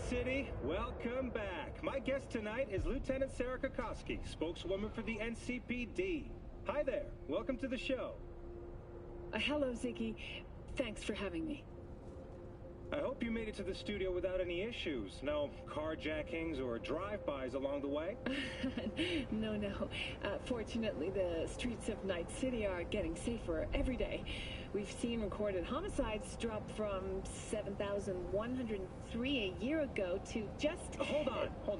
City, welcome back. My guest tonight is Lieutenant Sarah Kokoski, spokeswoman for the NCPD. Hi there, welcome to the show. Hello, Ziggy. Thanks for having me. I hope you made it to the studio without any issues. No carjackings or drive-bys along the way? No. Fortunately, the streets of Night City are getting safer every day. We've seen recorded homicides drop from 7,103 a year ago to just... Hold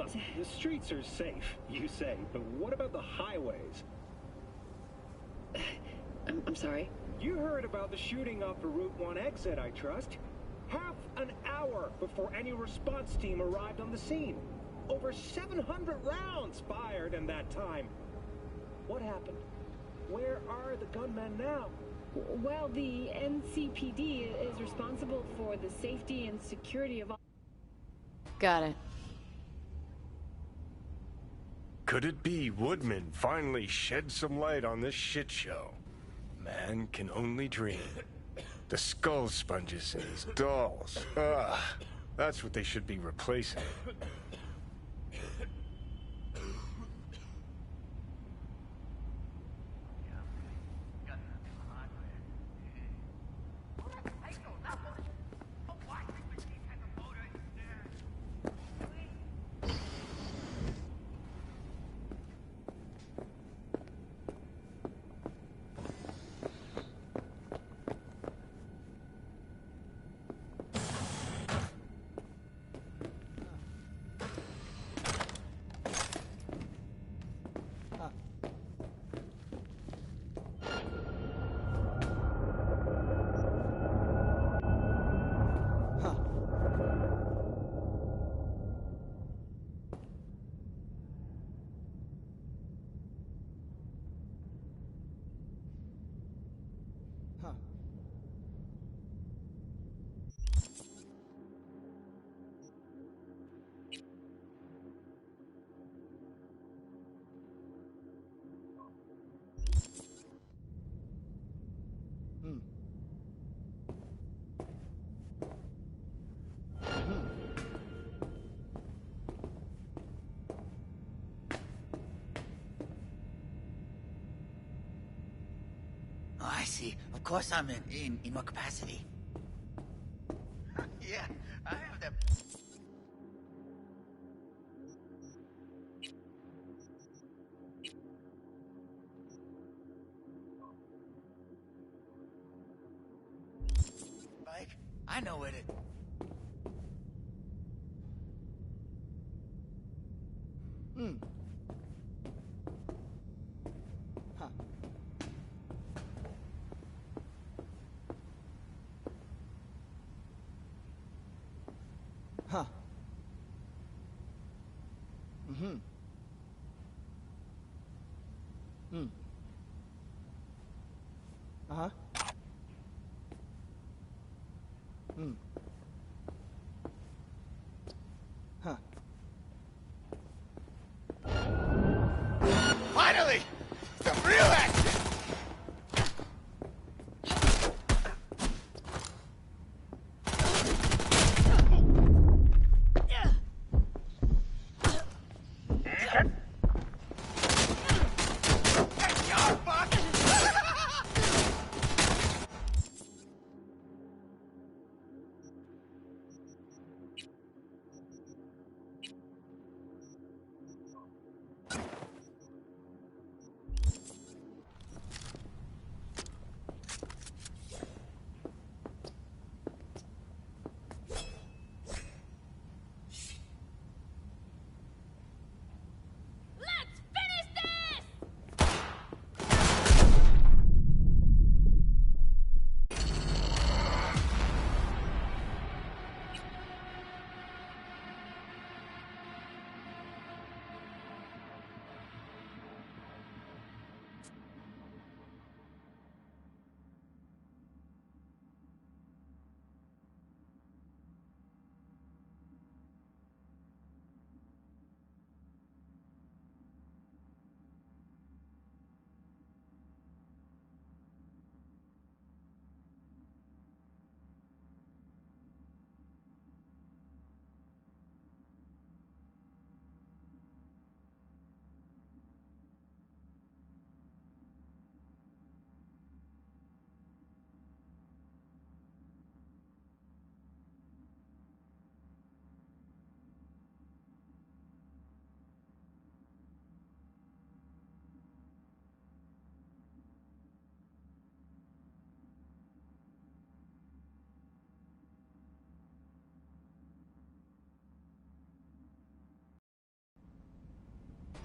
on. The streets are safe, you say, but what about the highways? I'm sorry? You heard about the shooting off the Route 1 exit, I trust. Half an hour before any response team arrived on the scene. Over 700 rounds fired in that time. What happened? Where are the gunmen now? Well, the NCPD is responsible for the safety and security of all... Got it. Could it be Woodman finally shed some light on this shit show? Man can only dream. The skull sponges in his dolls. Ugh, that's what they should be replacing. Oh, I see. Of course I'm in what capacity? Yeah, I have them. Mike, I know it. Finally! Some real action!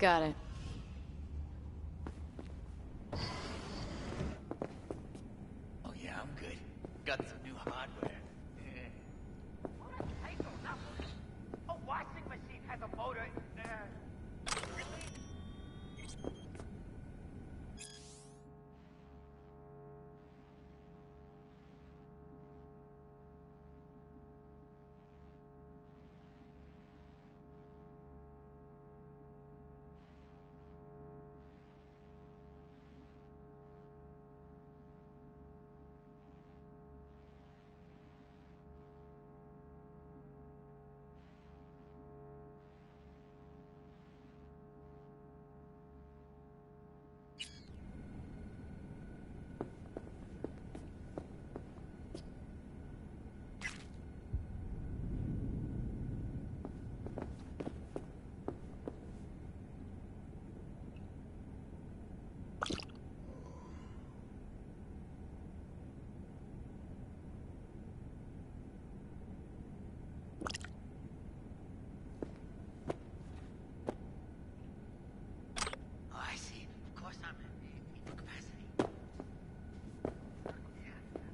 Got it. Oh yeah, I'm good. Got some new hardware. A washing machine has a motor. Oh, I see. Of course I'm in your capacity. Yeah,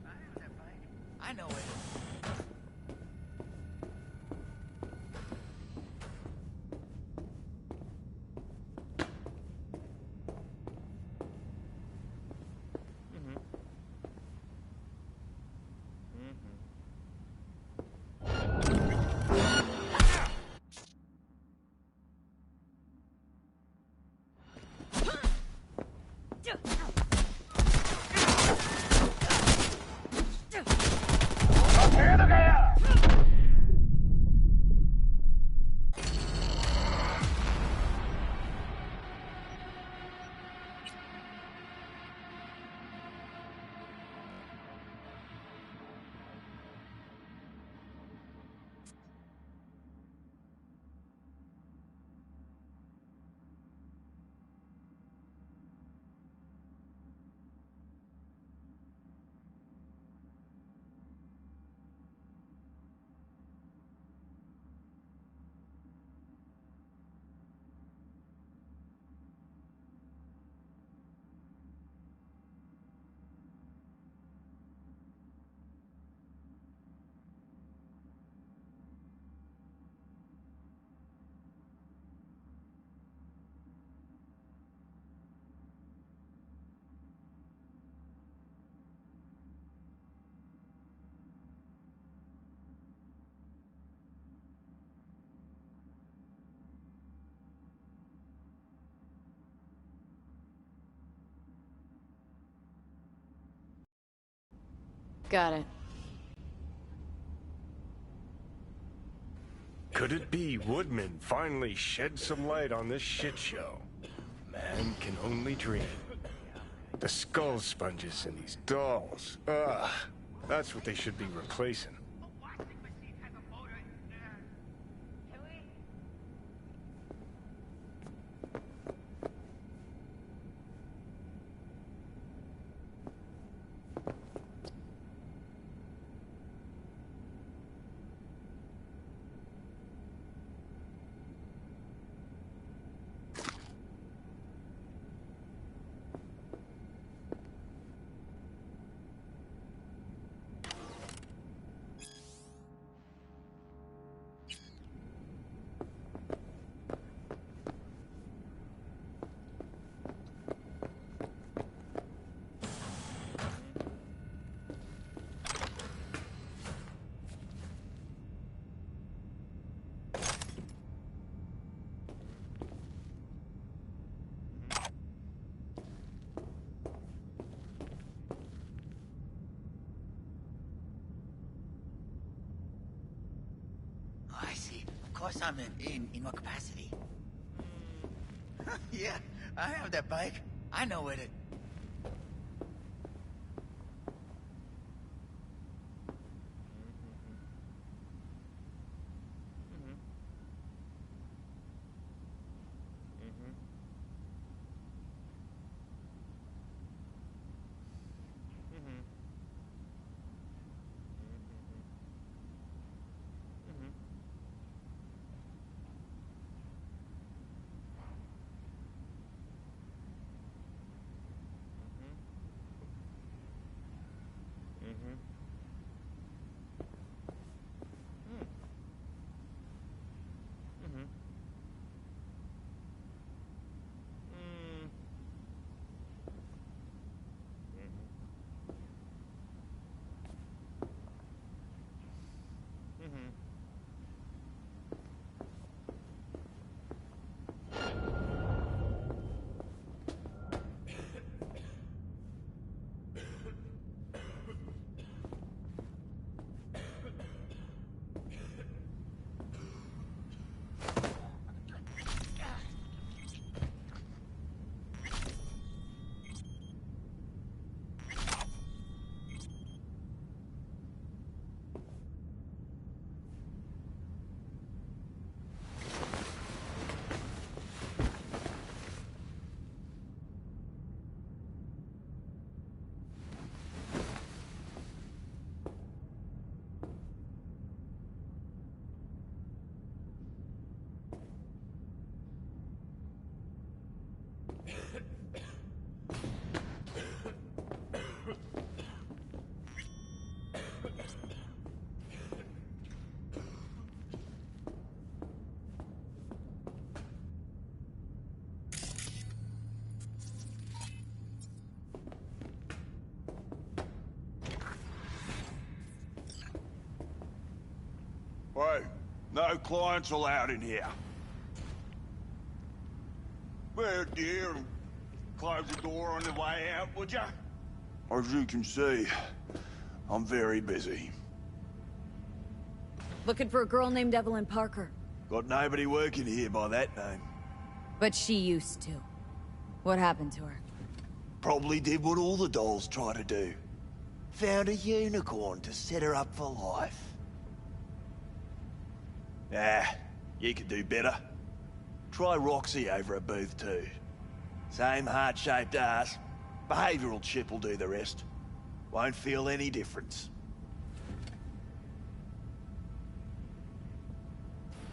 I have that bike. I know it. Got it. Could it be Woodman finally shed some light on this shit show? Man can only dream. The skull sponges in these dolls. Ugh. That's what they should be replacing. A washing machine has a motor. Can we? Oh, I see. Of course I'm in what capacity? Yeah, I have that bike. I know it. Wait, no clients allowed in here. Well, dear, close the door on the way out, would ya? As you can see, I'm very busy. Looking for a girl named Evelyn Parker. Got nobody working here by that name. But she used to. What happened to her? Probably did what all the dolls try to do. Found a unicorn to set her up for life. You could do better. Try Roxy over at Booth 2. Same heart-shaped ass. Behavioural chip will do the rest. Won't feel any difference.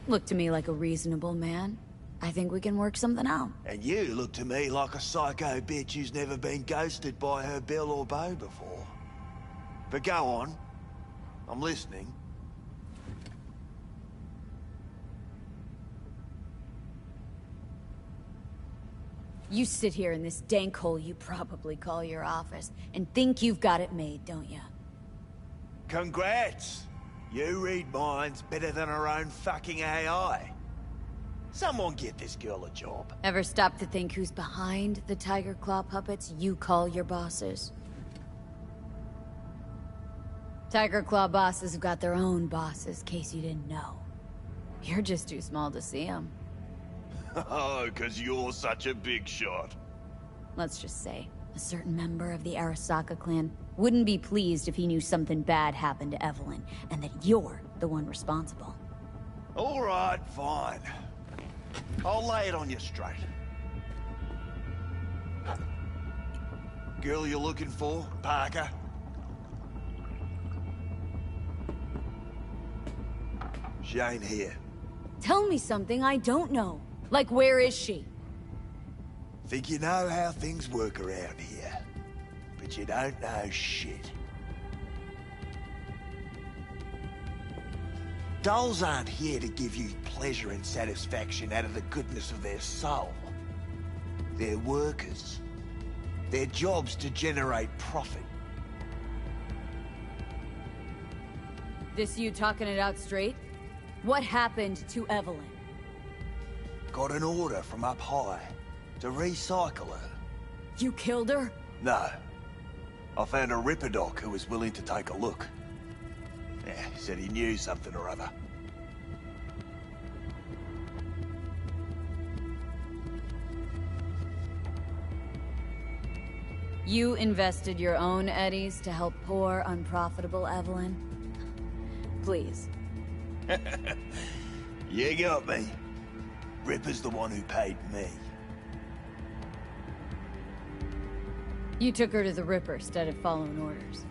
Look to me like a reasonable man. I think we can work something out. And you look to me like a psycho bitch who's never been ghosted by her belle or beau before. But go on. I'm listening. You sit here in this dank hole you probably call your office and think you've got it made, don't you? Congrats! You read minds better than her own fucking AI. Someone get this girl a job. Ever stop to think who's behind the Tiger Claw puppets you call your bosses? Tiger Claw bosses have got their own bosses, case you didn't know. You're just too small to see them. Oh, 'cause you're such a big shot. Let's just say, a certain member of the Arasaka clan wouldn't be pleased if he knew something bad happened to Evelyn, and that you're the one responsible. All right, fine. I'll lay it on you straight. Girl you're looking for, Parker? She ain't here. Tell me something I don't know. Like, where is she? Think you know how things work around here. But you don't know shit. Dolls aren't here to give you pleasure and satisfaction out of the goodness of their soul. They're workers. Their job's to generate profit. This you talking it out straight? What happened to Evelyn? Got an order from up high to recycle her. You killed her? No. I found a Ripper doc who was willing to take a look. Yeah, he said he knew something or other. You invested your own eddies to help poor, unprofitable Evelyn? Please. You got me. Ripper's the one who paid me. You took her to the Ripper instead of following orders.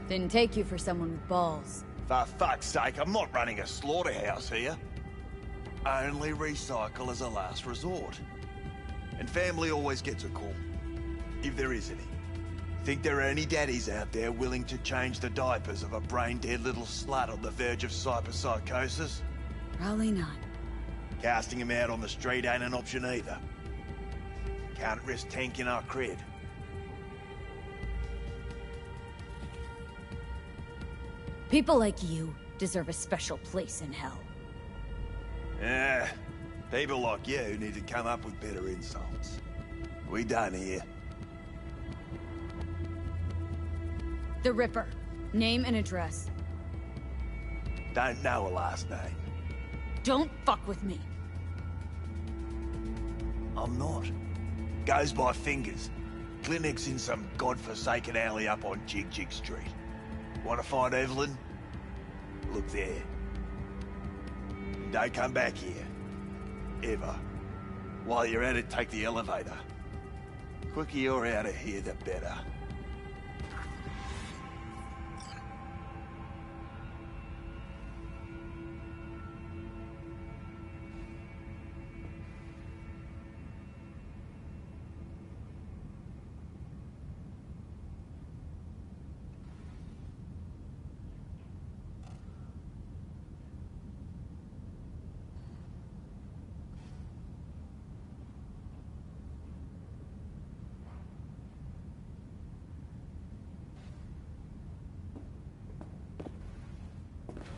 Didn't take you for someone with balls. For fuck's sake, I'm not running a slaughterhouse here. Only recycle as a last resort. And family always gets a call. If there is any. Think there are any daddies out there willing to change the diapers of a brain-dead little slut on the verge of cyberpsychosis? Probably not. Casting him out on the street ain't an option either. Can't risk tanking our cred. People like you deserve a special place in hell. Yeah, people like you need to come up with better insults. We done here. The Ripper. Name and address. Don't know a last name. Don't fuck with me. I'm not. Goes by fingers. Clinic's in some godforsaken alley up on Jig Jig Street. Want to find Evelyn? Look there. Don't come back here. Ever. While you're at it, take the elevator. Quicker you're out of here, the better.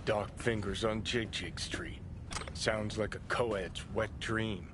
Doc fingers on Jig Street. Sounds like a co-ed's wet dream.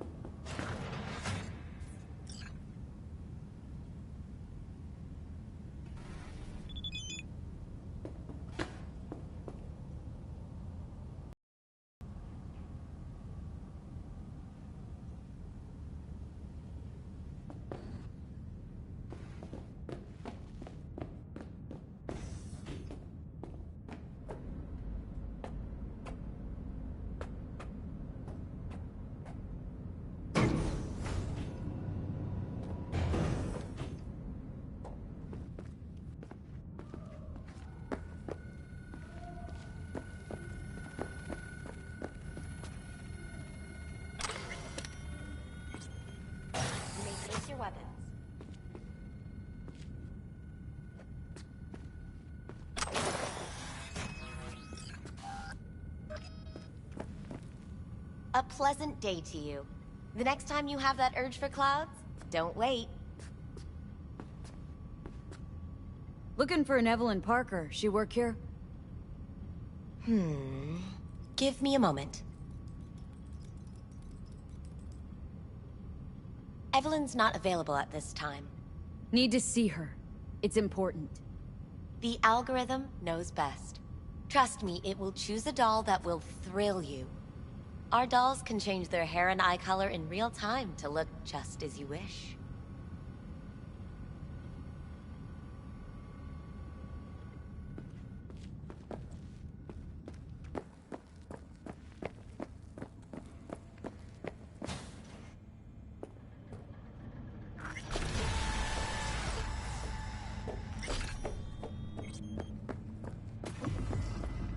Your weapons. A pleasant day to you. The next time you have that urge for clouds, don't wait. Looking for an Evelyn Parker. She work here? Give me a moment. Evelyn's not available at this time. Need to see her. It's important. The algorithm knows best. Trust me, it will choose a doll that will thrill you. Our dolls can change their hair and eye color in real time to look just as you wish.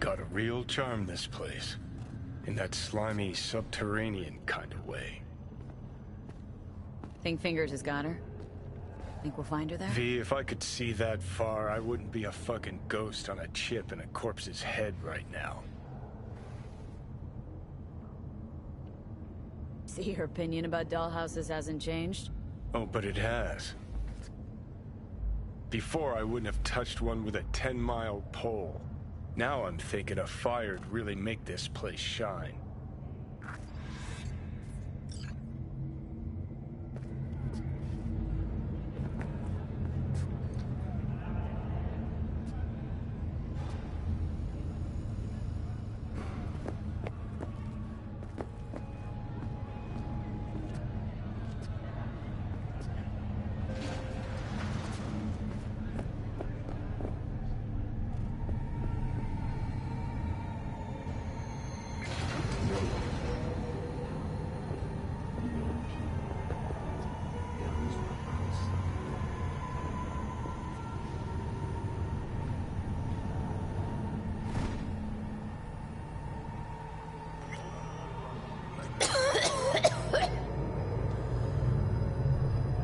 Got a real charm, this place. In that slimy, subterranean kind of way. Think Fingers has got her? Think we'll find her there? V, if I could see that far, I wouldn't be a fucking ghost on a chip in a corpse's head right now. See, her opinion about dollhouses hasn't changed? Oh, but it has. Before, I wouldn't have touched one with a 10-mile pole. Now I'm thinking a fire'd really make this place shine.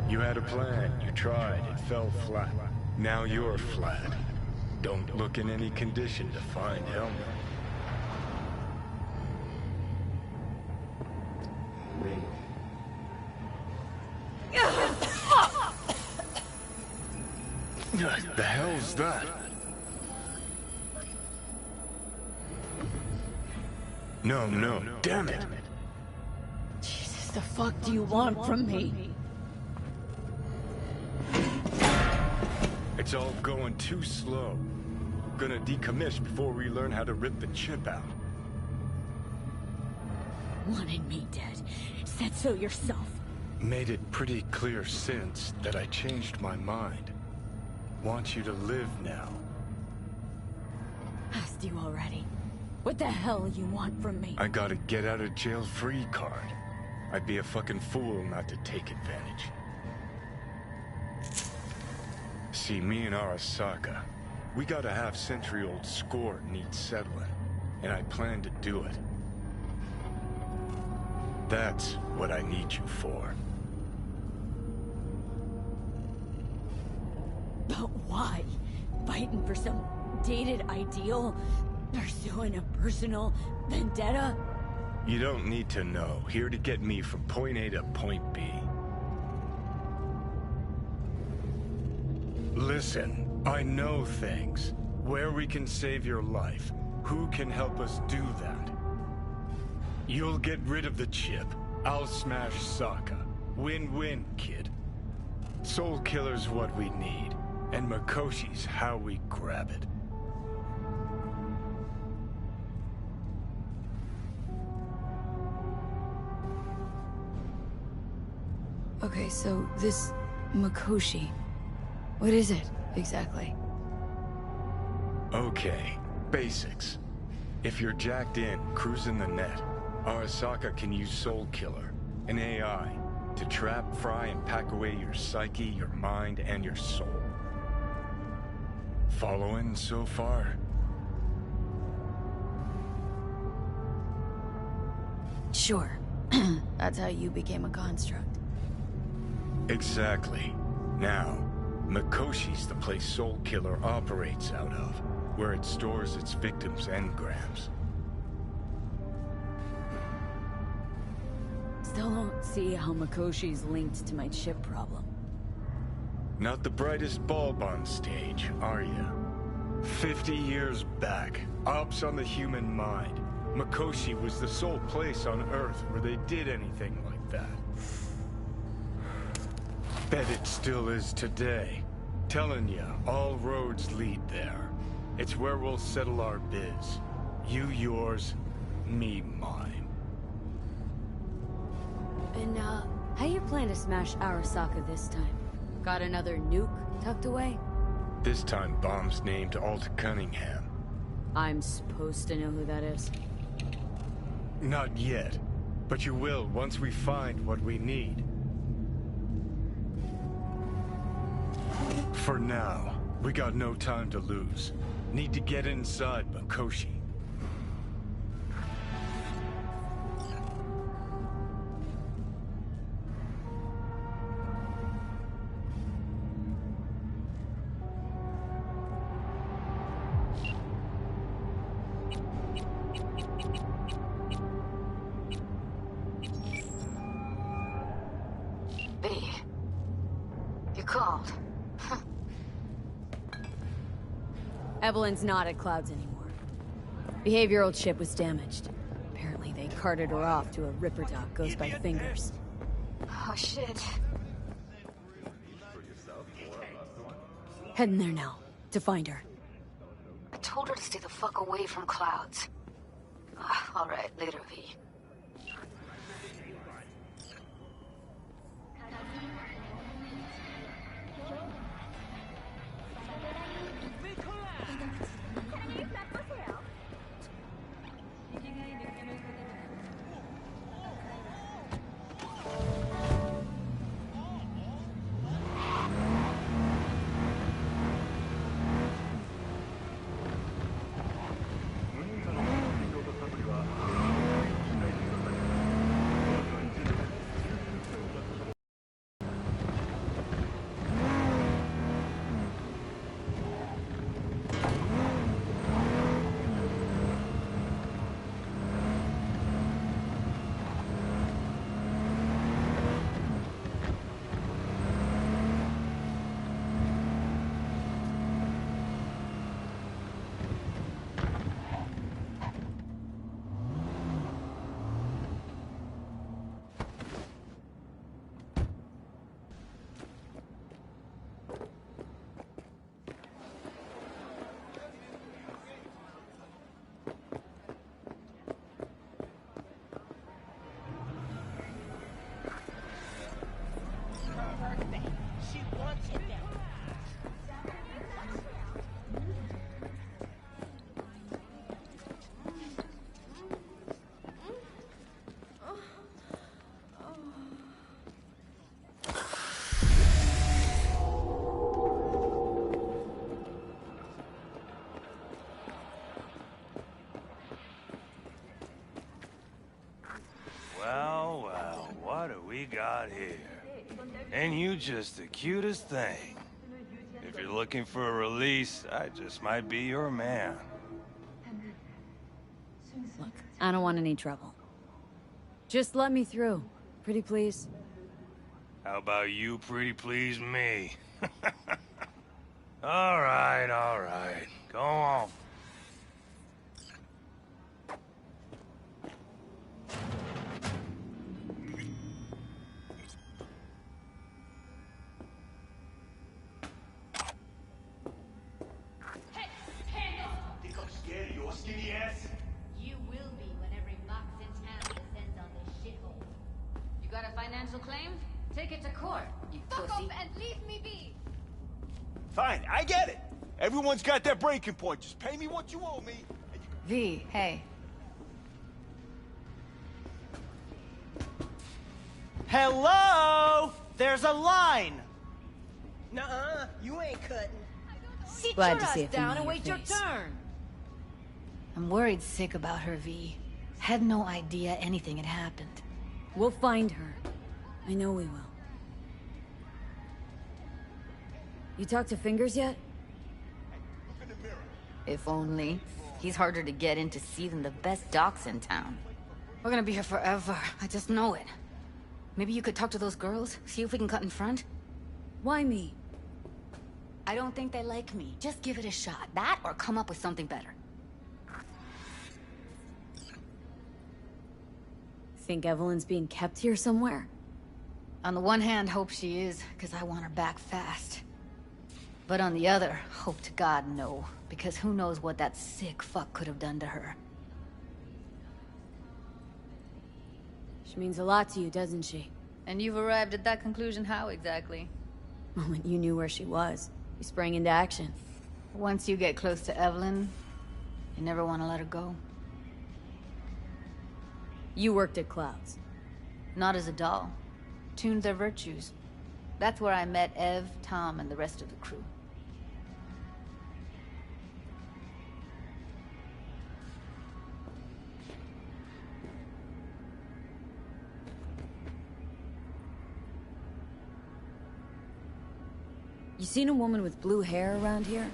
You had a plan, you tried, it fell flat. Now you're flat. Don't look in any condition to find Helmer. The hell's that? No, damn it! Jesus, the fuck do you want from me? It's all going too slow. Gonna decommiss before we learn how to rip the chip out. Wanted me dead. Said so yourself. Made it pretty clear since that I changed my mind. Want you to live now. Asked you already. What the hell you want from me? I got a get out of jail free card. I'd be a fucking fool not to take advantage. See, me and Arasaka, we got a half-century-old score needs settling, and I plan to do it. That's what I need you for. But why? Fighting for some dated ideal? Pursuing a personal vendetta? You don't need to know. Here to get me from point A to point B. Listen, I know things. Where we can save your life. Who can help us do that? You'll get rid of the chip. I'll smash Sokka. Win-win, kid. Soul Killer's what we need, and Makoshi's how we grab it. Okay, so this Makoshi, what is it exactly? Okay, basics. If you're jacked in, cruising the net, Arasaka can use Soul Killer, an AI, to trap, fry, and pack away your psyche, your mind, and your soul. Following so far? Sure. That's how you became a construct. Exactly. Now, Makoshi's the place Soul Killer operates out of, where it stores its victims' engrams. Still don't see how Makoshi's linked to my chip problem. Not the brightest bulb on stage, are you? 50 years back, ops on the human mind. Makoshi was the sole place on Earth where they did anything like that. Bet it still is today. Telling ya, all roads lead there. It's where we'll settle our biz. You yours, me mine. And, how you plan to smash Arasaka this time? Got another nuke tucked away? This time, bomb's named Alt Cunningham. I'm supposed to know who that is. Not yet, but you will once we find what we need. For now, we got no time to lose. Need to get inside Makoshi. B. You called. Evelyn's not at Clouds anymore. Behavioral chip was damaged. Apparently they carted her off to a Ripper dock goes by fingers. Oh shit. Heading there now, to find her. I told her to stay the fuck away from Clouds. Alright, later, V. Well, what do we got here? And you just the cutest thing. If you're looking for a release, I just might be your man. Look, I don't want any trouble. Just let me through. Pretty please. How about you pretty please me? All right. Go on. Think I'm scared of your skinny ass? You will be when every box in town descends on this shithole. You got a financial claim? Take it to court, you Fuck pussy. off and leave me be! Fine, I get it. Everyone's got their breaking point. Just pay me what you owe me. And you... V, hey. Hello? There's a line. Nuh-uh, you ain't cutting. Sit Glad your to see ass a down and familiar wait your face. turn. I'm worried sick about her, V. Had no idea anything had happened. We'll find her. I know we will. You talked to Fingers yet? If only. He's harder to get in to see than the best docs in town. We're gonna be here forever. I just know it. Maybe you could talk to those girls? See if we can cut in front? Why me? I don't think they like me. Just give it a shot. That or come up with something better. Think Evelyn's being kept here somewhere? On the one hand, hope she is, because I want her back fast. But on the other, hope to God no, because who knows what that sick fuck could have done to her. She means a lot to you, doesn't she? And you've arrived at that conclusion how exactly? The moment you knew where she was, you sprang into action. Once you get close to Evelyn, you never want to let her go. You worked at Clouds. Not as a doll. Tuned their virtues. That's where I met Ev, Tom, and the rest of the crew. You seen a woman with blue hair around here?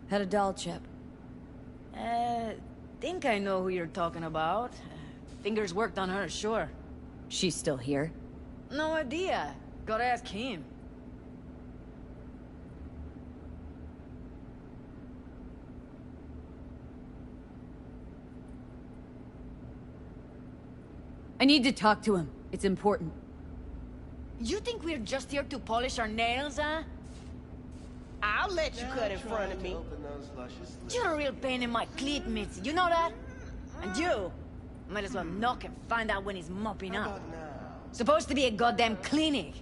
Had a doll chip. Think I know who you're talking about. Fingers worked on her, sure. She's still here? No idea. Gotta ask him. I need to talk to him. It's important. You think we're just here to polish our nails, huh? I'll let you cut in front of me. You're a real pain in my cleat, Mitzi. You know that? And you might as well knock and find out when he's mopping up. Supposed to be a goddamn clinic,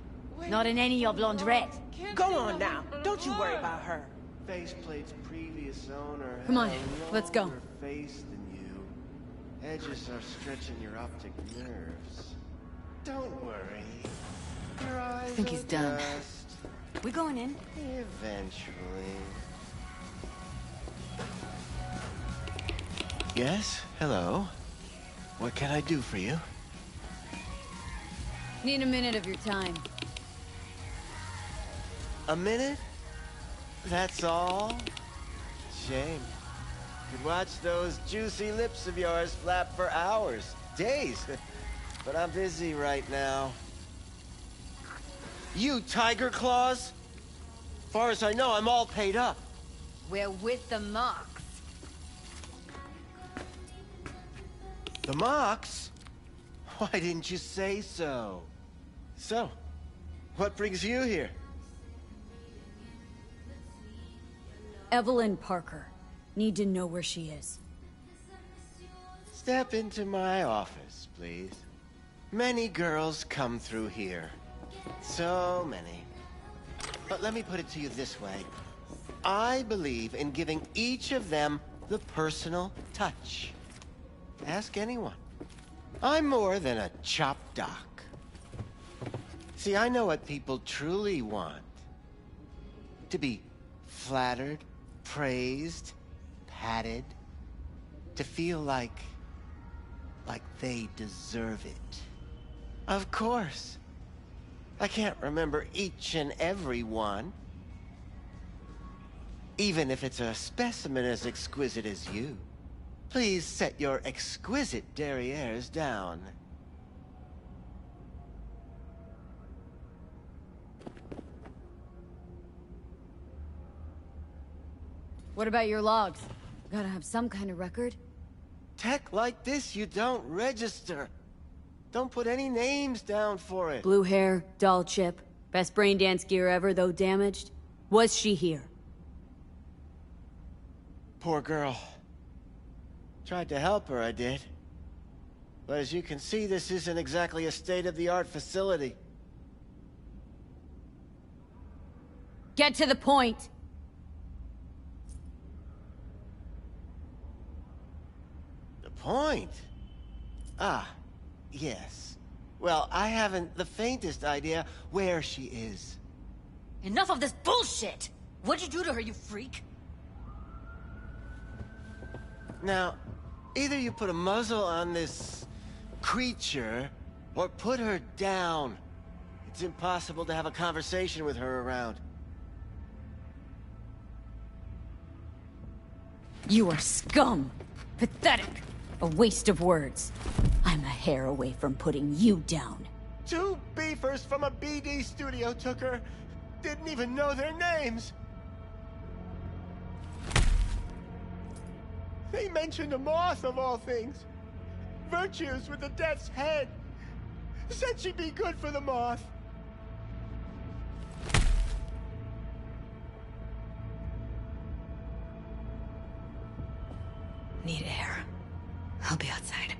not in any of laundrette. Go on now. Don't you worry about her. Faceplate's previous owner Come on, had a let's go. longer face than you. Edges are stretching your optic nerves. Don't worry. Your eyes I think he's will done. adjust. We going in? Eventually. Yes? Hello? What can I do for you? Need a minute of your time. A minute? That's all? Shame. Could watch those juicy lips of yours flap for hours, days. But I'm busy right now. You Tiger Claws? Far as I know, I'm all paid up. We're with the Mox. The Mox? Why didn't you say so? So, what brings you here? Evelyn Parker. Need to know where she is. Step into my office, please. Many girls come through here. So many. But let me put it to you this way. I believe in giving each of them the personal touch. Ask anyone. I'm more than a chop doc. See, I know what people truly want. To be flattered, praised, patted. To feel like they deserve it. Of course. I can't remember each and every one. Even if it's a specimen as exquisite as you. Please set your exquisite derrieres down. What about your logs? Gotta have some kind of record. Tech like this, you don't register. Don't put any names down for it. Blue hair, doll chip, best brain dance gear ever, though damaged. Was she here? Poor girl. Tried to help her, I did. But as you can see, this isn't exactly a state-of-the-art facility. Get to the point! The point? Ah, yes. Well, I haven't the faintest idea where she is. Enough of this bullshit! What'd you do to her, you freak? Now, either you put a muzzle on this creature, or put her down. It's impossible to have a conversation with her around. You are scum! Pathetic! A waste of words. I'm a hair away from putting you down. 2 beefers from a BD studio took her. Didn't even know their names. They mentioned a moth of all things. Virtues with the death's head. Said she'd be good for the moth. Need air. I'll be outside.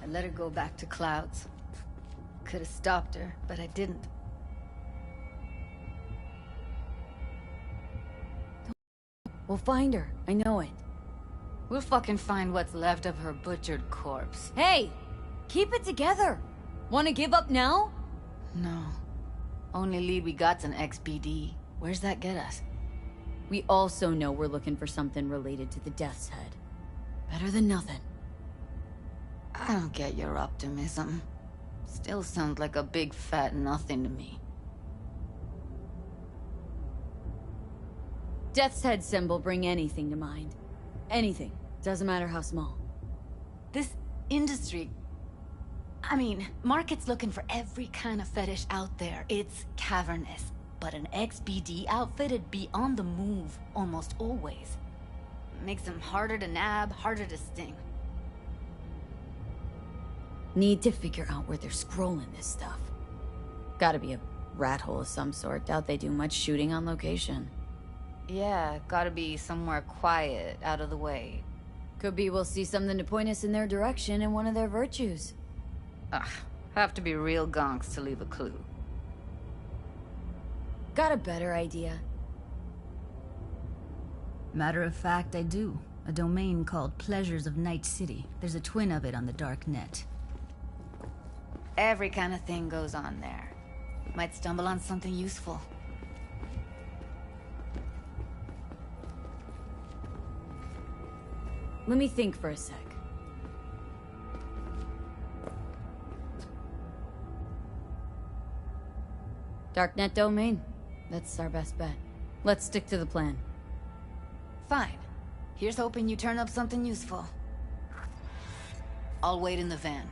I let her go back to Clouds. Could have stopped her, but I didn't. We'll find her. I know it. We'll fucking find what's left of her butchered corpse. Hey! Keep it together! Wanna give up now? No. Only lead we got's an XBD. Where's that get us? We also know we're looking for something related to the Death's Head. Better than nothing. I don't get your optimism. Still sounds like a big fat nothing to me. Death's Head symbol bring anything to mind. Anything. Doesn't matter how small. This industry... I mean, market's looking for every kind of fetish out there. It's cavernous. But an XBD outfit'd be on the move almost always. Makes them harder to nab, harder to sting. Need to figure out where they're scrolling this stuff. Gotta be a rat hole of some sort. Doubt they do much shooting on location. Yeah, gotta be somewhere quiet, out of the way. Could be we'll see something to point us in their direction in one of their virtues. Ugh, have to be real gonks to leave a clue. Got a better idea? Matter of fact, I do. A domain called Pleasures of Night City. There's a twin of it on the dark net. Every kind of thing goes on there. Might stumble on something useful. Let me think for a sec. Darknet domain. That's our best bet. Let's stick to the plan. Fine. Here's hoping you turn up something useful. I'll wait in the van.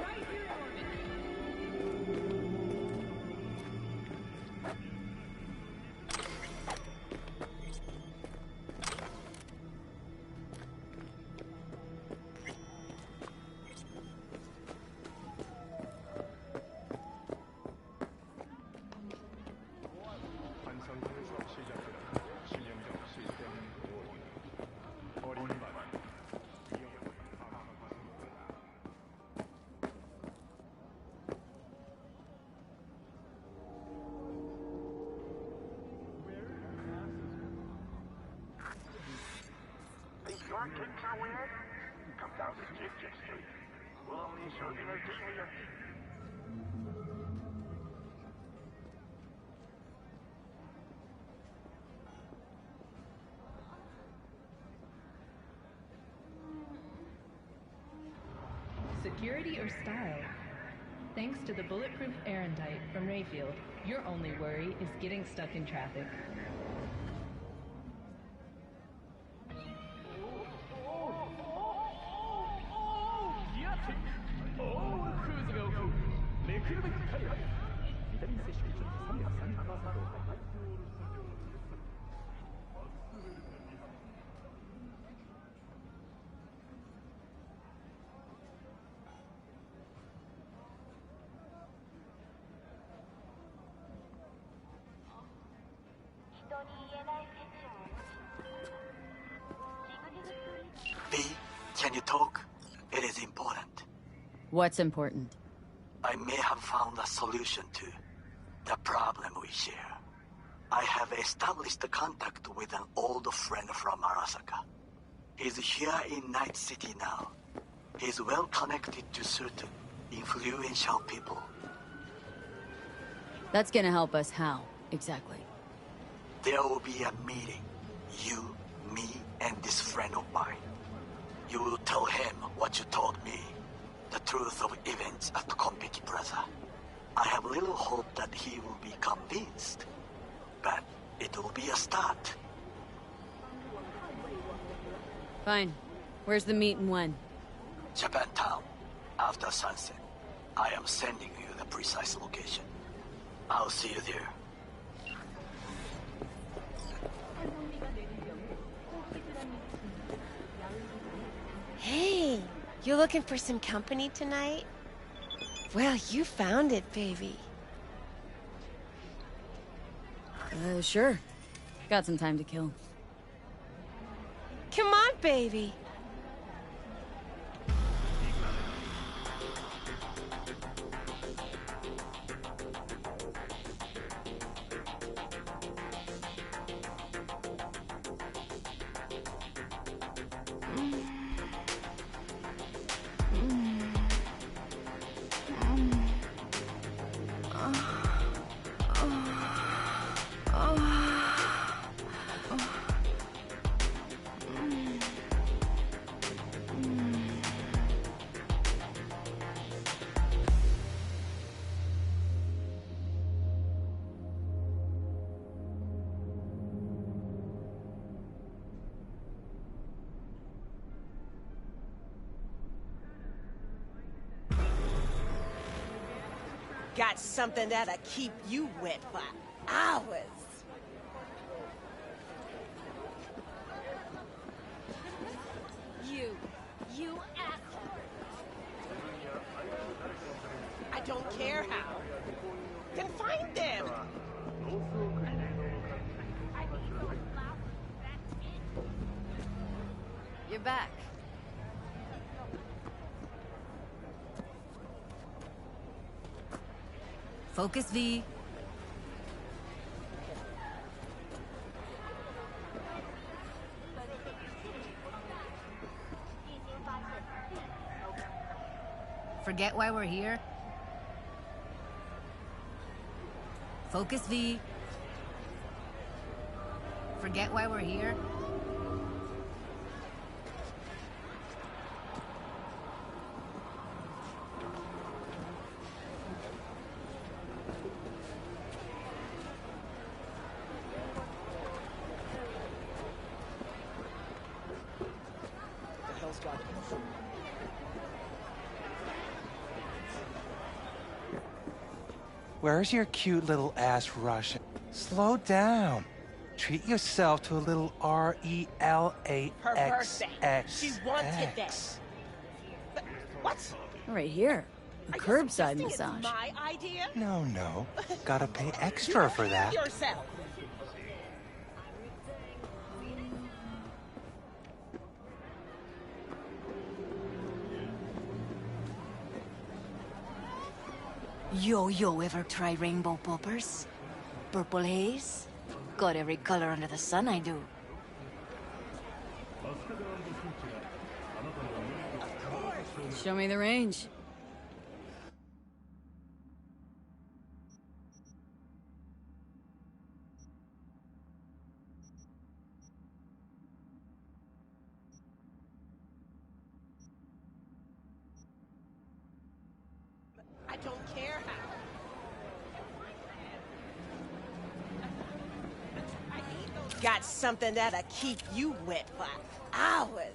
right here in orbit. Your kicks are weird? Come down to Jigsy Street. We'll only show you the deal. Security or style? Thanks to the bulletproof Erendite from Rayfield, your only worry is getting stuck in traffic. V, can you talk? It is important. What's important? I may have found a solution to the problem we share. I have established a contact with an old friend from Arasaka. He's here in Night City now. He's well connected to certain influential people. That's gonna help us how, exactly? There will be a meeting. You, me, and this friend of mine. You will tell him what you told me. The truth of events at Konpeki Plaza. I have little hope that he will be convinced. But it will be a start. Fine. Where's the meet and when? Japantown. After sunset. I am sending you the precise location. I'll see you there. Hey, you looking for some company tonight? Well, you found it, baby. Sure. Got some time to kill. Come on, baby. Got something that'll keep you wet for hours. You asshole. I don't care how. Then find them. You're back. Focus, V. Forget why we're here? Focus, V. Forget why we're here? Where's your cute little ass Russian? Slow down. Treat yourself to a little R-E-L-A-X-X. Her birthday. She wanted that. But what? Right here. A curbside It's massage. my idea? No. Gotta pay extra for that. Yourself. Yo, ever try rainbow poppers? Purple haze? Got every color under the sun, I do. Show me the range. I don't care how. Got something that'll keep you wet for hours.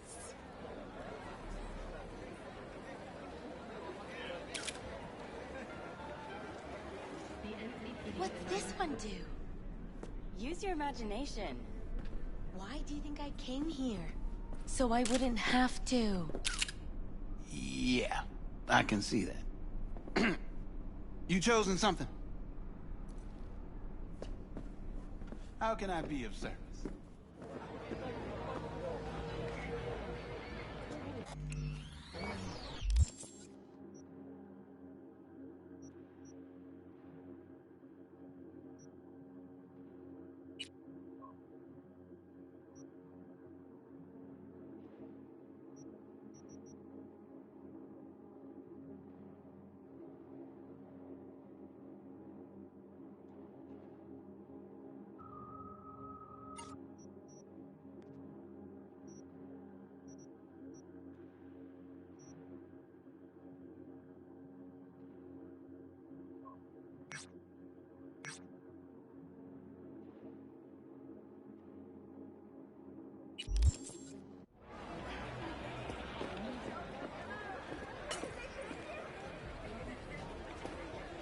What's this one do? Use your imagination. Why do you think I came here? So I wouldn't have to. Yeah, I can see that. You chosen something? How can I be of service?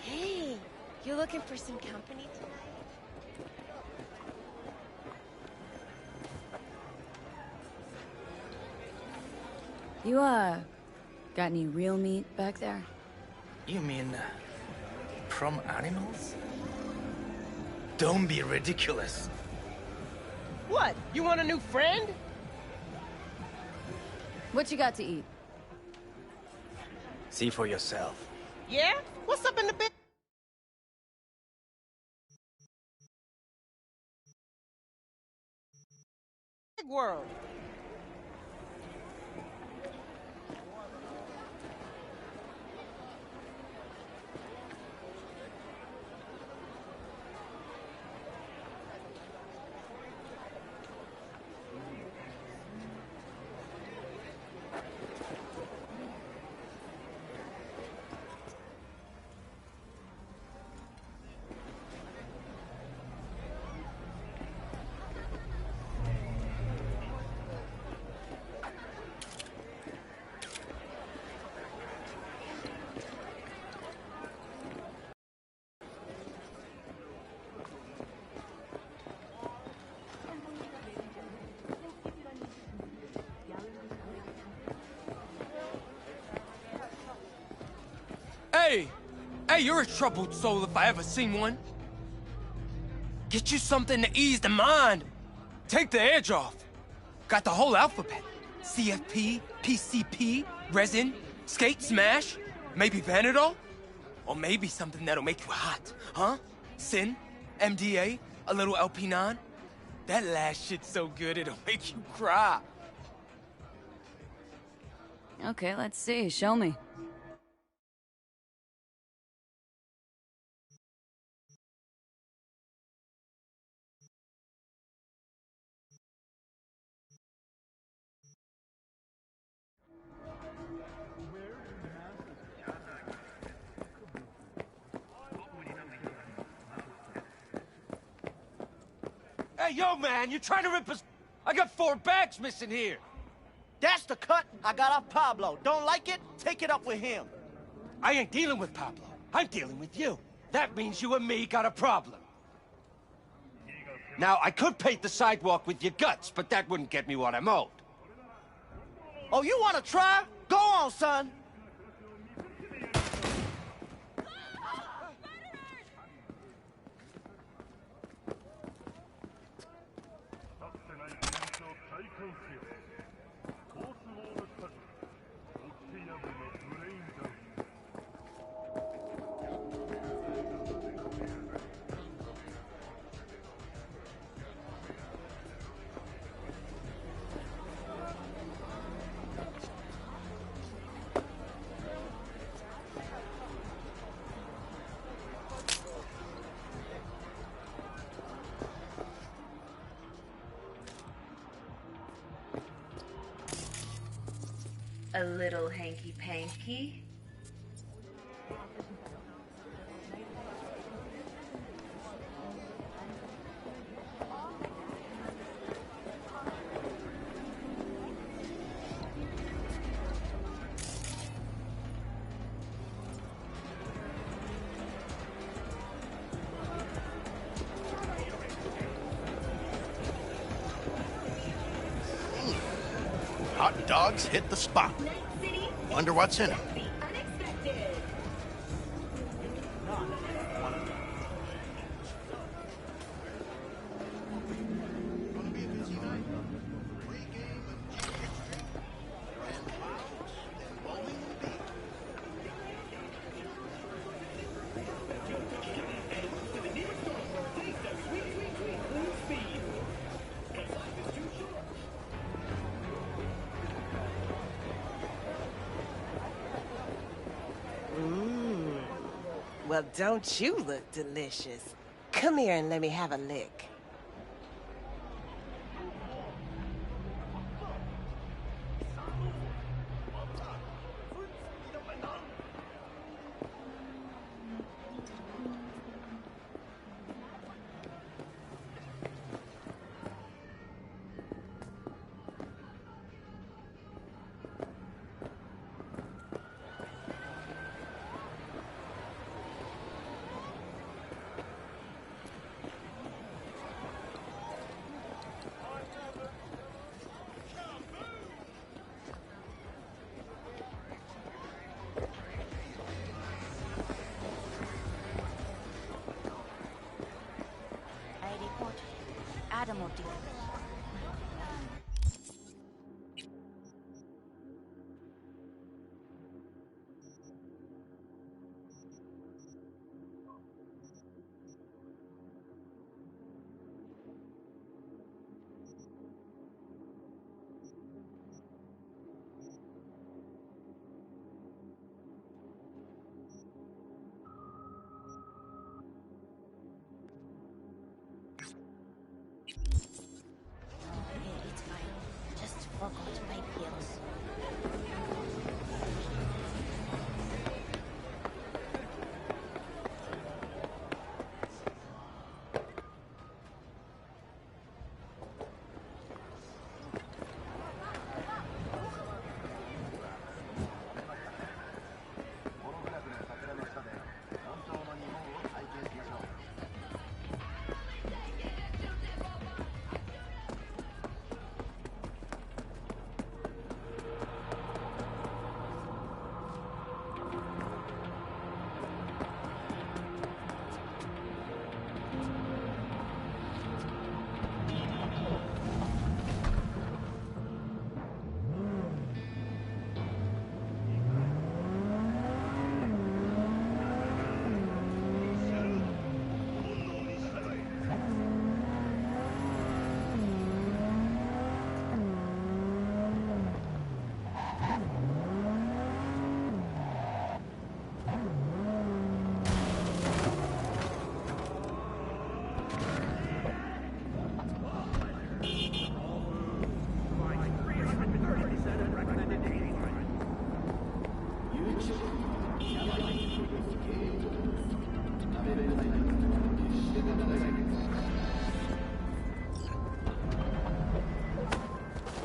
Hey, you looking for some company tonight? You, got any real meat back there? You mean from animals? Don't be ridiculous. What? You want a new friend? What you got to eat? See for yourself. Yeah? What's up in the big world? Hey, you're a troubled soul if I ever seen one. Get you something to ease the mind. Take the edge off. Got the whole alphabet. CFP, PCP, resin, skate, smash, maybe Vanadol? Or maybe something that'll make you hot, huh? Sin, MDA, a little LP9. That last shit's so good it'll make you cry. Okay, let's see. Show me. Hey, yo, man, you trying to rip us? I got 4 bags missing here. That's the cut I got off Pablo. Don't like it? Take it up with him. I ain't dealing with Pablo. I'm dealing with you. That means you and me got a problem. Now, I could paint the sidewalk with your guts, but that wouldn't get me what I'm owed. Oh, you wanna try? Go on, son. A little hanky-panky. Hot dogs hit the spot. Wonder what's in them. Well, don't you look delicious? Come here and let me have a lick. Adam will do it. It's fine. Just forgot my pills.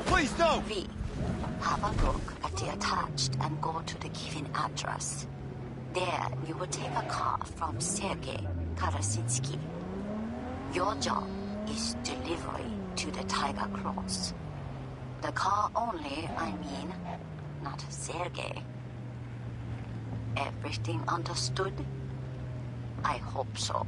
Please don't! V, have a look at the attached and go to the given address. There, you will take a car from Sergei Karasitsky. Your job is delivery to the Tiger Claws. The car only, I mean, not Sergei. Everything understood? I hope so.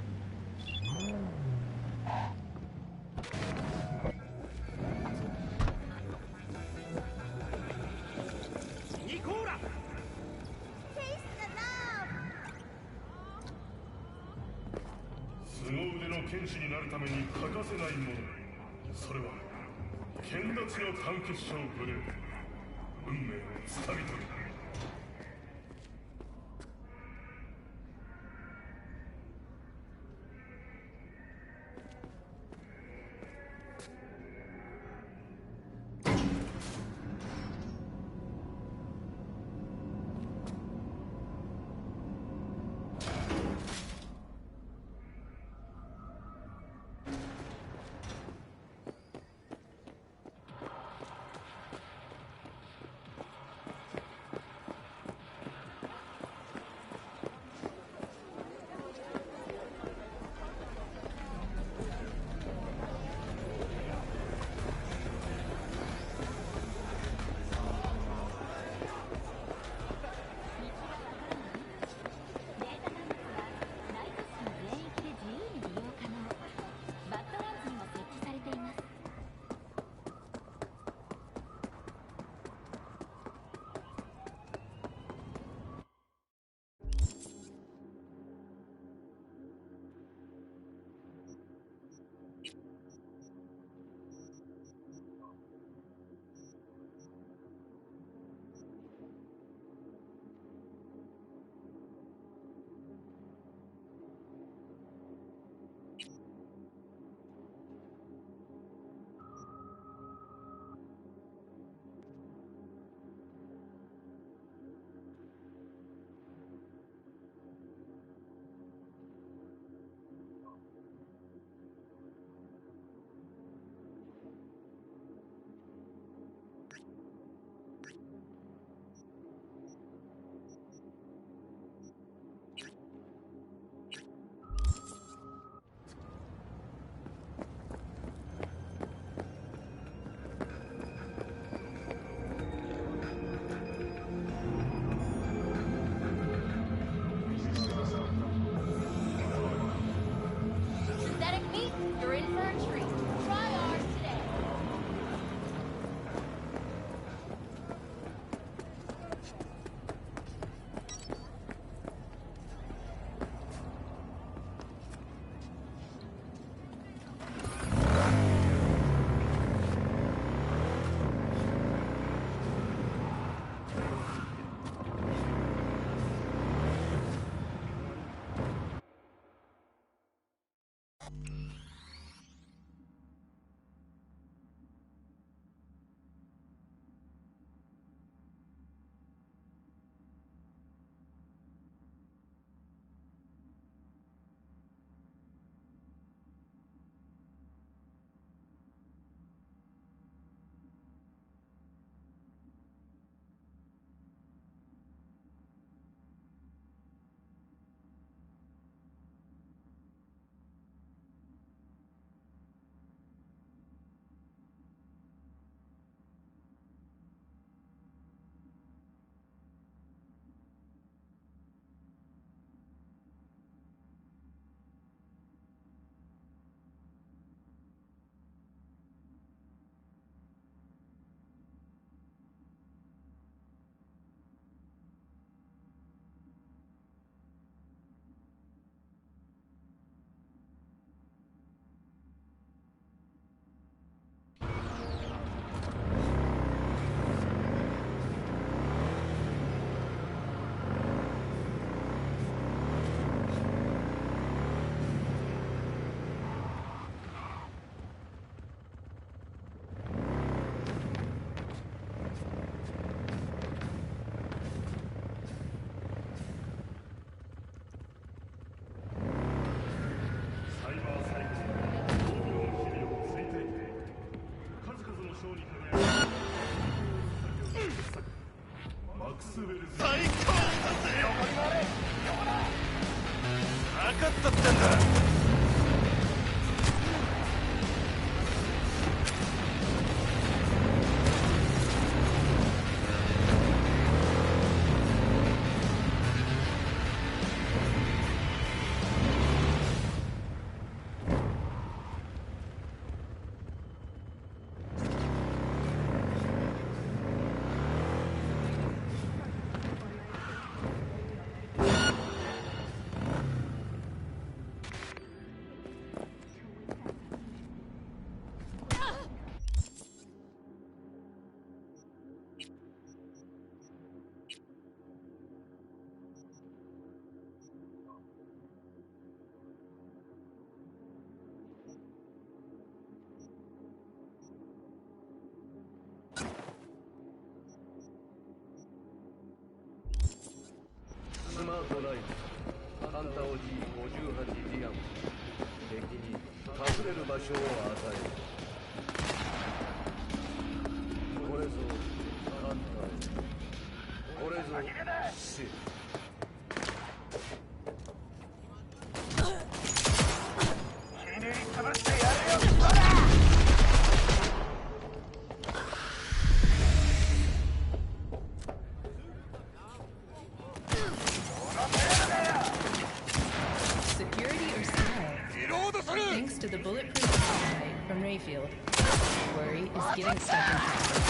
かったってんだ。スマートライフハンターを G58 ディアン敵に隠れる場所を与える。これぞハンター、これぞ死。ひねり潰してやれよ、クソだ。Thanks to the bulletproof Airentight from Rayfield, your worry is getting stuck in traffic.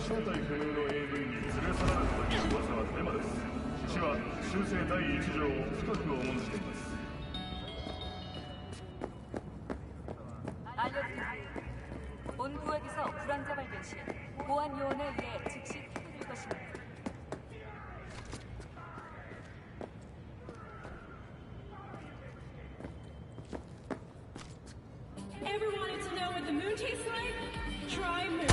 正体不明の AV に連れ去られたという噂はデマです。市は修正第1条を深く重んじています。 본부에게서 불황자 발견 시 보안 요원에 의해 즉시 퇴소될 것입니다. Ever wanted to know what the moon tastes like? Try moon.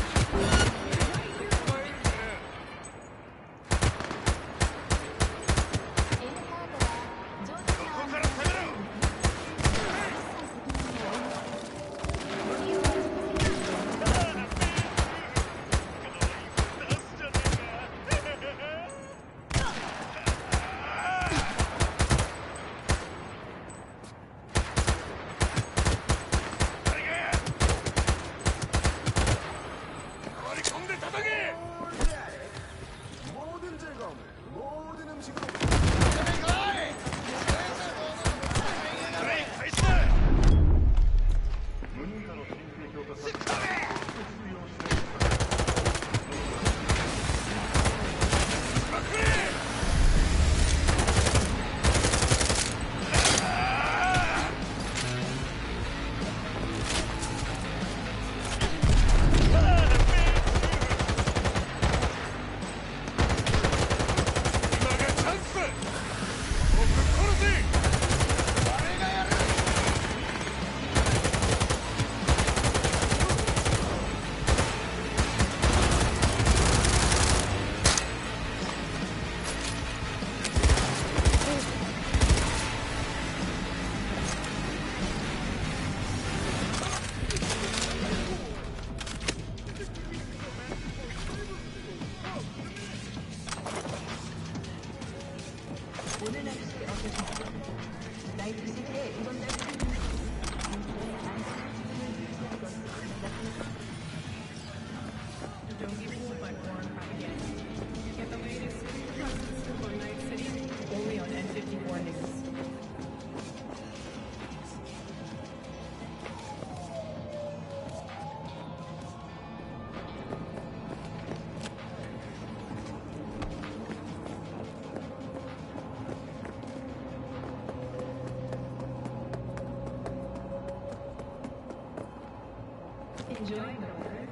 Enjoying the weather?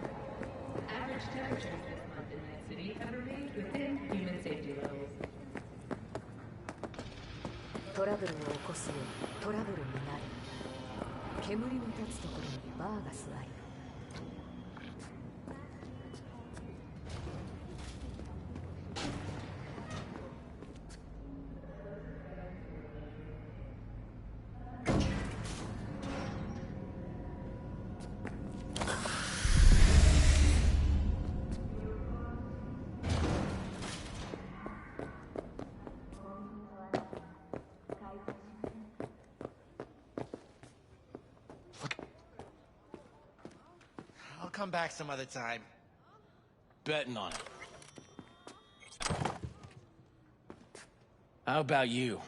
Average temperatures this month in Night City have remained within human safety levels. トラブルを起こすようトラブルになる。煙の立つところにバーが座る。Come back some other time. Betting on it. How about you?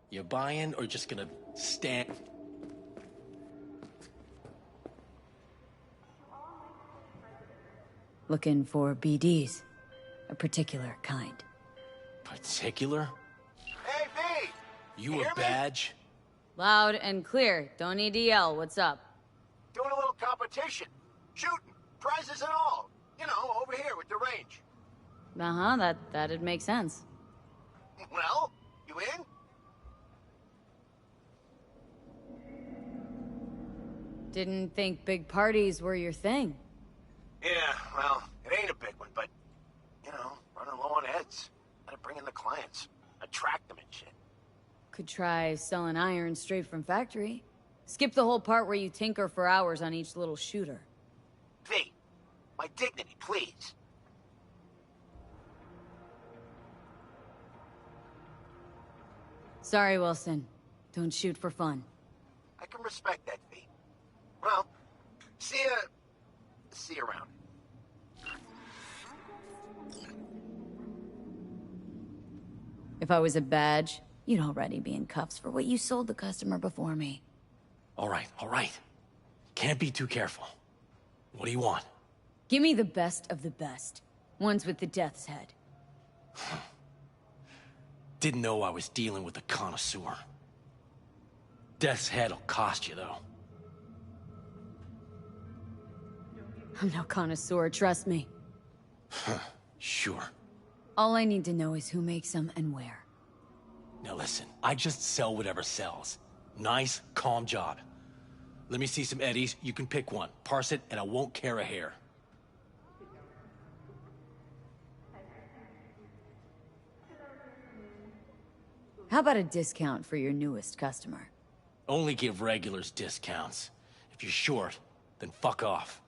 You buying or just gonna stand? Looking for BDs. A particular kind. Particular? Hey, V! You a badge? Loud and clear. Don't need to yell. What's up? Doing a little competition. Shooting. Prizes and all. You know, over here with the range. Uh-huh, that'd make sense. Well, you in? Didn't think big parties were your thing. Yeah, well, it ain't a big one, but, you know, running low on heads. Gotta bring in the clients. Attract them and shit. Could try selling iron straight from factory. Skip the whole part where you tinker for hours on each little shooter. V, my dignity, please. Sorry, Wilson. Don't shoot for fun. I can respect that, V. Well, see you around. If I was a badge, you'd already be in cuffs for what you sold the customer before me. All right. Can't be too careful. What do you want? Give me the best of the best. One's with the Death's Head. Didn't know I was dealing with a connoisseur. Death's Head'll cost you, though. I'm no connoisseur, trust me. Sure. All I need to know is who makes them and where. Now listen, I just sell whatever sells. Nice, calm job. Let me see some eddies, you can pick one. Parse it, and I won't care a hair. How about a discount for your newest customer? Only give regulars discounts. If you're short, then fuck off.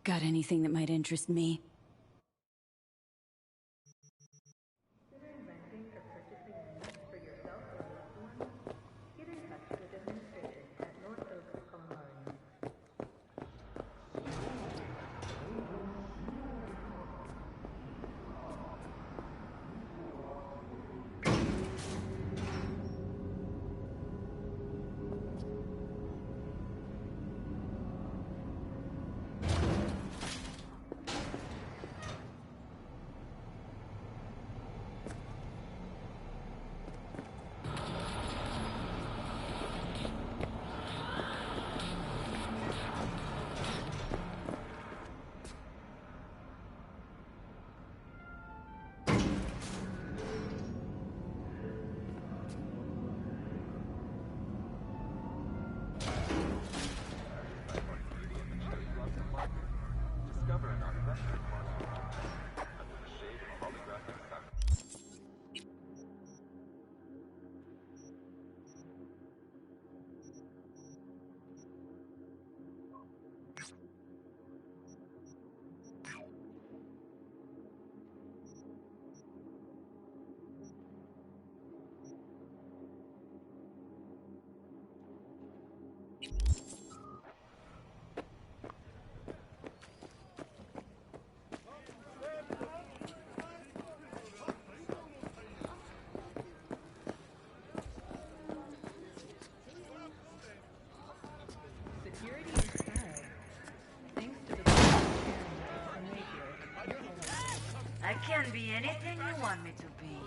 Got anything that might interest me? I can be anything you want me to be.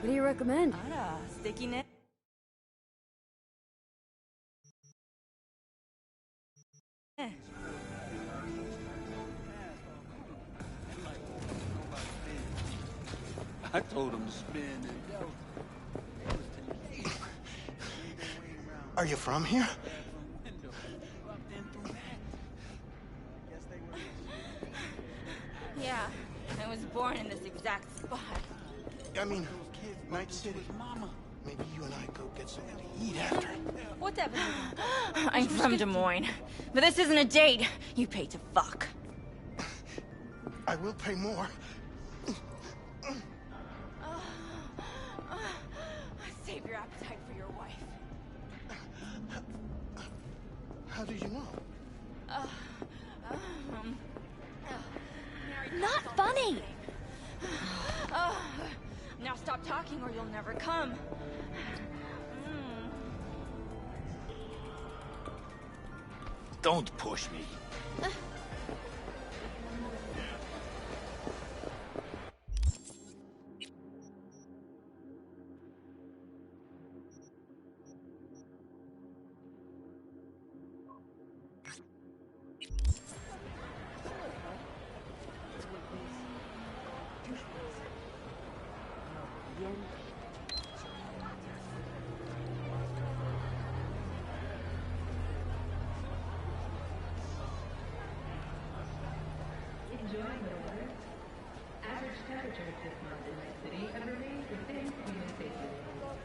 What do you recommend? Stickiness. I told him to spin and go. Are you from here? Yeah, I was born in this exact spot. I mean, Night City. Maybe you and I go get something to eat after. Whatever. I'm from Des Moines, but this isn't a date. You pay to fuck. I will pay more. Save your appetite for your wife. How did you know? Not funny! Now stop talking or you'll never come. Don't push me. Enjoying the weather? Average temperature temperature of this month in Night City have remained within human safety limits.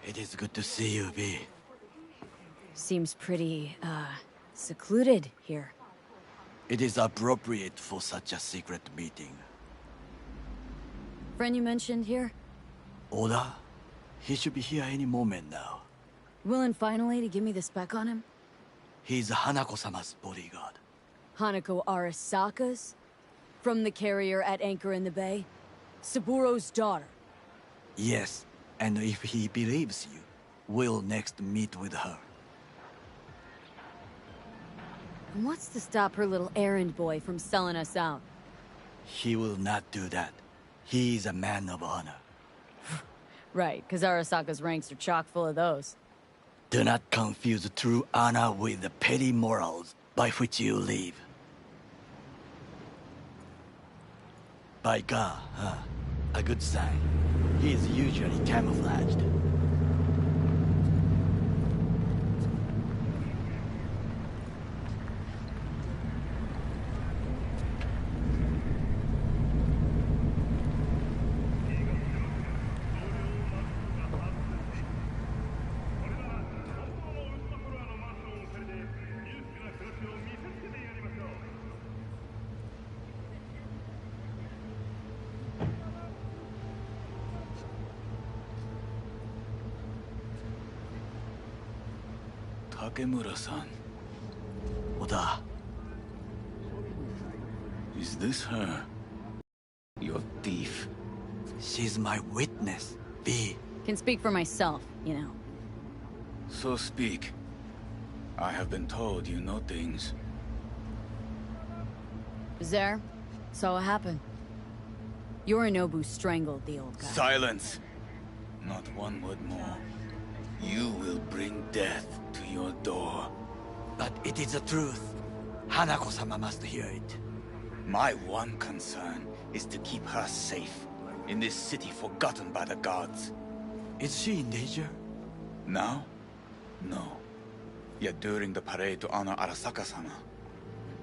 It is good to see you, V. Seems pretty, secluded here. It is appropriate for such a secret meeting. Friend you mentioned here? Oda? He should be here any moment now. Willing finally to give me the spec on him? He's Hanako-sama's bodyguard. Hanako Arasaka's? From the carrier at anchor in the bay? Saburo's daughter? Yes, and if he believes you, we'll next meet with her. And what's to stop her little errand boy from selling us out? He will not do that. He is a man of honor. Right, because Arasaka's ranks are chock full of those. Do not confuse true honor with the petty morals by which you live. By God, huh? A good sign. He is usually camouflaged. Takemura-san. Oda. Is this her? Your thief? She's my witness, V. Can speak for myself, you know. So speak. I have been told you know things. Was there? Saw what happened. Yorinobu strangled the old guy. Silence! Not one word more. You will bring death to your door. But it is the truth. Hanako-sama must hear it. My one concern is to keep her safe in this city forgotten by the gods. Is she in danger? Now? No. Yet during the parade to honor Arasaka-sama,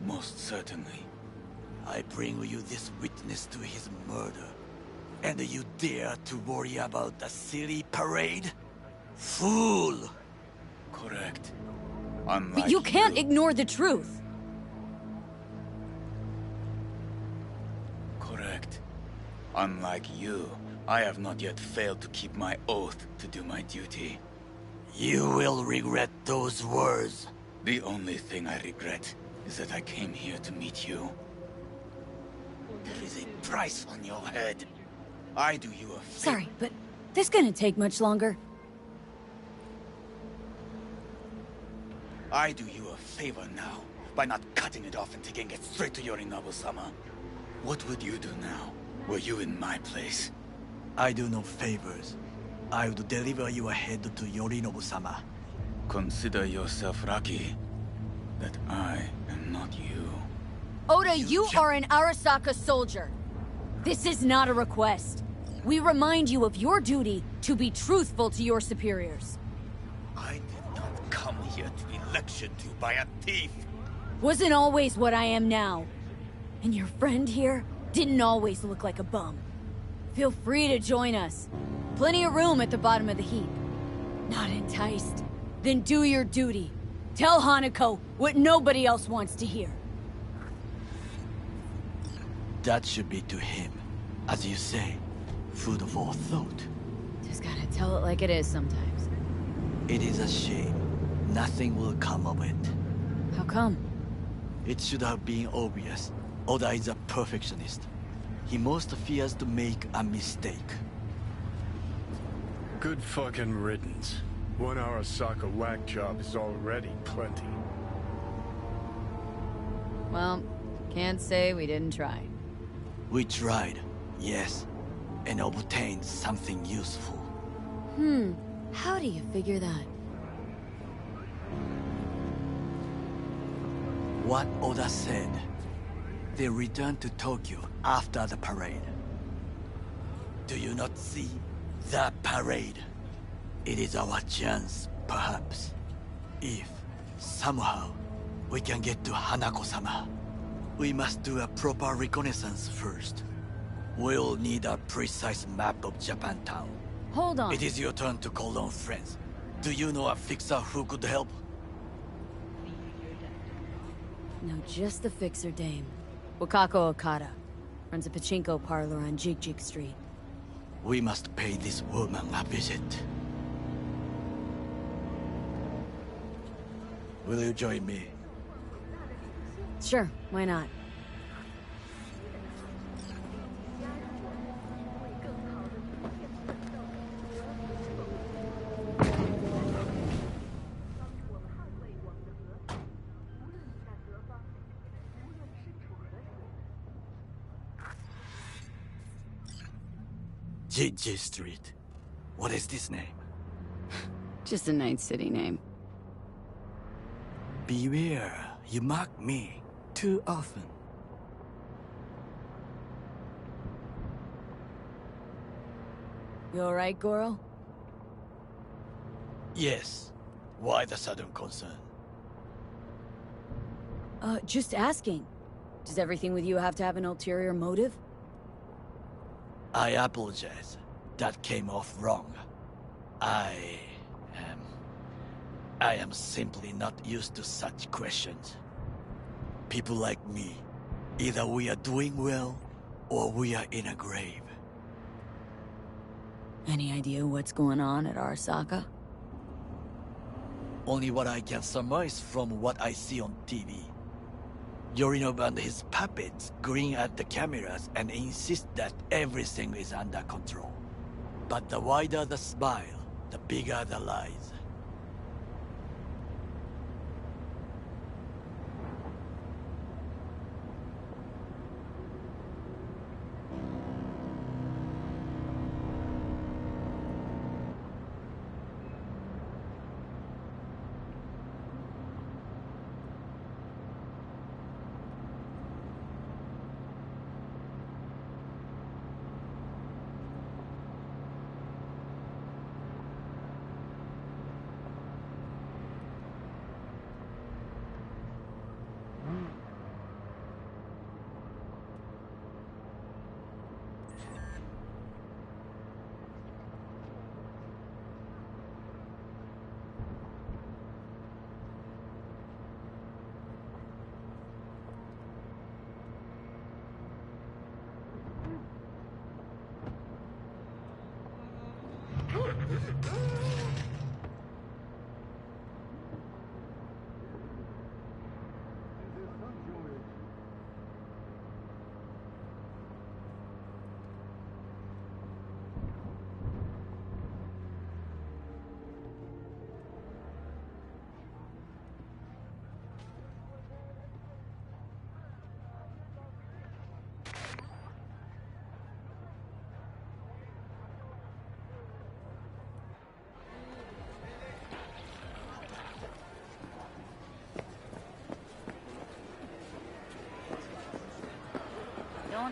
most certainly. I bring you this witness to his murder, and you dare to worry about the silly parade? Fool! Correct. Unlike but you can't ignore the truth! Correct. Unlike you, I have not yet failed to keep my oath to do my duty. You will regret those words. The only thing I regret is that I came here to meet you. There is a price on your head. I do you a favor. Sorry, but this gonna take much longer? I do you a favor now, by not cutting it off and taking it straight to Yorinobu-sama. What would you do now, were you in my place? I do no favors. I would deliver your head to Yorinobu-sama. Consider yourself lucky that I am not you. Oda, you are an Arasaka soldier. This is not a request. We remind you of your duty to be truthful to your superiors. I did not come here to be lectured to by a thief. Wasn't always what I am now. And your friend here didn't always look like a bum. Feel free to join us. Plenty of room at the bottom of the heap. Not enticed? Then do your duty. Tell Hanako what nobody else wants to hear. That should be to him. As you say, food for thought. Just gotta tell it like it is sometimes. It is a shame. Nothing will come of it. How come? It should have been obvious. Oda is a perfectionist. He most fears to make a mistake. Good fucking riddance. 1 Arasaka whack job is already plenty. Well, can't say we didn't try. We tried, yes, and obtained something useful. How do you figure that? What Oda said. They returned to Tokyo after the parade. Do you not see the parade? It is our chance, perhaps. If, somehow, we can get to Hanako-sama. We must do a proper reconnaissance first. We'll need a precise map of Japantown. Hold on. It is your turn to call on friends. Do you know a fixer who could help? No, just the fixer dame. Wakako Okada. Runs a pachinko parlor on Jig Street. We must pay this woman a visit. Will you join me? Sure, why not? Jig Street. What is this name? Just a Night City name. Beware, you mock me too often. You alright, Goro? Yes. Why the sudden concern? Just asking. Does everything with you have to have an ulterior motive? I apologize. That came off wrong. I am simply not used to such questions. People like me, either we are doing well, or we are in a grave. Any idea what's going on at Arasaka? Only what I can surmise from what I see on TV. Yorinobu and his puppets grin at the cameras and insist that everything is under control. But the wider the smile, the bigger the lies.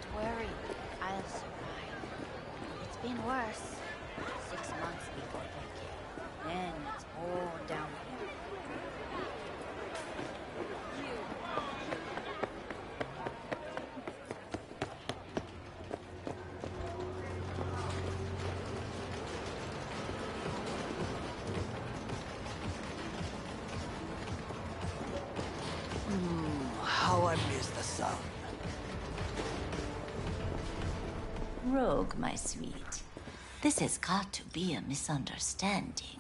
Don't worry, I'll survive. It's been worse. 6 months before vacay. Then it's all downhill. How I miss the sun. Rogue, my sweet. This has got to be a misunderstanding.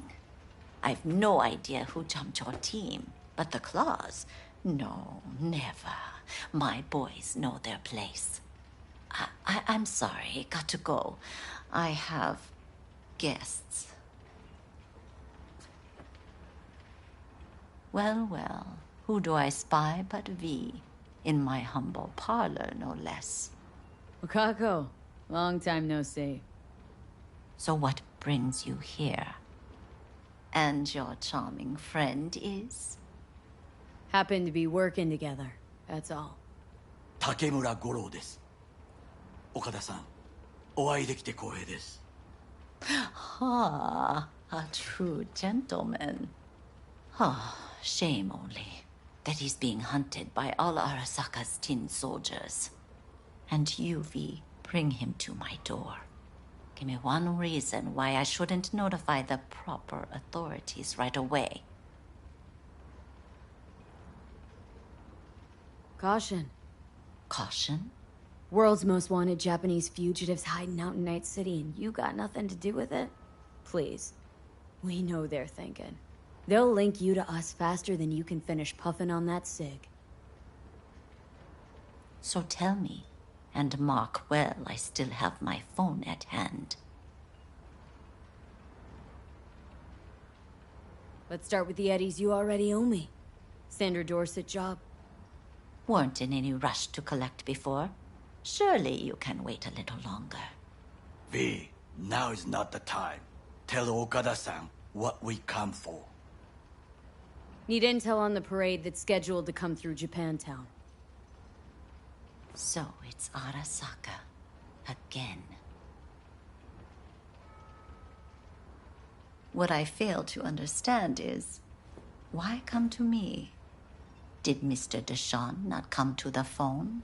I've no idea who jumped your team, but the Claws? No, never. My boys know their place. I'm sorry, got to go. I have guests. Well, well, who do I spy but V? In my humble parlor, no less. Wakako, long time no see. So what brings you here? And your charming friend is? Happen to be working together, that's all. Takemura Goro です。岡田さん、お会いできて光栄です。Ah, a true gentleman. Ah, shame only that he's being hunted by all Arasaka's tin soldiers. And you, V, bring him to my door. Give me one reason why I shouldn't notify the proper authorities right away. Caution. Caution? World's most wanted Japanese fugitives hiding out in Night City, and you got nothing to do with it? Please. We know they're thinking. They'll link you to us faster than you can finish puffing on that cig. So tell me, and mark well I still have my phone at hand. Let's start with the eddies you already owe me. Sandra Dorset job. Weren't in any rush to collect before. Surely you can wait a little longer. V, now is not the time. Tell Okada-san what we come for. Need intel on the parade that's scheduled to come through Japantown. So it's Arasaka. Again. What I fail to understand is, why come to me? Did Mr. Deshawn not come to the phone?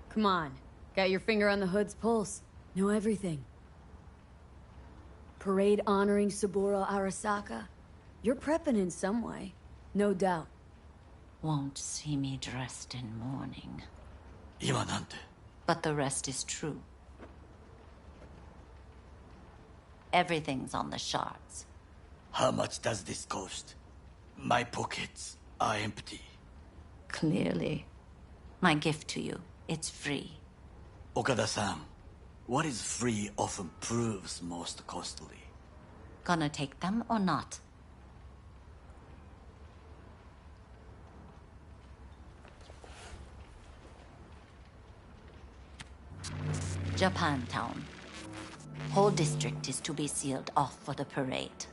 Come on. Got your finger on the hood's pulse. Know everything. Parade honoring Saburo Arasaka. You're prepping in some way. No doubt. Won't see me dressed in mourning. 今なんて But the rest is true. Everything's on the shards. How much does this cost? My pockets are empty. Clearly. My gift to you, it's free. Okada-san, what is free often proves most costly. Gonna take them or not? Japantown. Whole district is to be sealed off for the parade.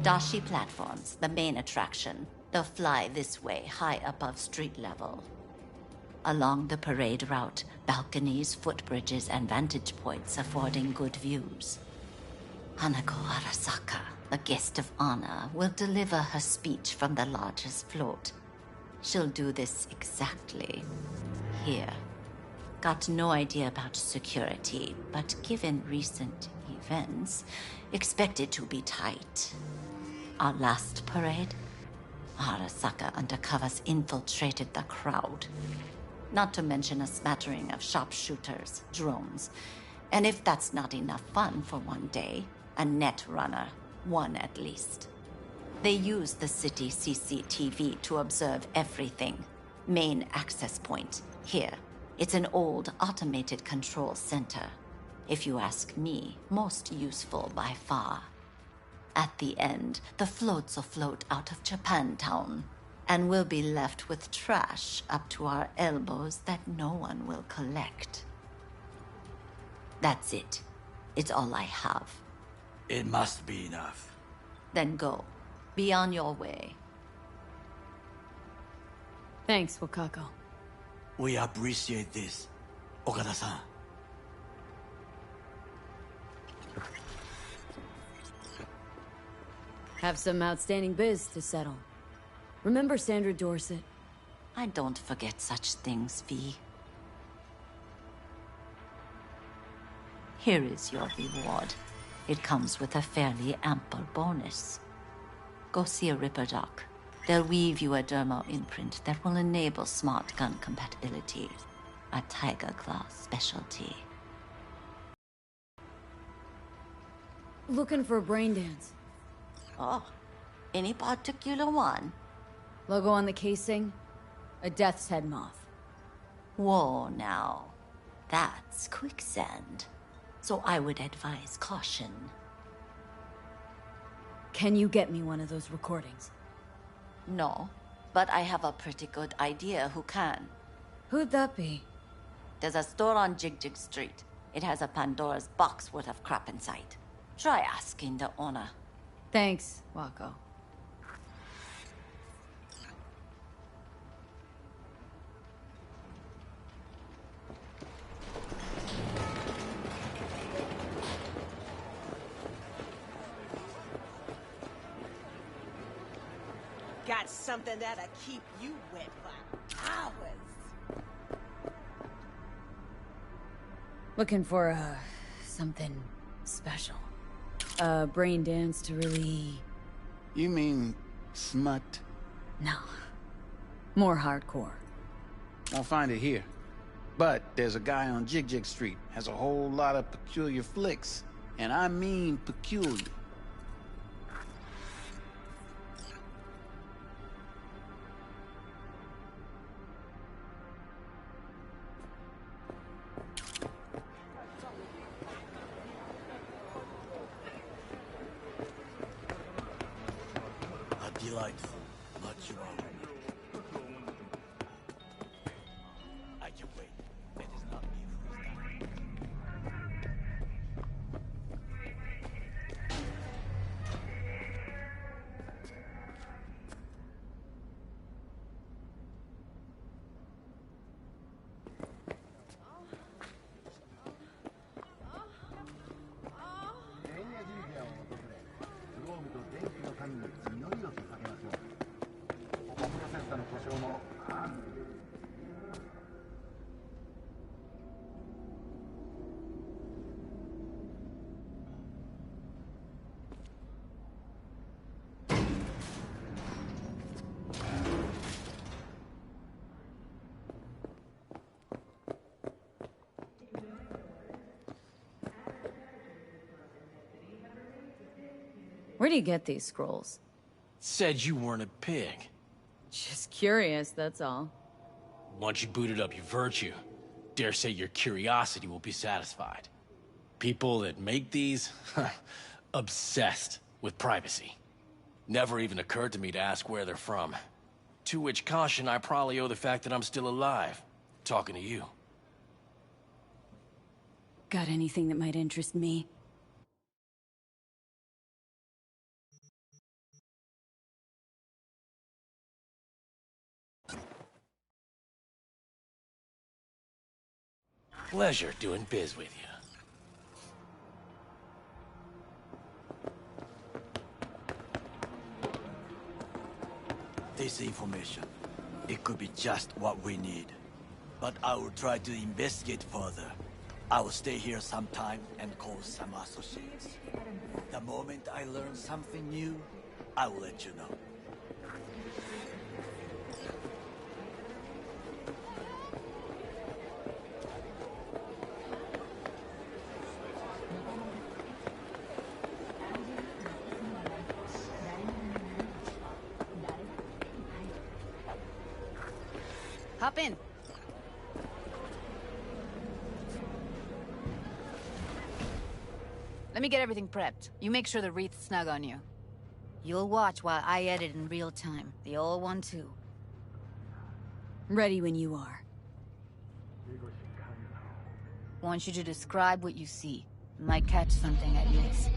Dashi platforms, the main attraction. They'll fly this way, high above street level. Along the parade route, balconies, footbridges, and vantage points affording good views. Hanako Arasaka, the guest of honor, will deliver her speech from the largest float. She'll do this exactly here. Got no idea about security, but given recent events, expect it to be tight. Our last parade, Arasaka undercovers infiltrated the crowd. Not to mention a smattering of sharpshooters, drones. And if that's not enough fun for one day, a net runner, one at least. They use the city CCTV to observe everything. Main access point, here. It's an old automated control center. If you ask me, most useful by far. At the end, the floats will float out of Japantown, and we'll be left with trash up to our elbows that no one will collect. That's it. It's all I have. It must be enough. Then go. Be on your way. Thanks, Wakako. We appreciate this. Okada-san. Have some outstanding biz to settle. Remember Sandra Dorset? I don't forget such things, V. Here is your reward. It comes with a fairly ample bonus. Go see a Ripper doc. They'll weave you a dermal imprint that will enable smart gun compatibility. A Tiger Claw specialty. Looking for a brain dance. Oh, any particular one? Logo on the casing? A death's head moth. Whoa, now. That's quicksand. So I would advise caution. Can you get me one of those recordings? No, but I have a pretty good idea who can. Who'd that be? There's a store on Jig Jig Street. It has a Pandora's box worth of crap inside. Try asking the owner. Thanks, Wako. Got something that'll keep you wet for hours. Looking for, something special. A brain dance to really... You mean smut? No. More hardcore. I'll find it here. But there's a guy on Jig Jig Street, has a whole lot of peculiar flicks. And I mean peculiar. Delightful, but you are. I can wait. It is not me who is dying. Where do you get these scrolls? Said you weren't a pig. Just curious, that's all. Once you booted up your virtue, dare say your curiosity will be satisfied. People that make these, obsessed with privacy. Never even occurred to me to ask where they're from. To which caution I probably owe the fact that I'm still alive, talking to you. Got anything that might interest me? Pleasure doing biz with you. This information, it could be just what we need. But I will try to investigate further. I will stay here some time and call some associates. The moment I learn something new, I will let you know. Hop in. Let me get everything prepped. You make sure the wreath's snug on you. You'll watch while I edit in real time. The old one, too. Ready when you are. Want you to describe what you see. Might catch something at least.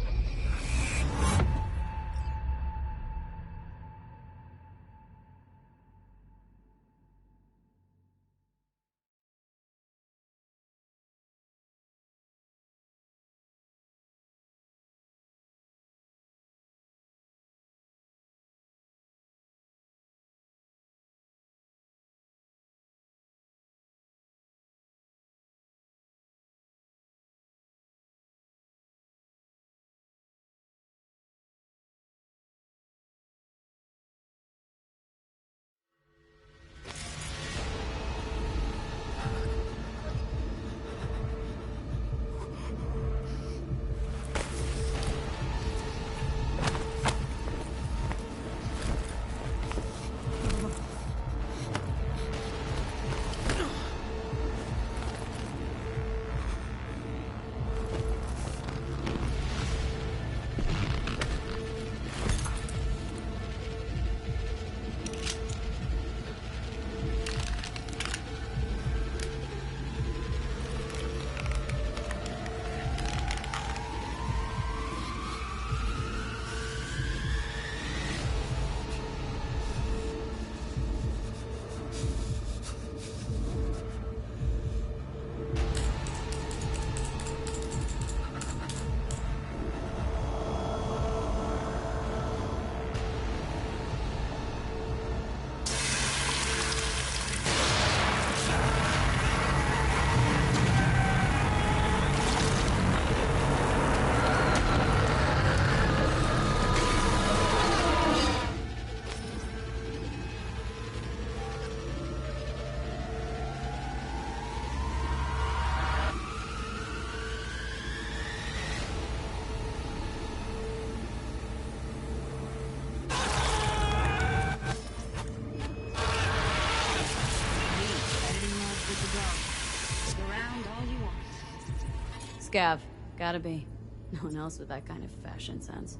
Scav. Gotta be. No one else with that kind of fashion sense.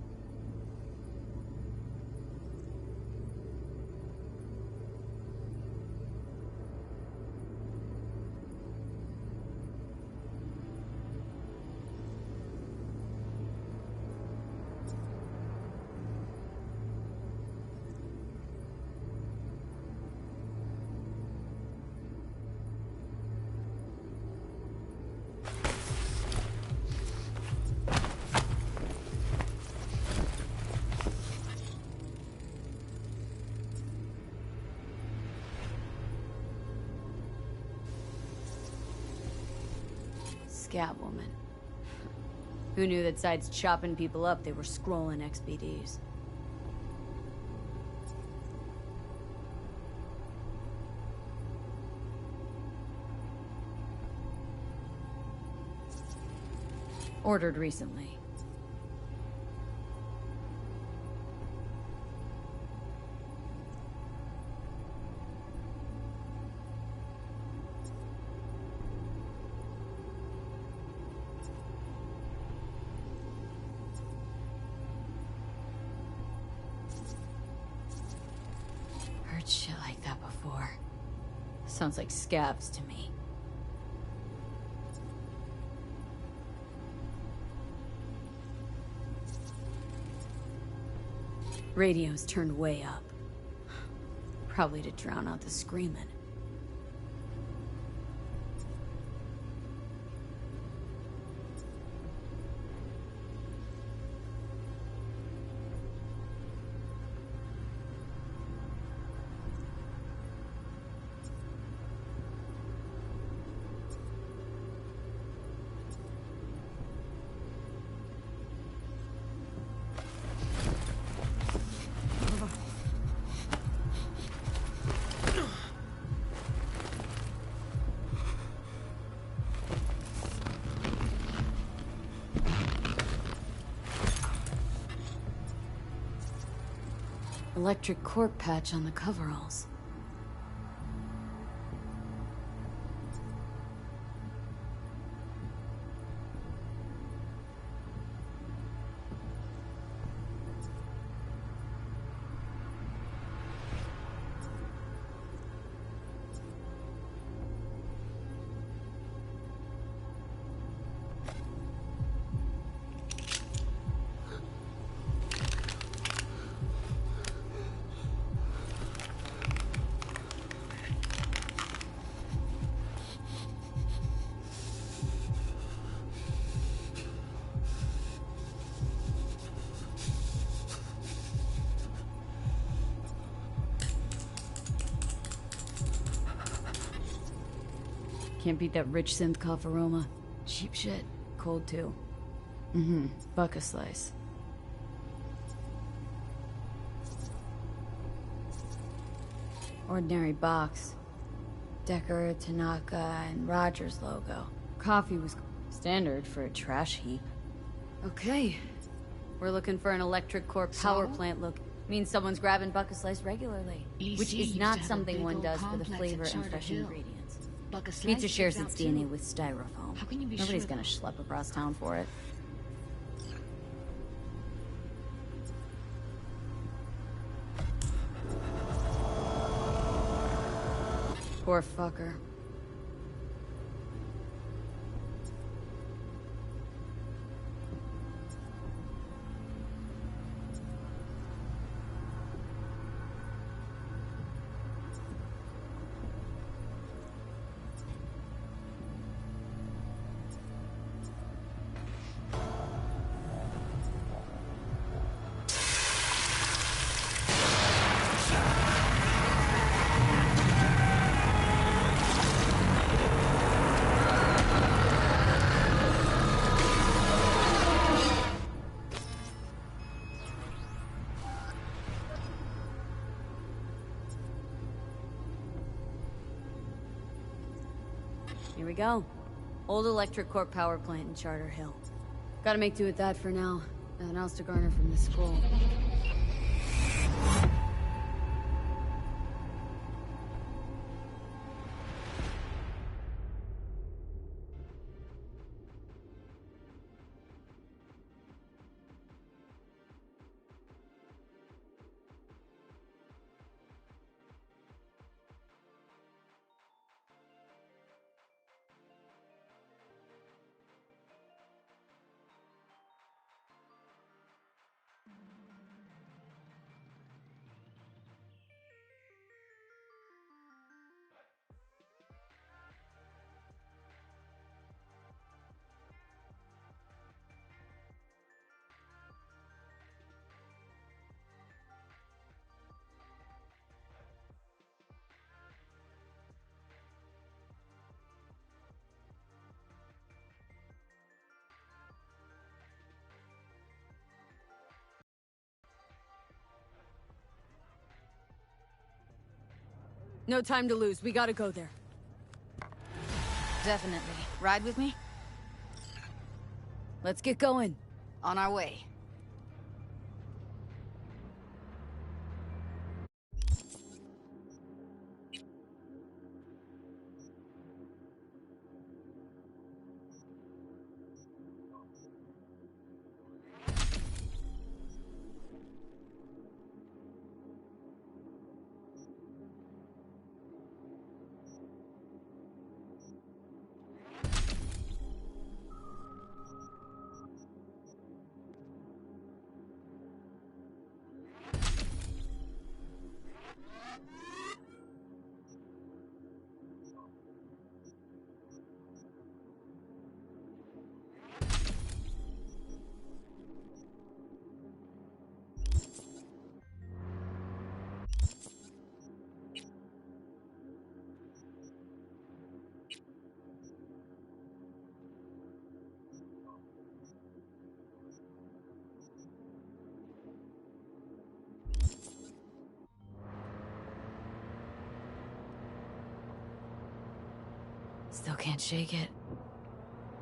Scav woman. Who knew that besides chopping people up, they were scrolling XBDs? Ordered recently. Heard shit like that before. Sounds like scavs to me. Radio's turned way up. Probably to drown out the screaming. Electric corp patch on the coveralls. Can't beat that rich synth cough aroma. Cheap shit. Cold too. Buck a slice. Ordinary box. Decker, Tanaka, and Rogers logo. Coffee was standard for a trash heap. Okay. We're looking for an electric core power plant look. Means someone's grabbing Buck a slice regularly. Which is not something one does for the flavor and fresh ingredients. Pizza shares its DNA with styrofoam. Nobody's gonna schlep across town for it. Poor fucker. Here we go. Old electric corp power plant in Charter Hill. Gotta make do with that for now. Nothing else to garner from this scroll. No time to lose. We gotta go there. Definitely. Ride with me? Let's get going. On our way. Still can't shake it.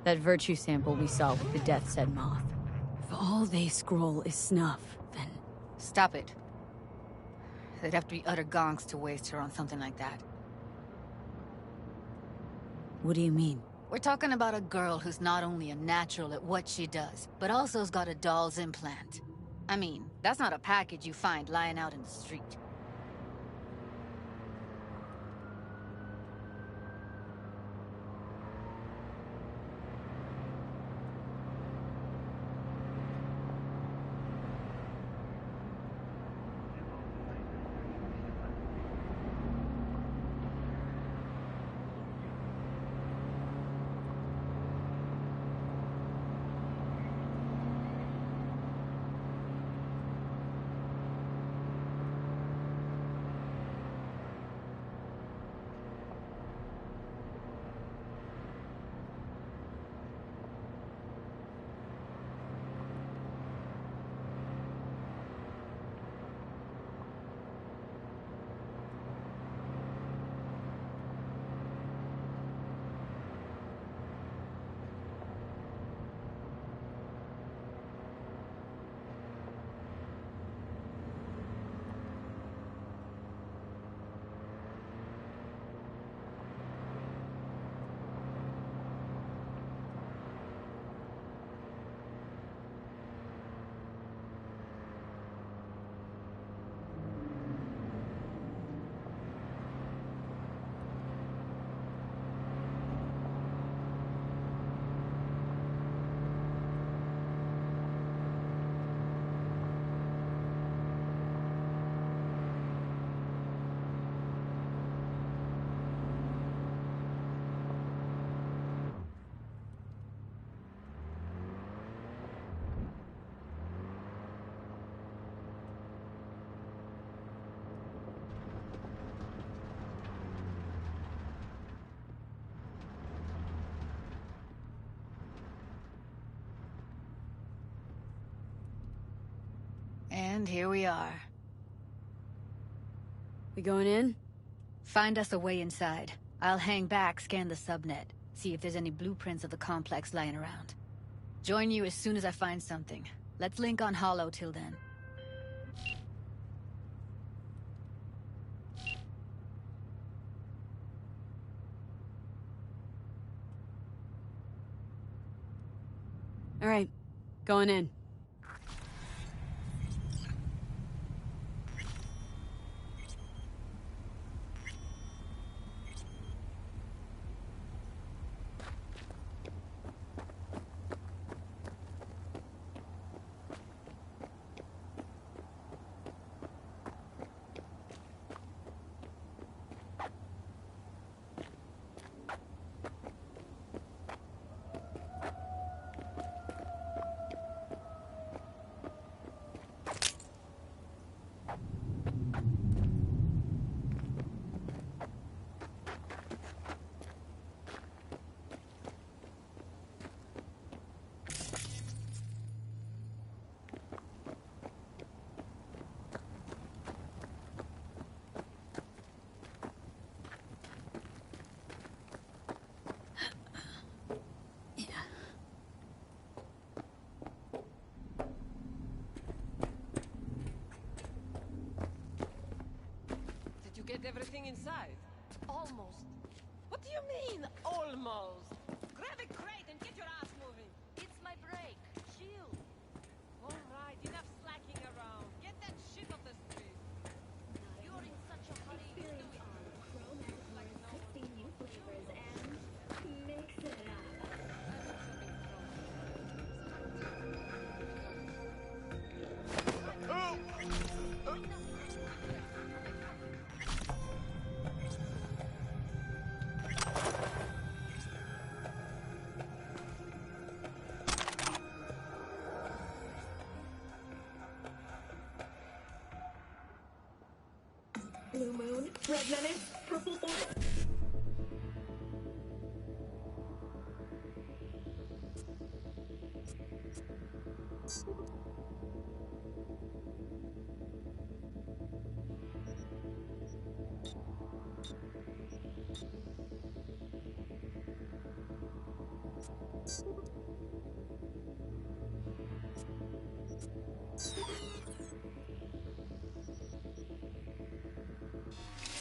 That virtue sample we saw with the Death's Head moth. If all they scroll is snuff, then... Stop it. They'd have to be utter gonks to waste her on something like that. What do you mean? We're talking about a girl who's not only a natural at what she does, but also has got a doll's implant. I mean, that's not a package you find lying out in the street. And here we are. We going in? Find us a way inside. I'll hang back, scan the subnet, see if there's any blueprints of the complex lying around. Join you as soon as I find something. Let's link on Hollow till then. All right, going in. Get everything inside? Almost. What do you mean, almost? Grab a crate and get your ass moving. It's my break. Chill. All right, enough slacking around. Get that shit off the street. You're in such a hurry. Experience on Chrome 16 new flavors and mix it up. Blue Moon, Red Menace, Purple Forest.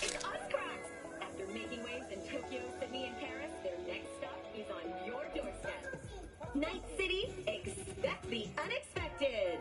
It's Oscrox! After making waves in Tokyo, Sydney, and Paris, their next stop is on your doorstep. Night City, expect the unexpected!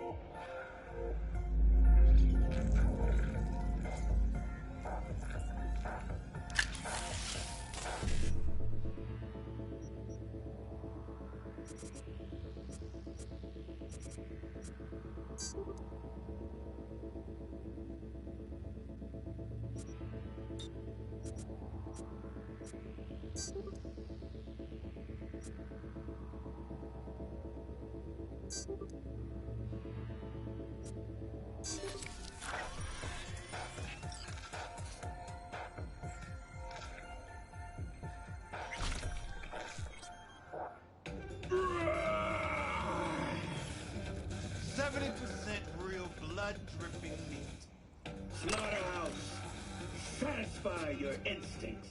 Real blood-dripping meat. Slaughterhouse, satisfy your instincts.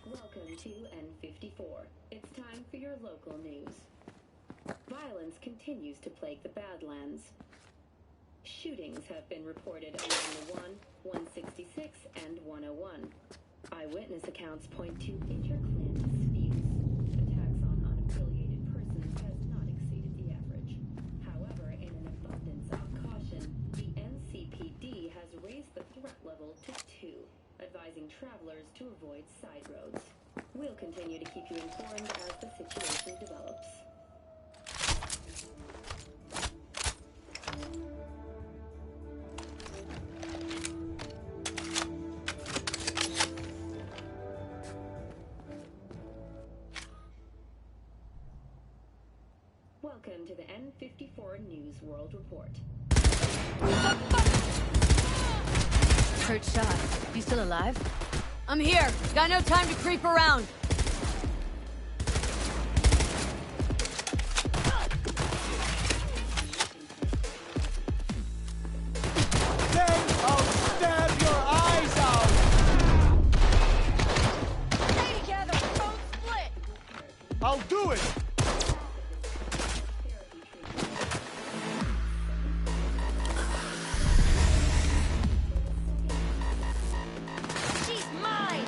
Welcome to N54. It's time for your local news. Violence continues to plague the Badlands. Shootings have been reported along the 166, and 101. Eyewitness accounts point to inter-clan disputes. Attacks on unaffiliated persons has not exceeded the average. However, in an abundance of caution, the NCPD has raised the threat level to 2, advising travelers to avoid side roads. We'll continue to keep you informed as the situation develops. Welcome to the N54 News World Report. Hurt shot. You still alive? I'm here. Got no time to creep around. Then I'll stab your eyes out! Stay together, don't split! I'll do it! She's mine!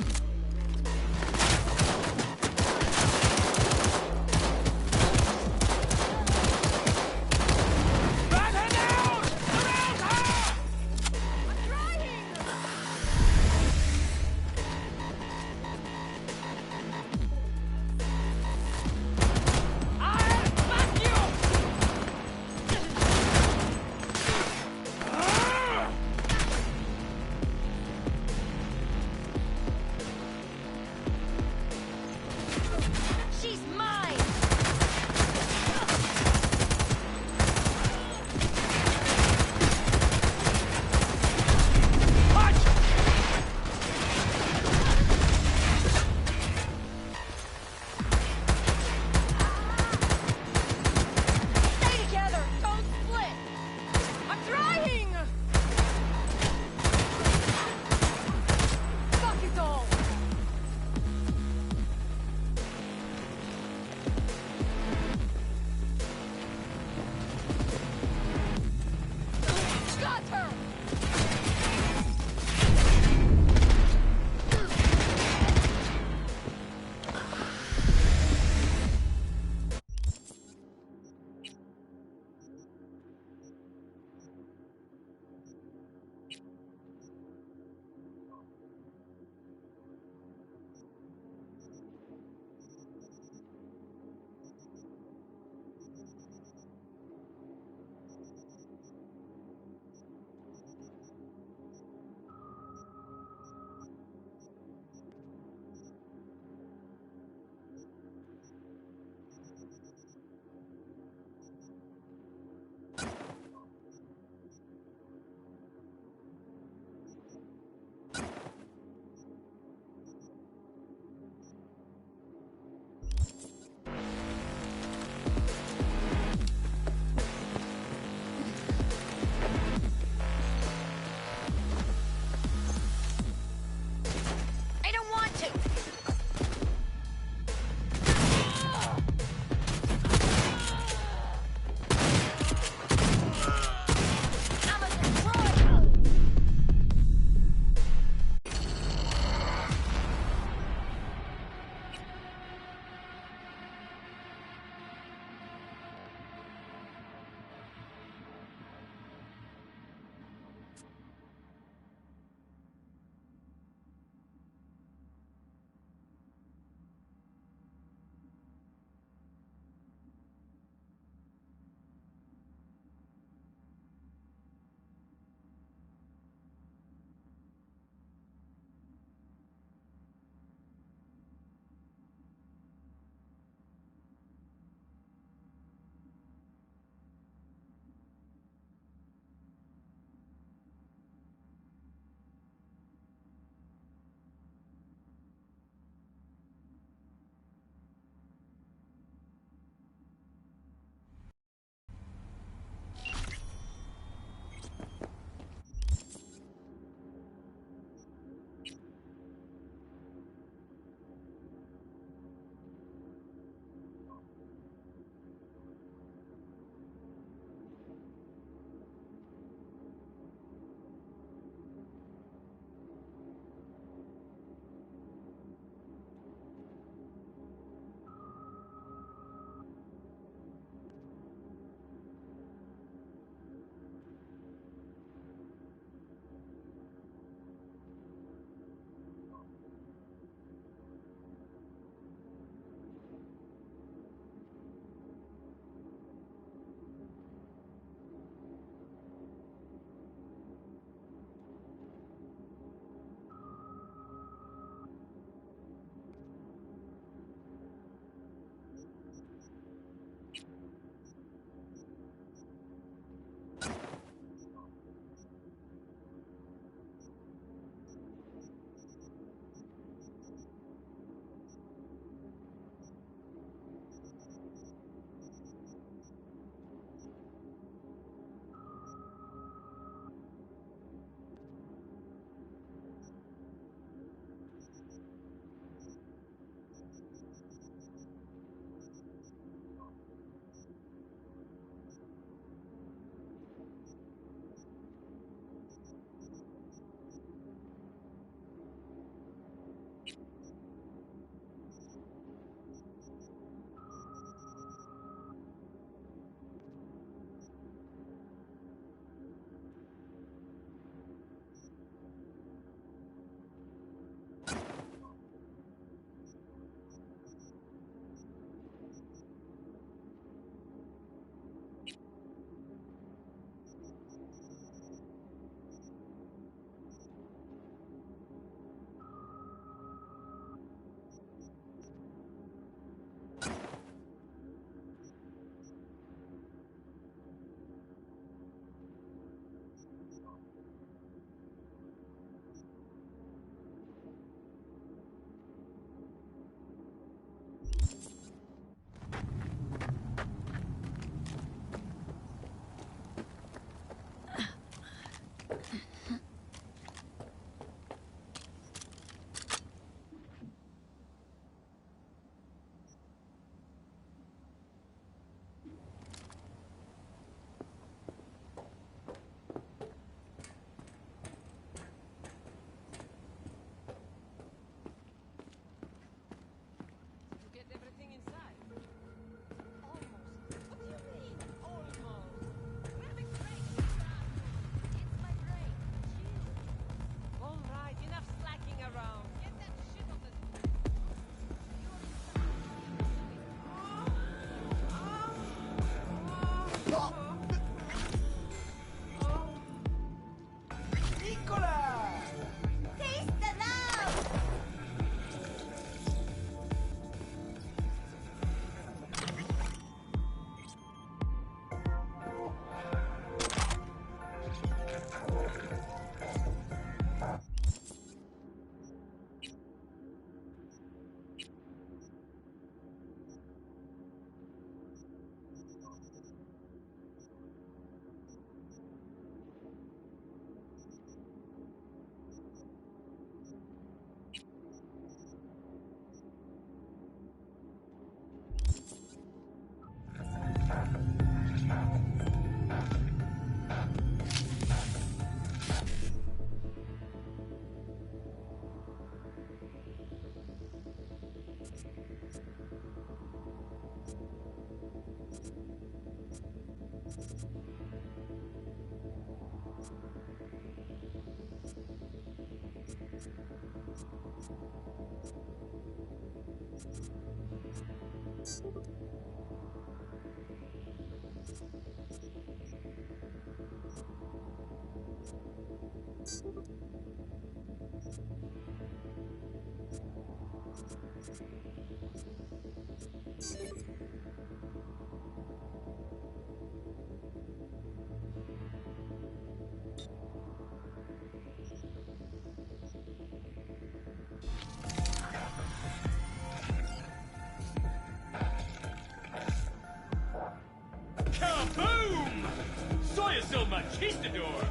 conquistador!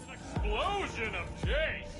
An explosion of taste!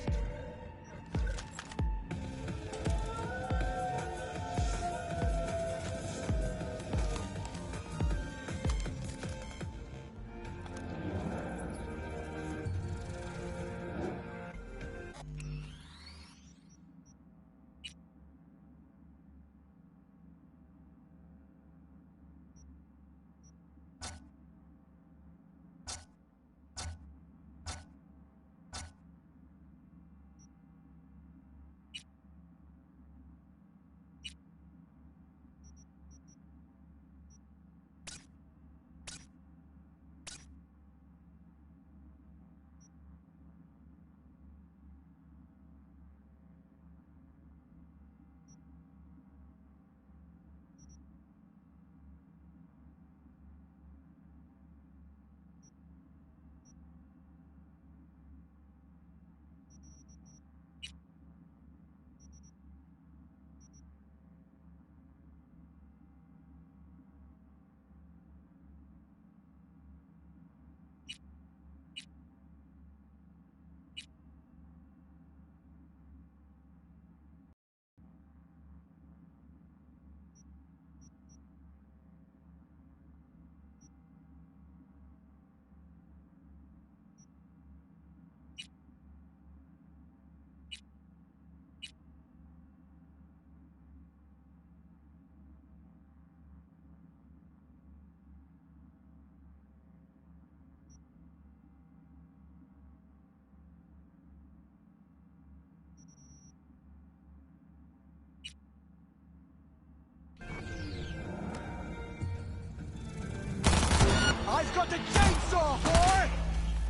I've got the chainsaw, boy!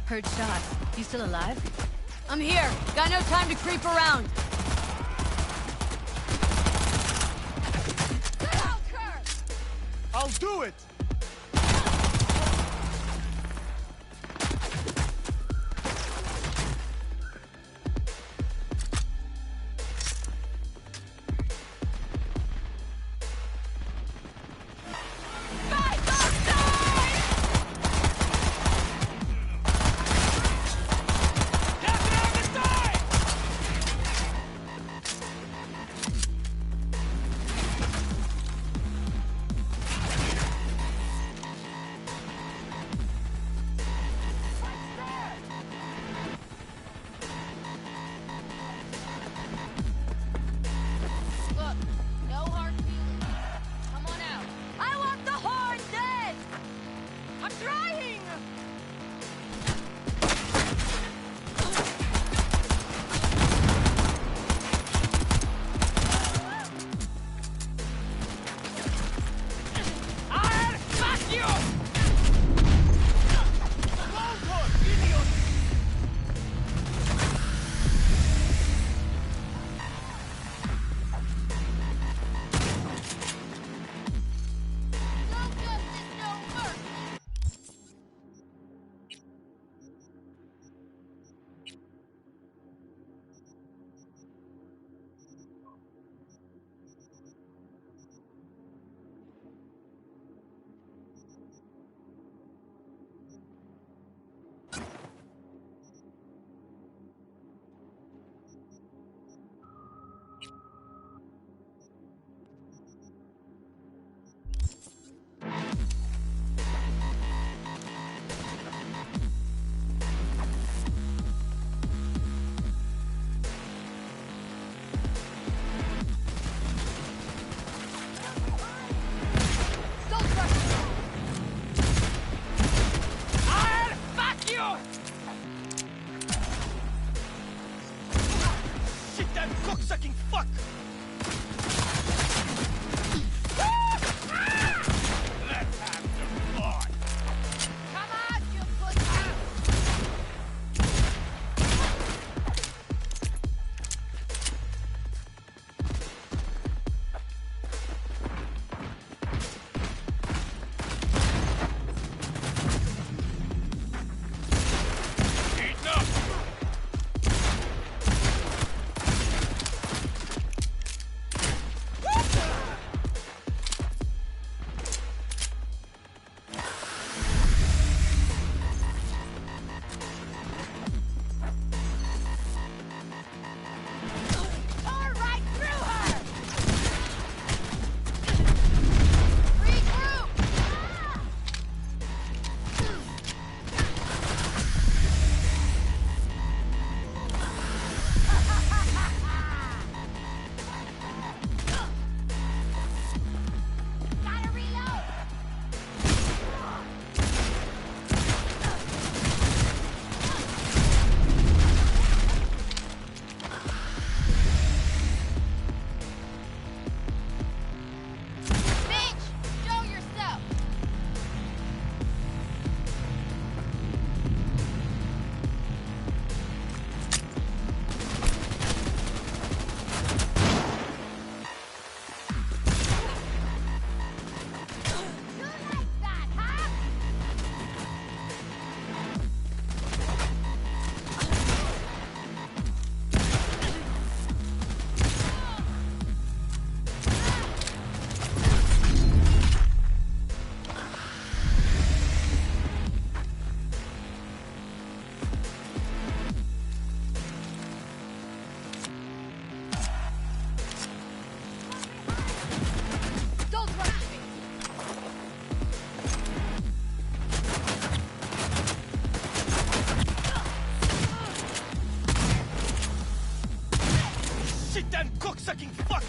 Heard shots. You still alive? I'm here. Got no time to creep around. I'll do it! Cocksucking fuck! Let's have some fun! Come on, you pussy! Eaten up! sucking fuck!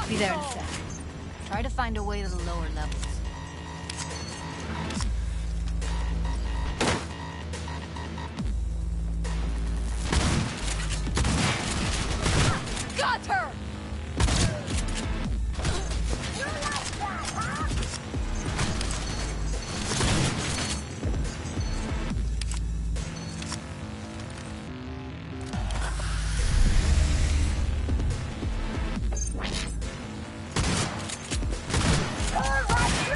Be there in a sec. Try to find a way to the lower levels. Got her! Right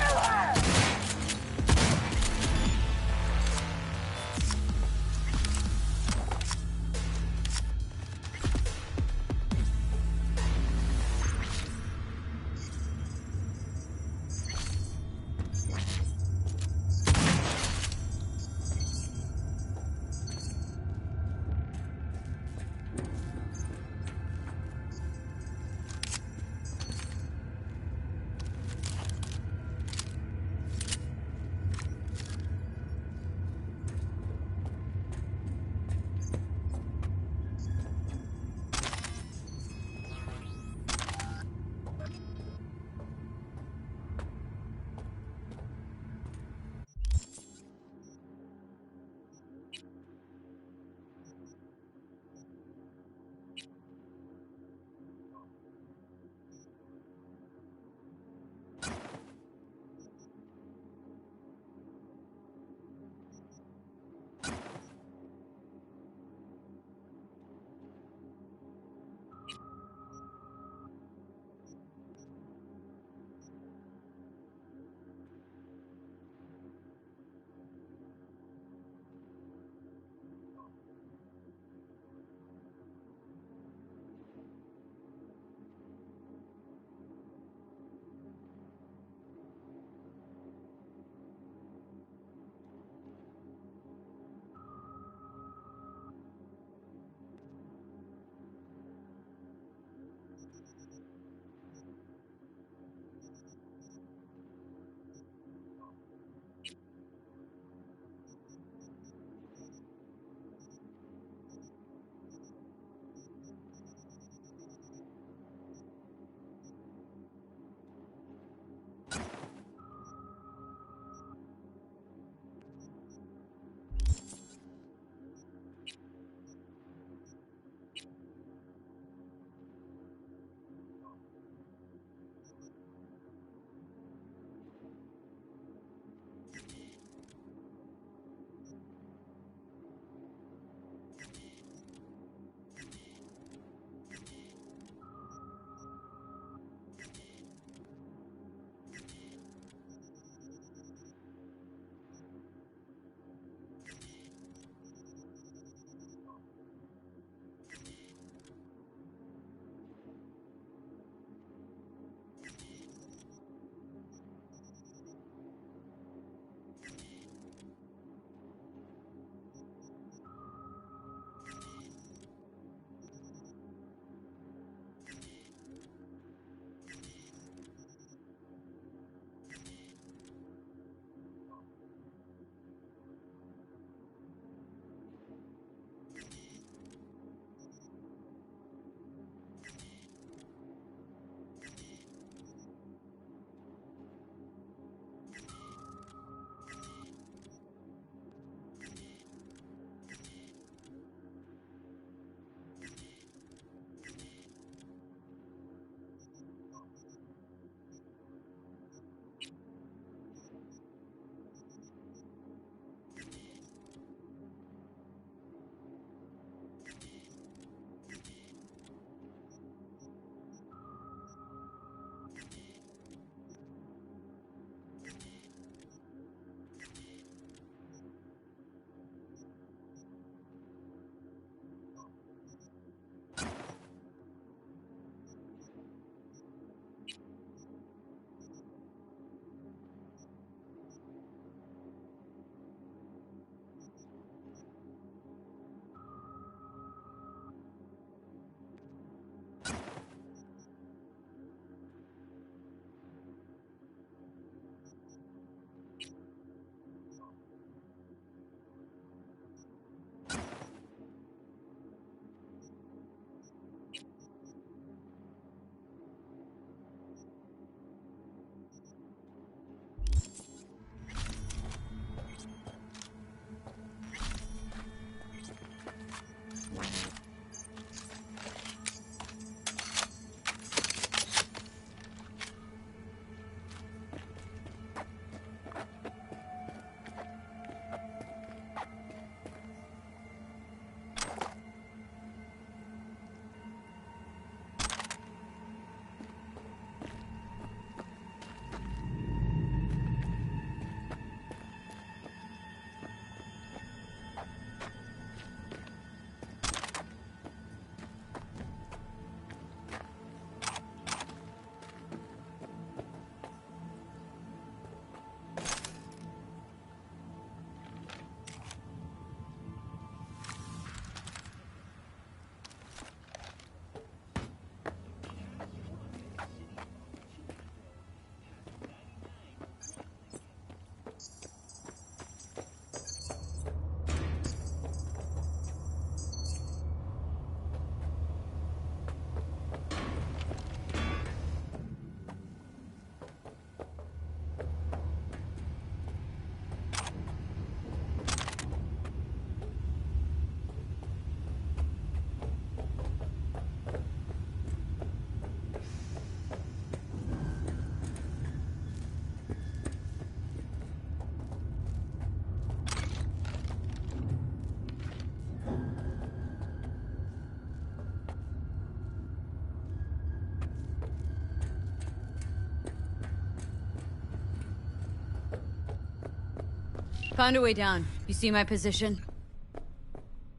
Found a way down. You see my position?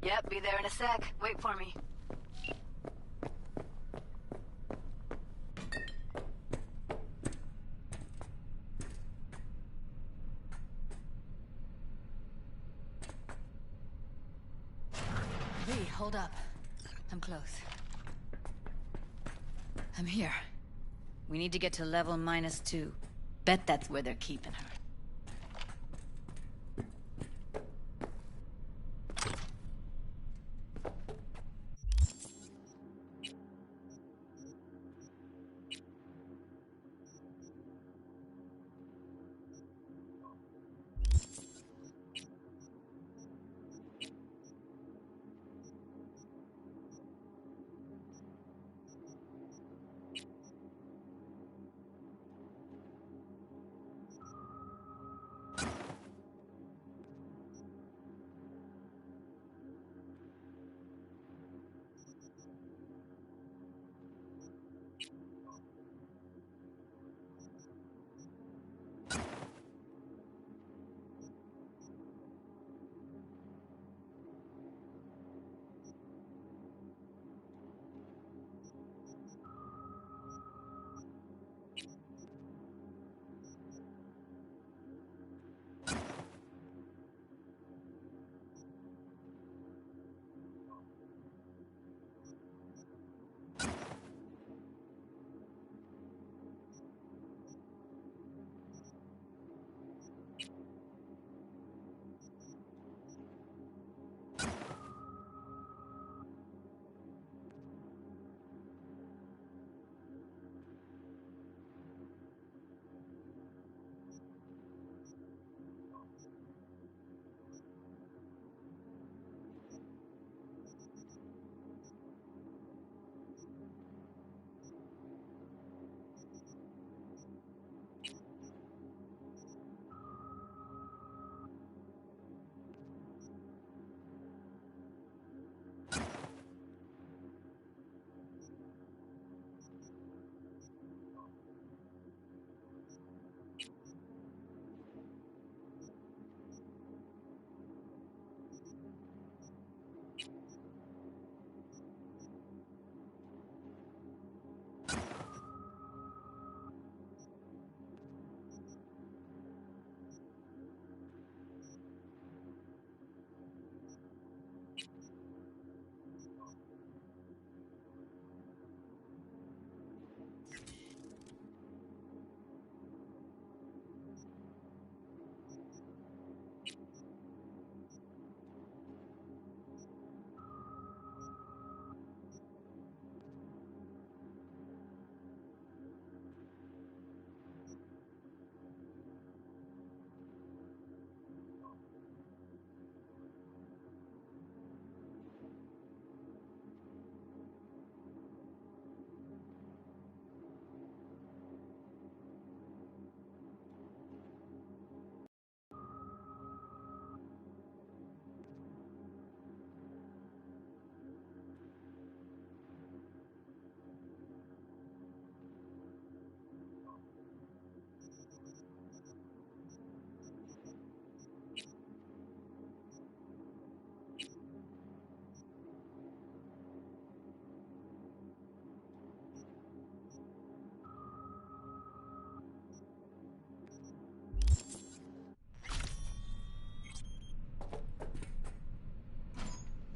Yep, be there in a sec. Wait for me. Lee, hold up. I'm close. I'm here. We need to get to level -2. Bet that's where they're keeping her.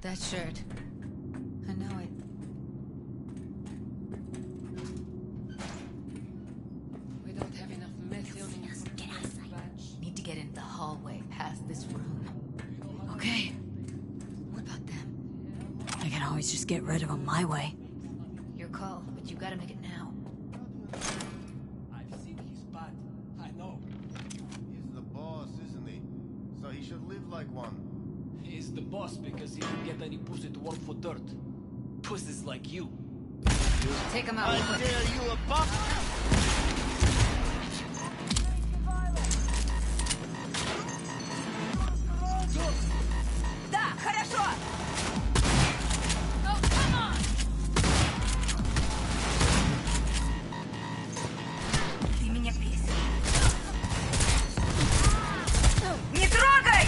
That shirt. I know it. We don't have enough methane. Need to get into the hallway past this room. Okay. What about them? I can always just get rid of them my way. Your call, but you gotta make it now. I've seen his butt. I know. He's the boss, isn't he? So he should live like one. He's the boss because he didn't get any pussy to work for dirt. Pussies like you. Take him out. I dare you, a buck! Да, хорошо! Oh, come on! Ты меня бесишь. Не трогай!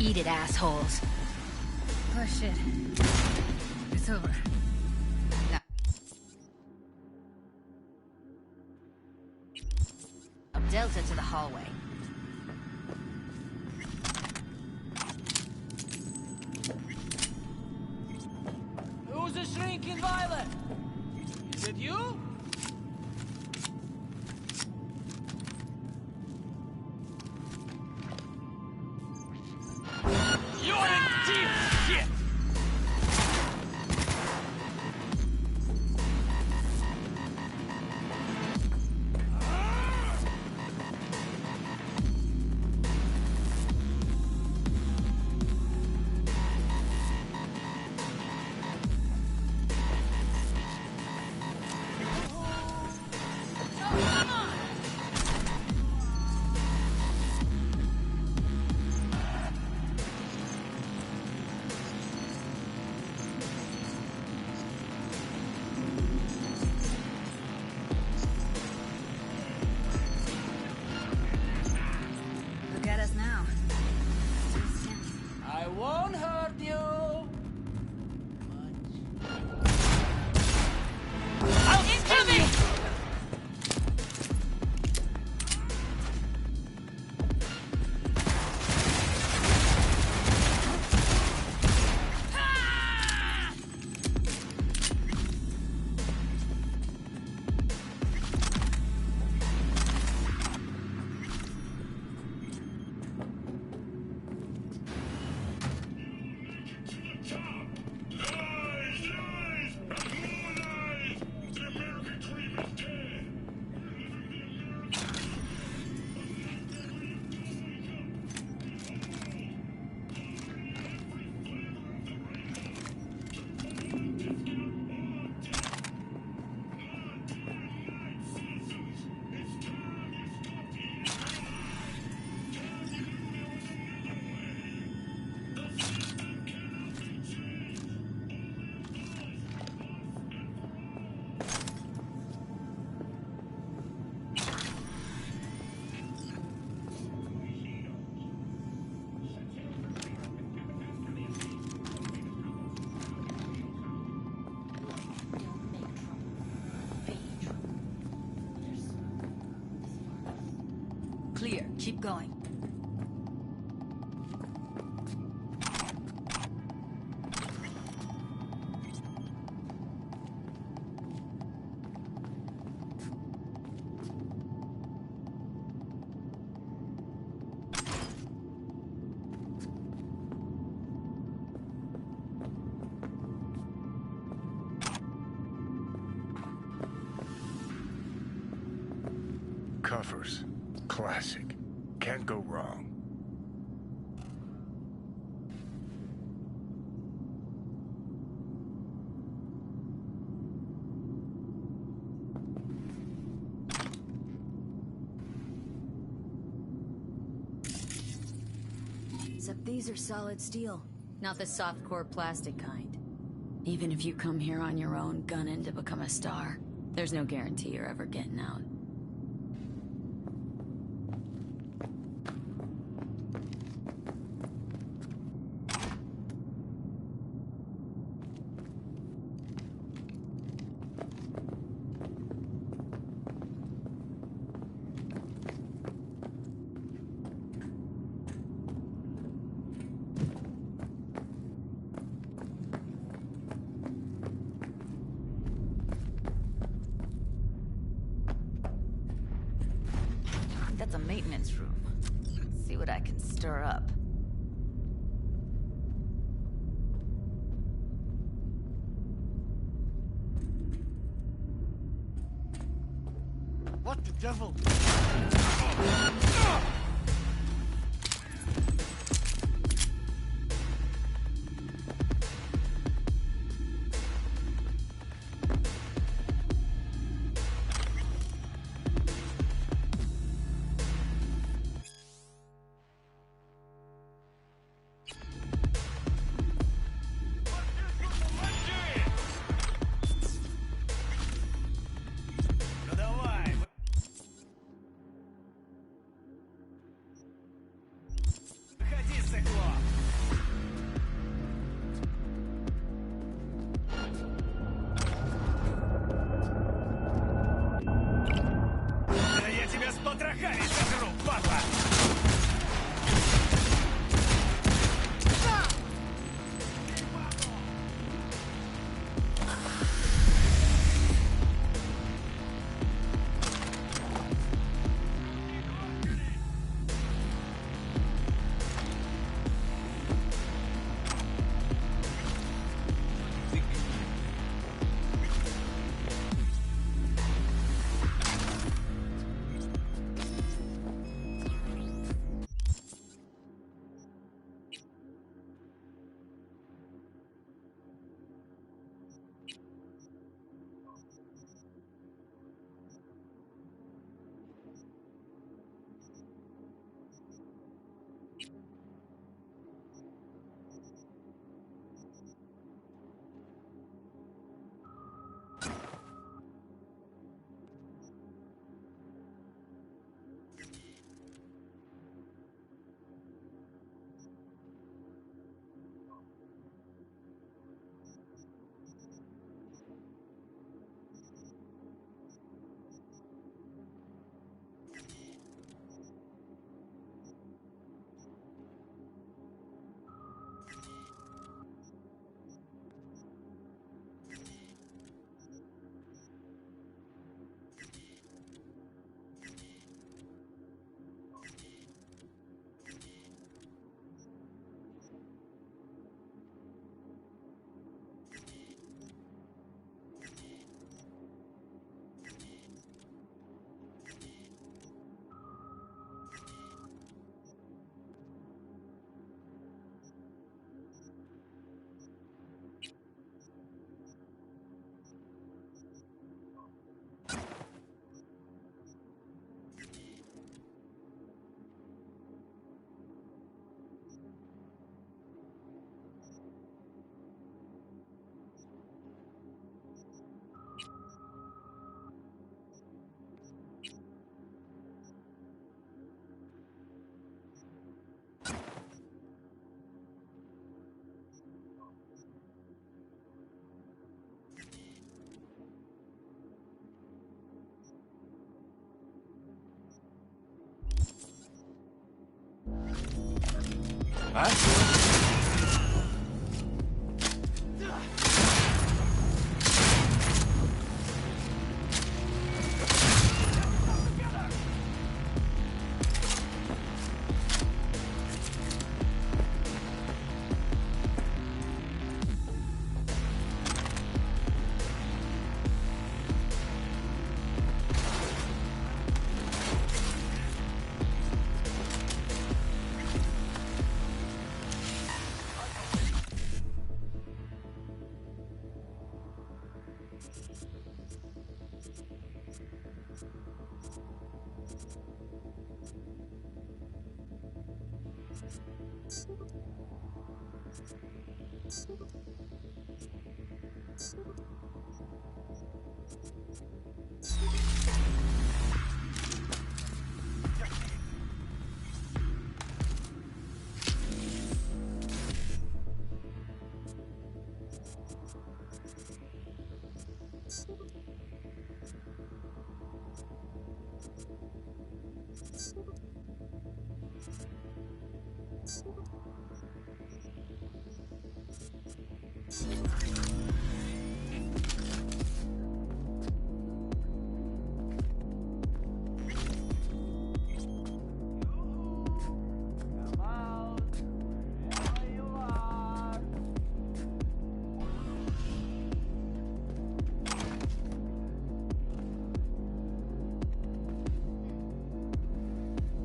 Beat it, assholes. Oh, shit. It's over. Now. Up Delta to the hallway. Who's a shrinking violet? Is it you? You're in deep shit! Look at us now. I won't hurt you. Incoming! Clear. Keep going. Covers. Classic. Can't go wrong. Except these are solid steel, not the soft-core plastic kind. Even if you come here on your own, gunning to become a star, there's no guarantee you're ever getting out. That's a maintenance room. Let's see what I can stir up. What the devil?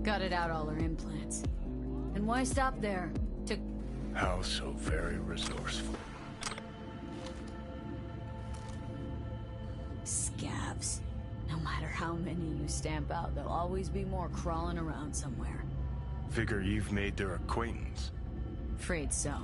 Gutted out all her implants. And why stop there? To... How so very resourceful. Scabs. No matter how many you stamp out, there'll always be more crawling around somewhere. Figure you've made their acquaintance. Afraid so.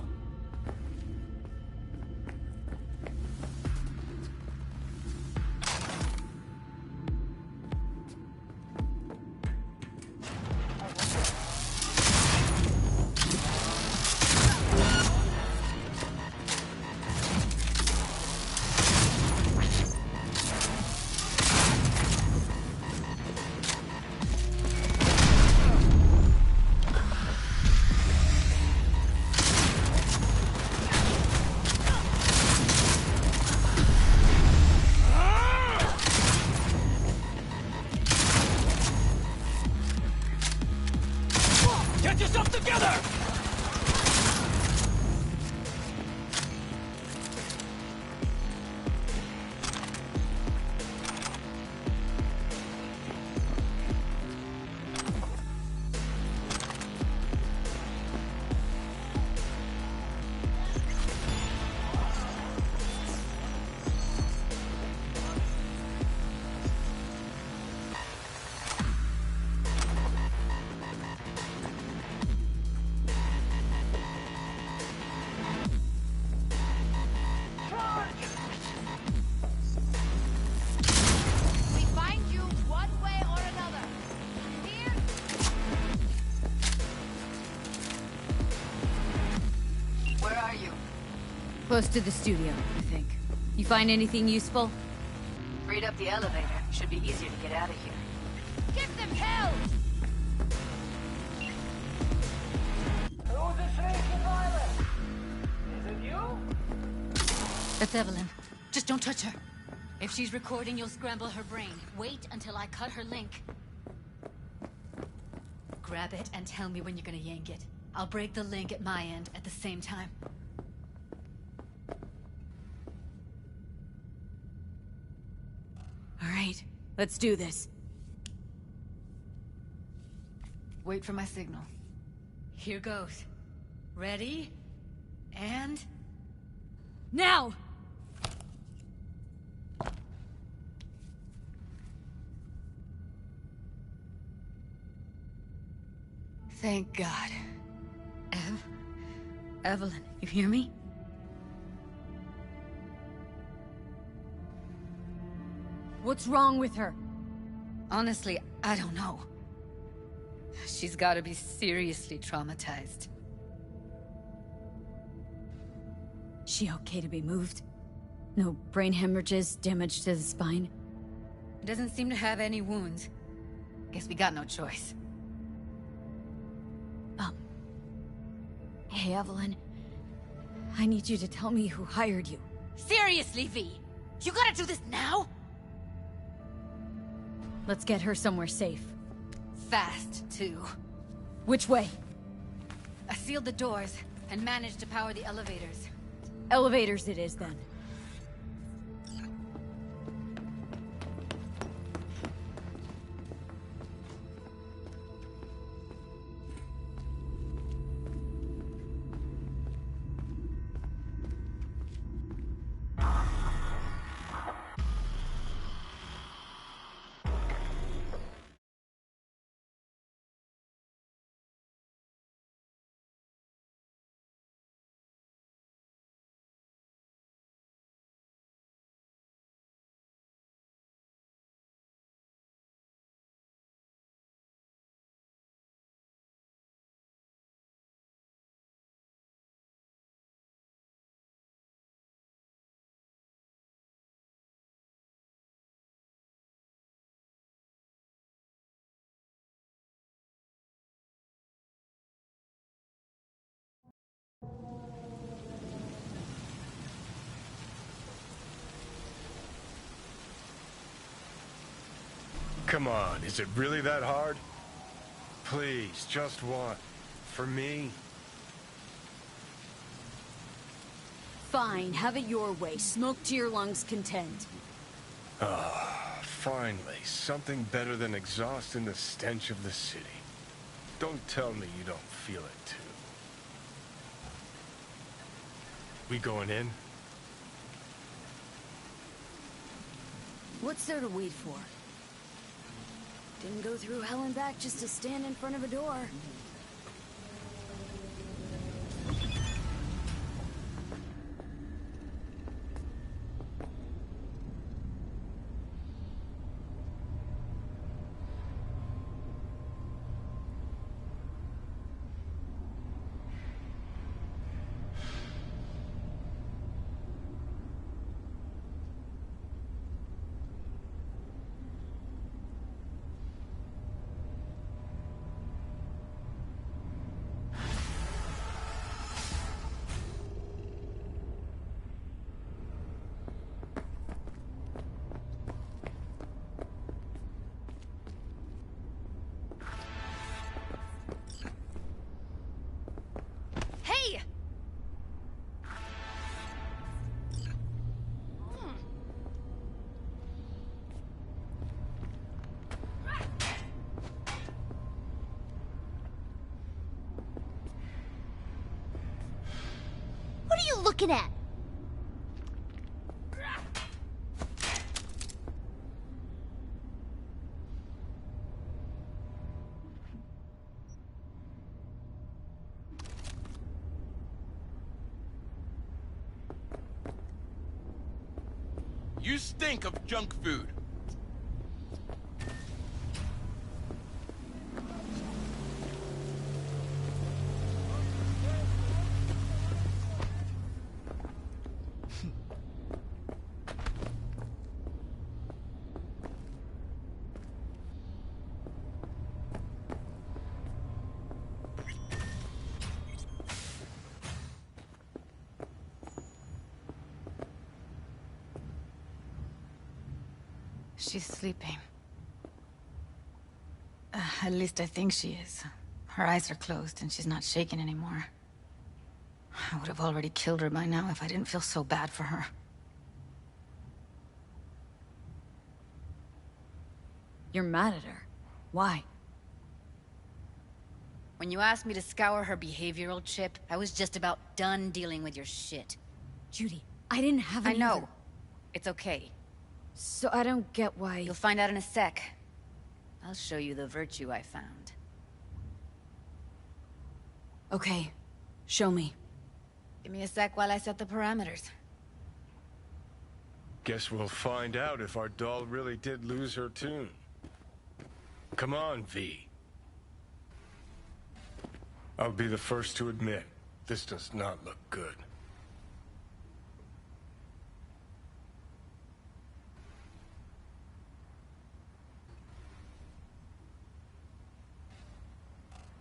Get yourself together! Close to the studio, I think. You find anything useful? Freed up the elevator. Should be easier to get out of here. Give them hell! Who's the shrieking violet? Is it you? That's Evelyn. Just don't touch her. If she's recording, you'll scramble her brain. Wait until I cut her link. Grab it and tell me when you're gonna yank it. I'll break the link at my end at the same time. All right, let's do this. Wait for my signal. Here goes. Ready? And... now! Thank God. Evelyn, you hear me? What's wrong with her? Honestly, I don't know. She's gotta be seriously traumatized. She okay to be moved? No brain hemorrhages, damage to the spine? Doesn't seem to have any wounds. Guess we got no choice. Hey, Evelyn. I need you to tell me who hired you. Seriously, V? You gotta do this now? Let's get her somewhere safe. Fast, too. Which way? I sealed the doors and managed to power the elevators. Elevators it is, then. Come on, is it really that hard? Please, just one. For me? Fine, have it your way. Smoke to your lungs' content. Ah, finally. Something better than exhaust in the stench of the city. Don't tell me you don't feel it, too. We going in? What's there to wait for? Didn't go through hell and back just to stand in front of a door. Hey! What are you looking at? You stink of junk food. She's sleeping. At least I think she is. Her eyes are closed and she's not shaking anymore. I would have already killed her by now if I didn't feel so bad for her. You're mad at her. Why? When you asked me to scour her behavioral chip, I was just about done dealing with your shit. Judy, I didn't have any I know. other- It's okay. So I don't get why... You'll find out in a sec. I'll show you the virtue I found. Okay. Show me. Give me a sec while I set the parameters. Guess we'll find out if our doll really did lose her tune. Come on, V. I'll be the first to admit, this does not look good.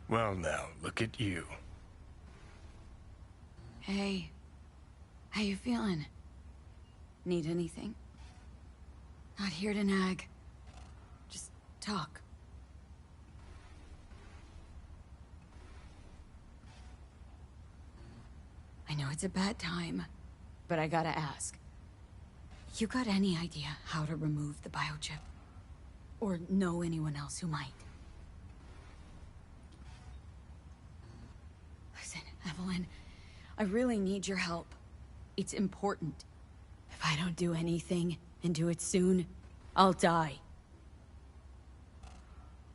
Well now, look at you. Hey. How you feeling? Need anything? Not here to nag. Just talk. I know it's a bad time, but I gotta ask. You got any idea how to remove the biochip? Or know anyone else who might? Listen, Evelyn, I really need your help. It's important. If I don't do anything, and do it soon, I'll die.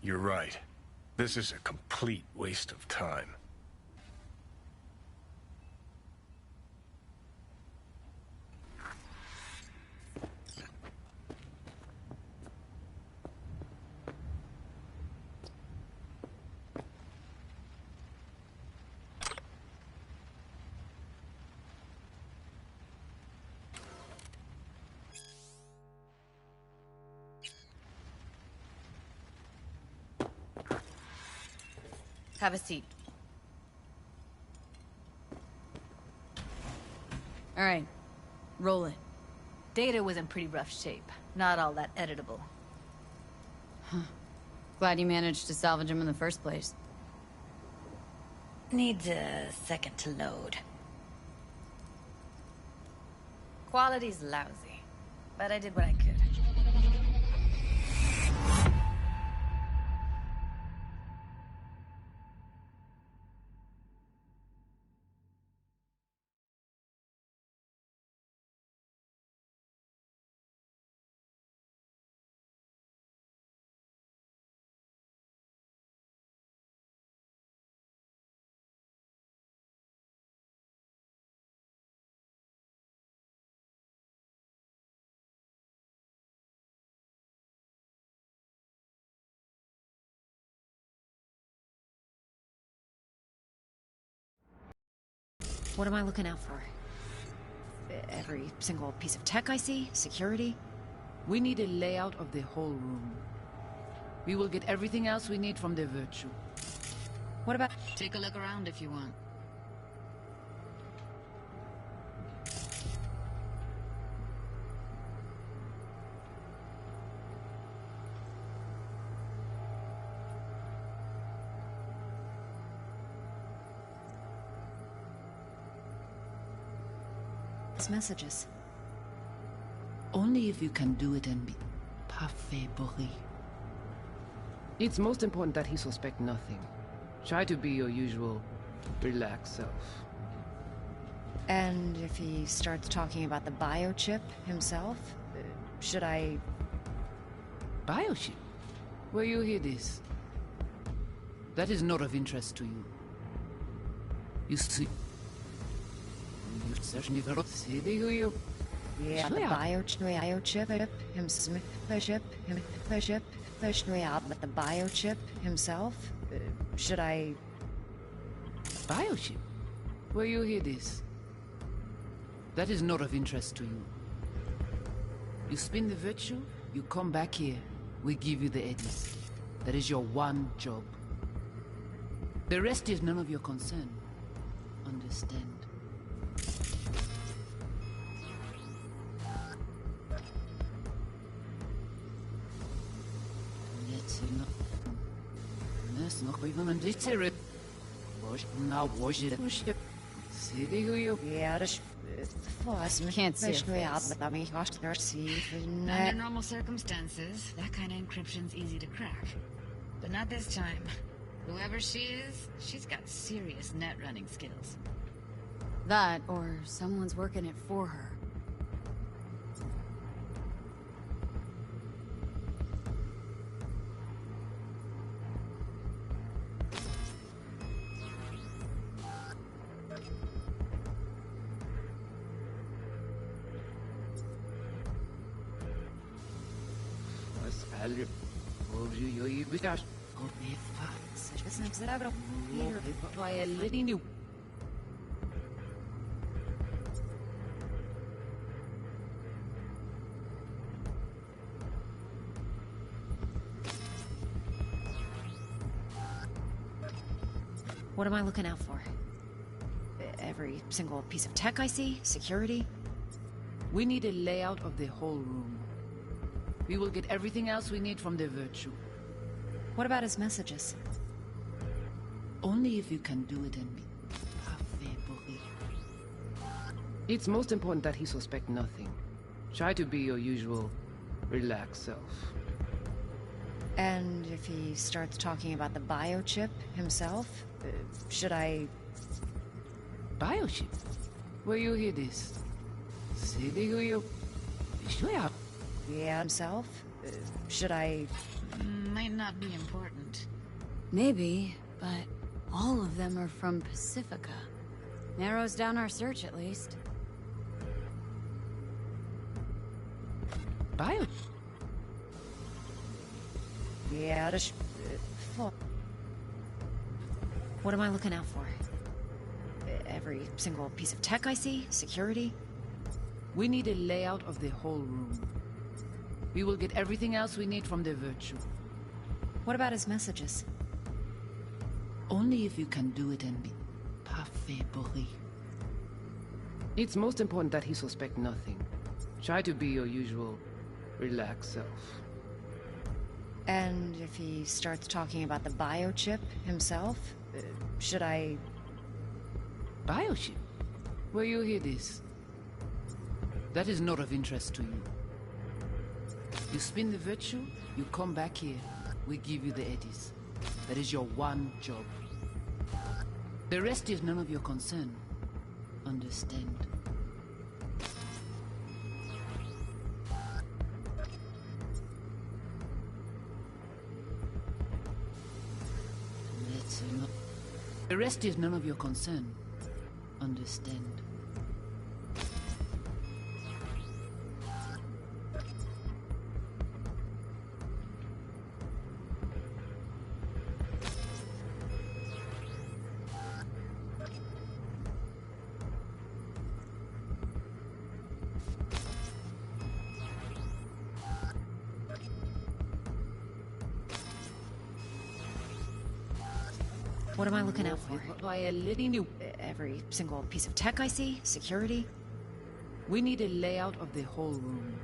You're right. This is a complete waste of time. Have a seat. All right, roll it. Data was in pretty rough shape. Not all that editable. Huh. Glad you managed to salvage him in the first place. Needs a second to load. Quality's lousy, but I did what I could. What am I looking out for? Every single piece of tech I see? Security? We need a layout of the whole room. We will get everything else we need from the virtue. What about... Take a look around if you want. messages? Only if you can do it and be parfait bourré. It's most important that he suspect nothing. Try to be your usual relaxed self. And if he starts talking about the biochip himself, should I... Biochip? Where you hear this? That is not of interest to you. You see... You search me for city who you... Yeah, the biochip himself, but the biochip himself, should I... Biochip? Where you hear this? That is not of interest to you. You spin the virtue, you come back here, we give you the eddies. That is your one job. The rest is none of your concern. Understand? Can't see Under normal circumstances, that kind of encryption's easy to crack. But not this time. Whoever she is, she's got serious net running skills. That, or someone's working it for her. What am I looking out for? Every single piece of tech I see, security. We need a layout of the whole room. We will get everything else we need from the Virtue. What about his messages? Only if you can do it and be parfait pourri. It's most important that he suspect nothing. Try to be your usual, relaxed self. And if he starts talking about the biochip himself, should I... Biochip? Where you hear this? Silly who you... Sure. Yeah, himself? Should I... Might not be important. Maybe, but all of them are from Pacifica. Narrows down our search, at least. Bio... Yeah, what am I looking out for? Every single piece of tech I see? Security? We need a layout of the whole room. We will get everything else we need from the Virtue. What about his messages? Only if you can do it and be parfait pourri. It's most important that he suspect nothing. Try to be your usual, relaxed self. And if he starts talking about the biochip himself, should I... Biochip? Where you hear this? That is not of interest to you. You spin the Virtue, you come back here, we give you the eddies. That is your one job. The rest is none of your concern. Understand? The rest is none of your concern. Understand? What am I looking out for? By a living new... Every single piece of tech I see? Security? We need a layout of the whole room.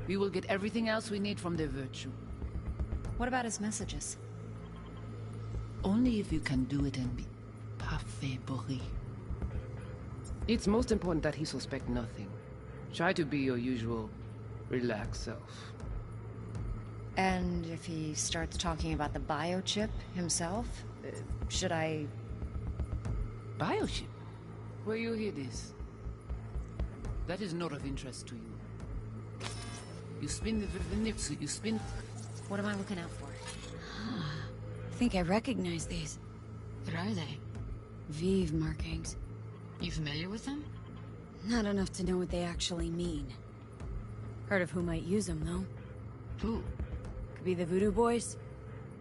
We will get everything else we need from the Virtue. What about his messages? Only if you can do it and be parfait pourri. It's most important that he suspect nothing. Try to be your usual, relaxed self. And if he starts talking about the biochip himself, should I... Biochip? Where you hear this? That is not of interest to you. You spin the... You spin... What am I looking out for? I think I recognize these. What are they? Vive markings. You familiar with them? Not enough to know what they actually mean. Heard of who might use them, though. Who? Could be the Voodoo Boys,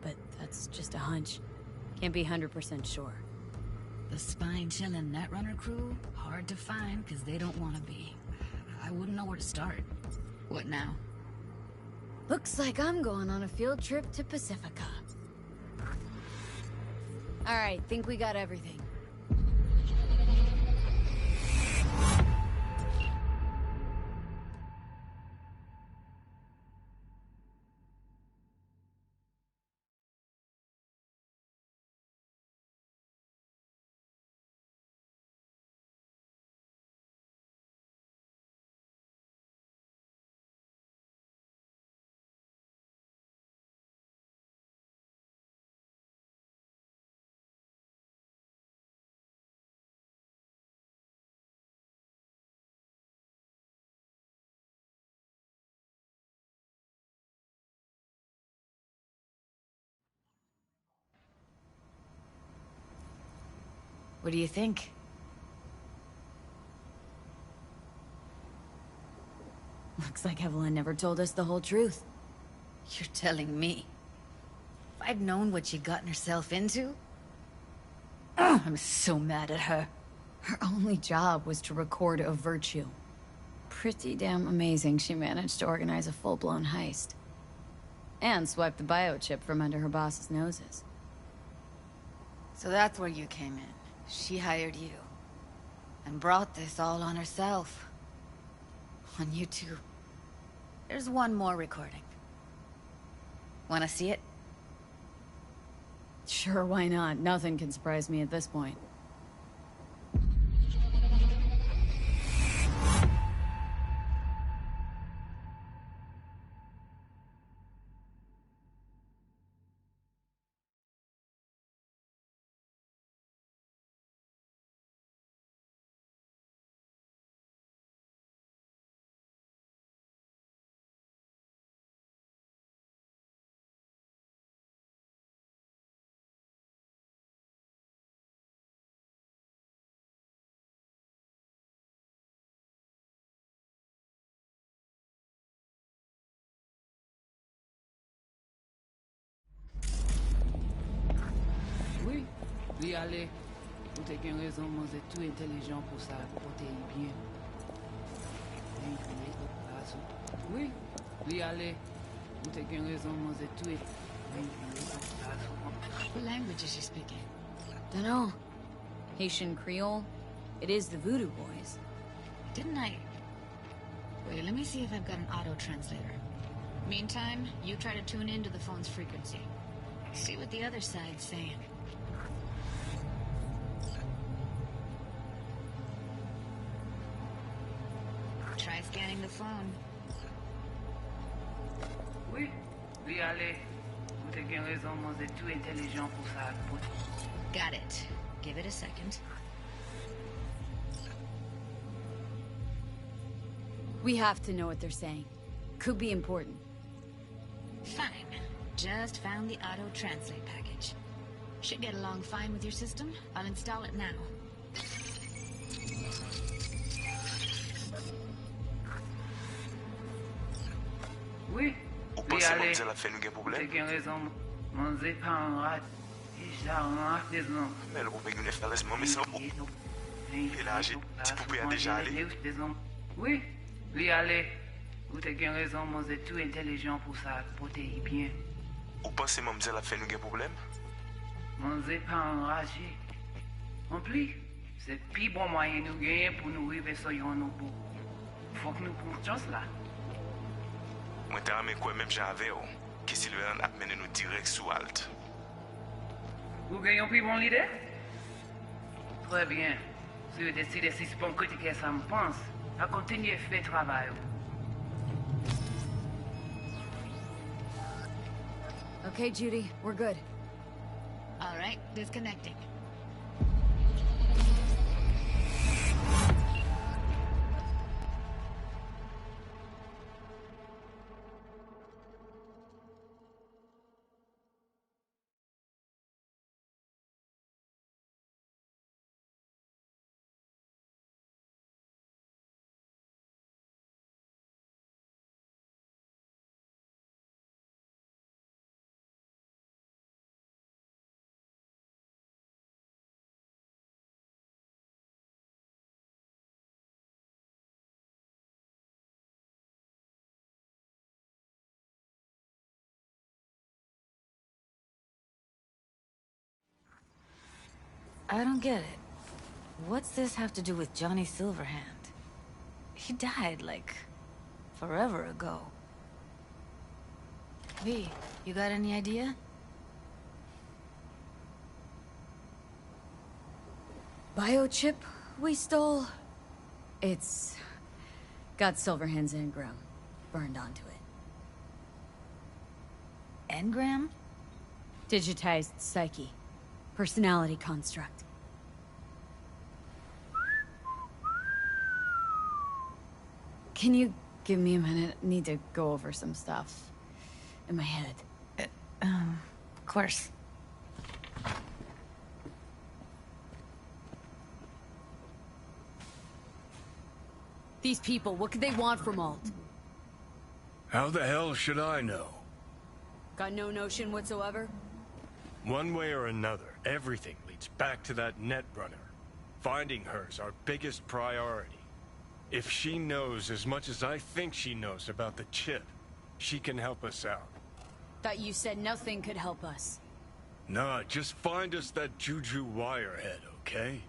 but that's just a hunch. Can't be 100% sure. The spine-chilling Netrunner crew? Hard to find, because they don't want to be. I wouldn't know where to start. What now? Looks like I'm going on a field trip to Pacifica. Alright, think we got everything. What do you think? Looks like Evelyn never told us the whole truth. You're telling me? If I'd known what she'd gotten herself into... I'm so mad at her. Her only job was to record a Virtue. Pretty damn amazing she managed to organize a full-blown heist. And swipe the biochip from under her boss's noses. So that's where you came in. She hired you. And brought this all on herself. On you too. There's one more recording. Wanna see it? Sure, why not? Nothing can surprise me at this point. Oui, oui, allez. Vous avez une raison, vous êtes tout intelligent pour ça, portez bien. Oui, oui, allez. Vous avez une raison, vous êtes tout What language is she speaking? Dunno. Haitian Creole? It is the Voodoo Boys. Didn't I... Wait, let me see if I've got an auto-translator. Meantime, you try to tune into the phone's frequency. See what the other side's saying. Try scanning the phone. Oui, oui, allez. Vous avez raison, vous êtes tout intelligent pour ça. Got it. Give it a second. We have to know what they're saying. Could be important. Fine. Just found the auto-translate package. Should get along fine with your system. I'll install it now. Oui, Ou oui, pensez allez. que la fait nous un problème? Vous avez raison, vous êtes pas en rate. Désolé. Mais le problème nous fait laisse-moi mais ça. Et là, j'ai petit poupée a déjà allé. Oui, oui, allez. Vous avez raison, vous êtes tout intelligent pour ça, portez bien. Ou pensez mademoiselle a fait nous un problème? Vous n'êtes pas enragé. En plus, c'est le plus bon moyen de nous gagner pour nous arriver sur nos bouts. Faut que nous prenions chance là. Moi, t'as ramé quoi même j'avais, que Sylvain a mené nous direct sous Alt. Vous gagnez un plus bon leader? Très bien. Si vous décidez si c'est bon critiquer ça me pense, à continuer à faire le travail. Okay, Judy, we're good. All right, disconnecting. I don't get it. What's this have to do with Johnny Silverhand? He died, like, forever ago. V, you got any idea? Biochip we stole? It's got Silverhand's engram burned onto it. Engram? Digitized psyche. Personality construct. Can you give me a minute? I need to go over some stuff in my head. Of course. These people, what could they want from Alt? How the hell should I know? Got no notion whatsoever? One way or another, everything leads back to that Netrunner. Finding her's our biggest priority. If she knows as much as I think she knows about the chip, she can help us out. Thought you said nothing could help us. Nah, just find us that Juju Wirehead, okay?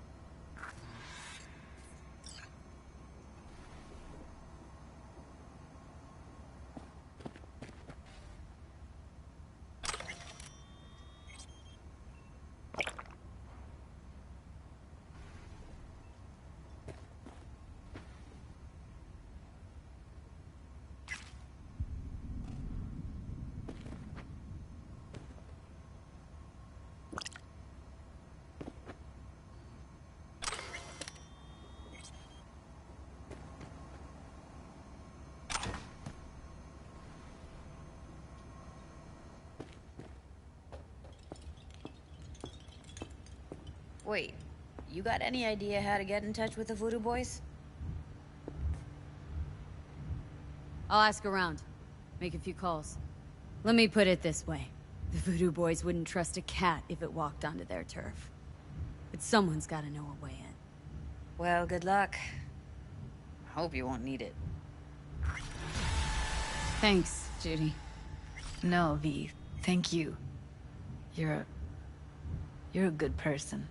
Wait, you got any idea how to get in touch with the Voodoo Boys? I'll ask around. Make a few calls. Let me put it this way. The Voodoo Boys wouldn't trust a cat if it walked onto their turf. But someone's gotta know a way in. Well, good luck. Hope you won't need it. Thanks, Judy. No, V. Thank you. You're a good person.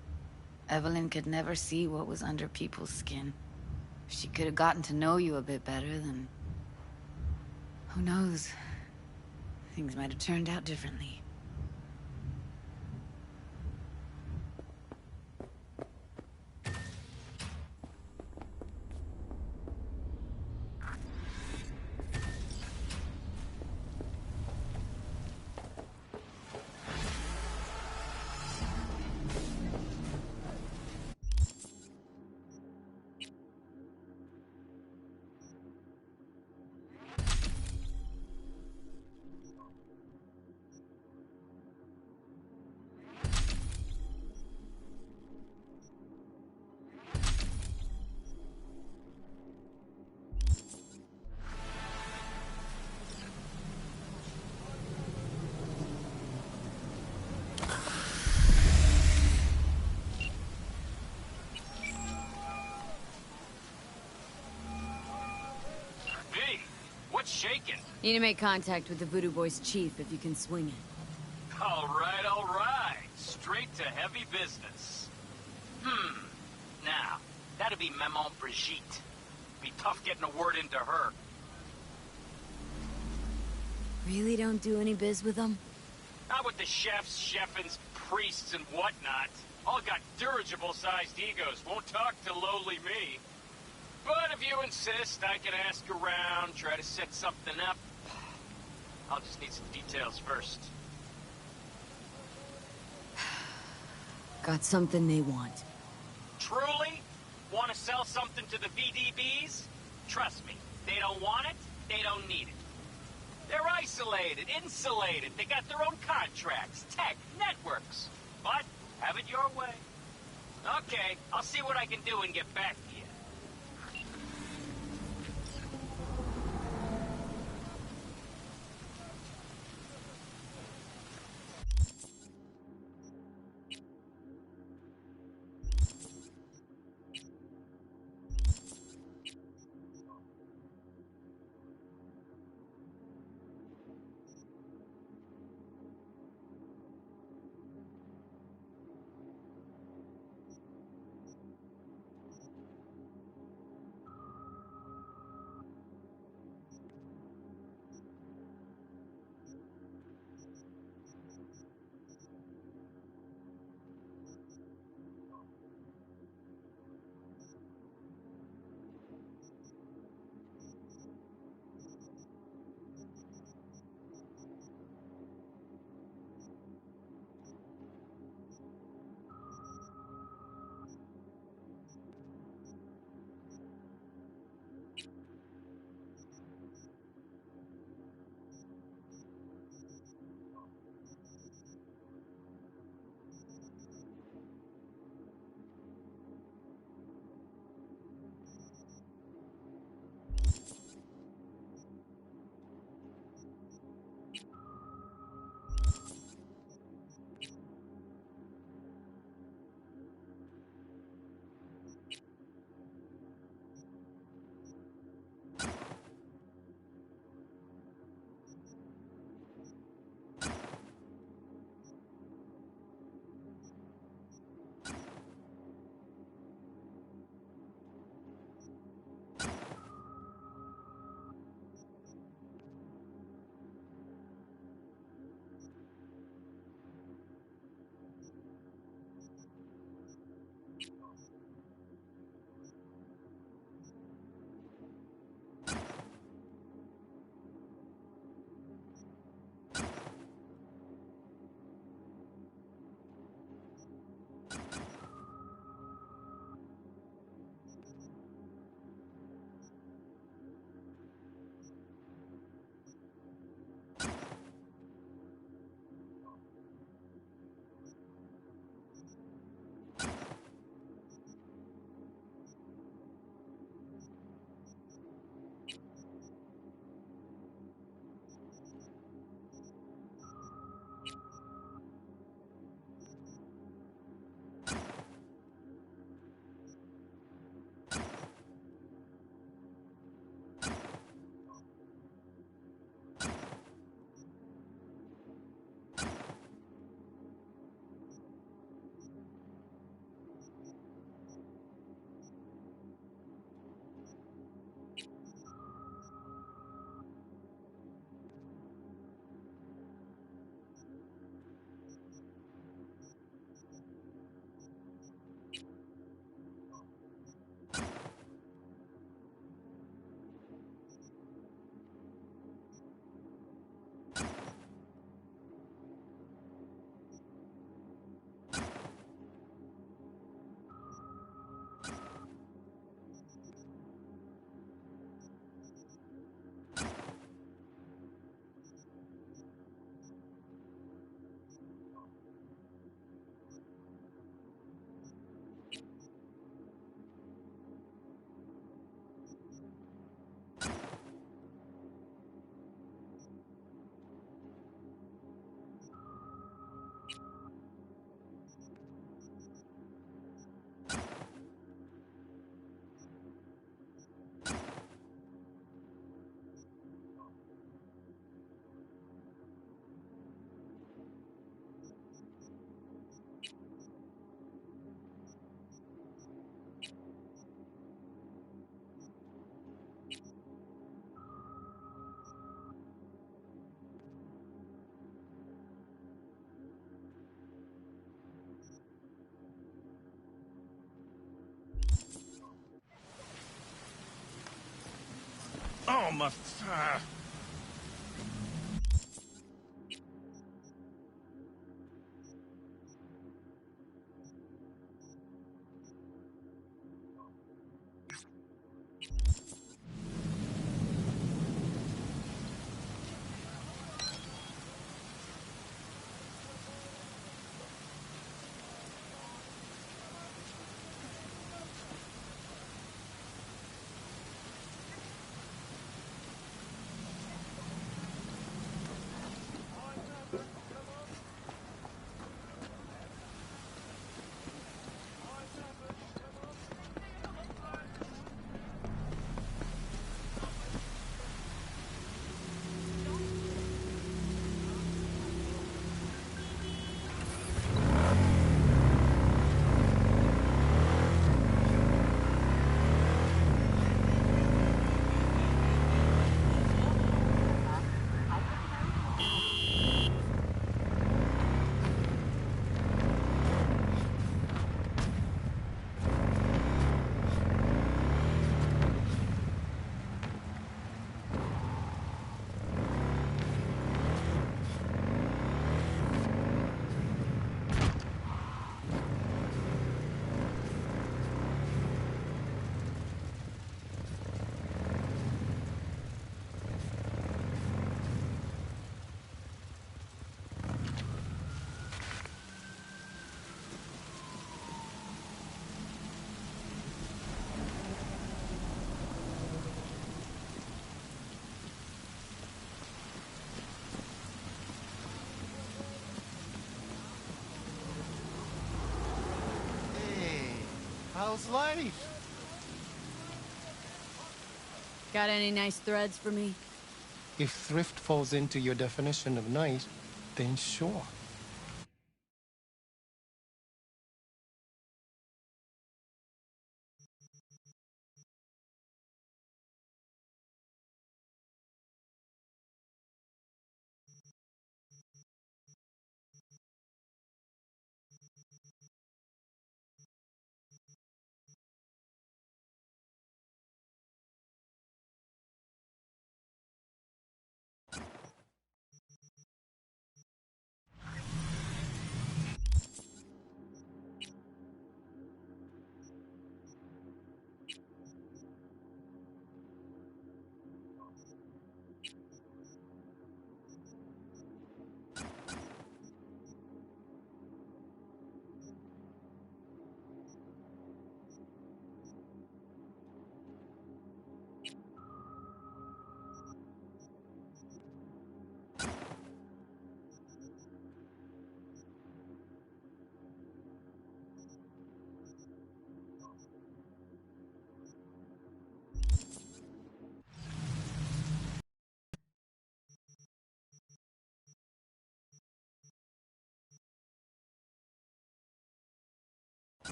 Evelyn could never see what was under people's skin. If she could have gotten to know you a bit better, then... who knows? Things might have turned out differently. What's shaking? Need to make contact with the Voodoo Boys chief if you can swing it. All right. Straight to heavy business. Now, that'd be Maman Brigitte. Be tough getting a word into her. Really don't do any biz with them? Not with the chefs, chefins, priests, and whatnot. All got dirigible-sized egos, won't talk to lowly me. But if you insist, I can ask around, try to set something up. I'll just need some details first. Got something they want. Truly? Want to sell something to the VDBs? Trust me, they don't want it, they don't need it. They're isolated, insulated, they got their own contracts, tech, networks. But, have it your way. Okay, I'll see what I can do and get back to you. almost... How's life? Got any nice threads for me? If thrift falls into your definition of nice, then sure.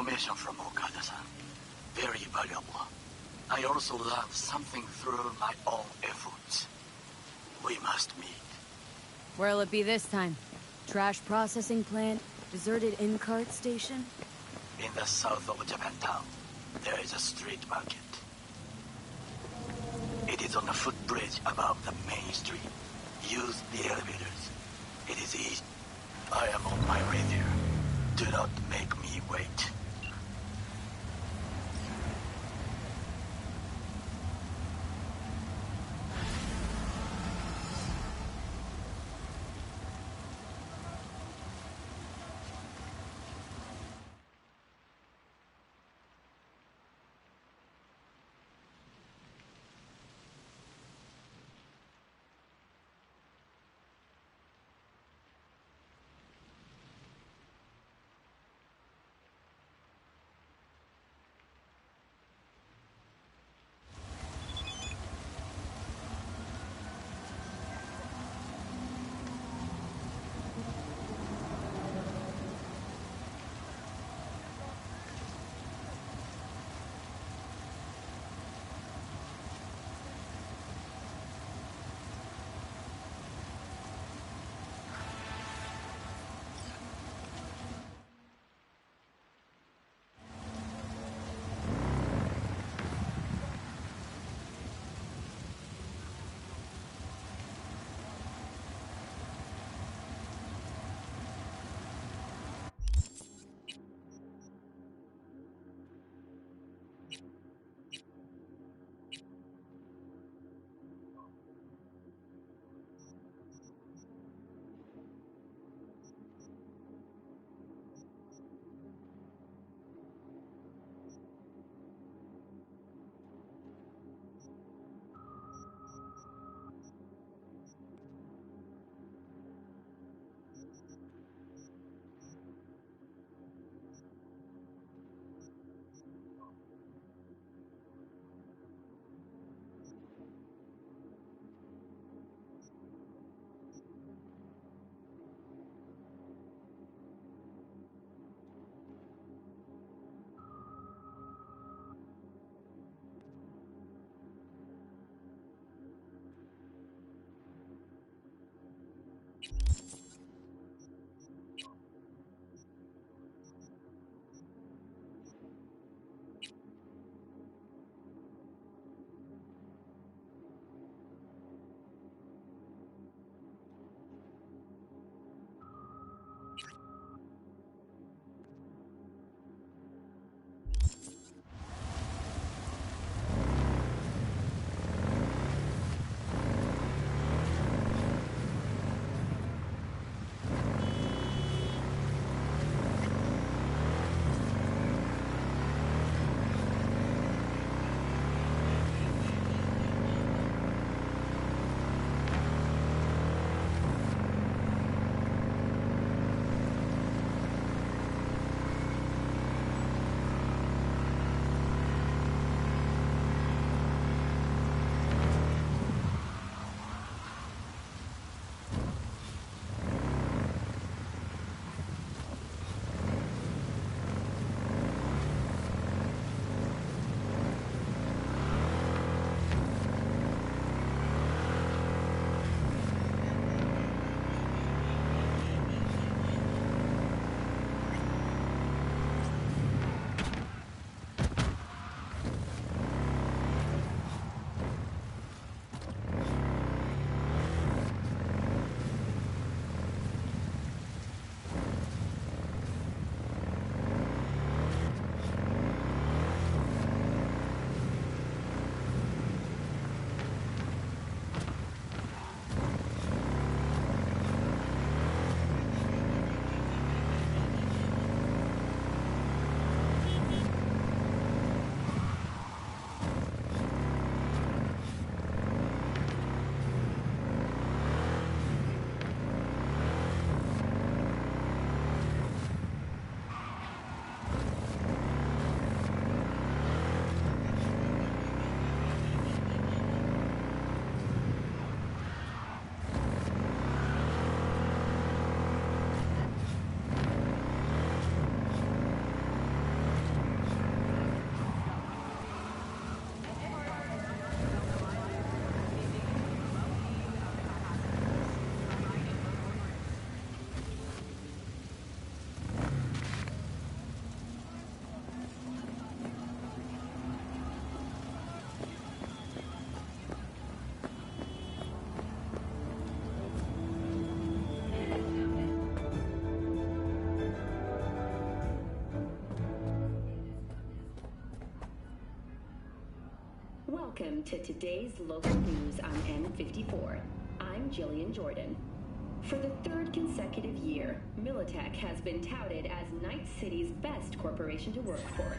information from Okada-san. Very valuable. I also learned something through my own efforts. We must meet. Where'll it be this time? Trash processing plant? Deserted in-cart station? In the south of Japantown, there is a street market. It is on a footbridge above the main street. Use the elevators. It is easy. I am on my way there. Do not make me wait. Welcome to today's local news on N54. I'm Jillian Jordan. For the third consecutive year, Militech has been touted as Night City's best corporation to work for.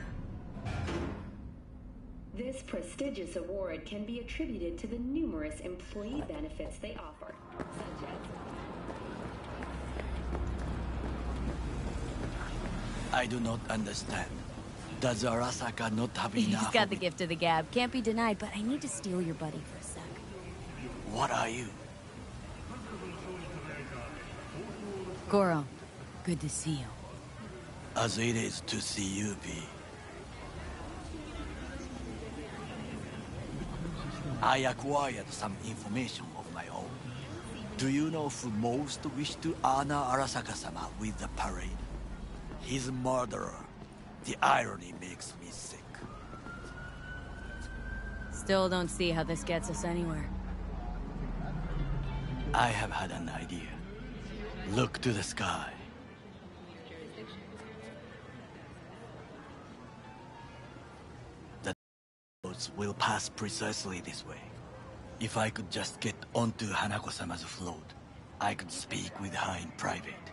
This prestigious award can be attributed to the numerous employee benefits they offer, such as... I do not understand. Does Arasaka not have enough? He's got the gift of the gab. Can't be denied, but I need to steal your buddy for a sec. What are you? Goro, good to see you. As it is to see you, V. I acquired some information of my own. Do you know who most wish to honor Arasaka-sama with the parade? His murderer. The irony makes me sick. Still don't see how this gets us anywhere. I have had an idea. Look to the sky. The boats will pass precisely this way. If I could just get onto Hanako-sama's float, I could speak with her in private.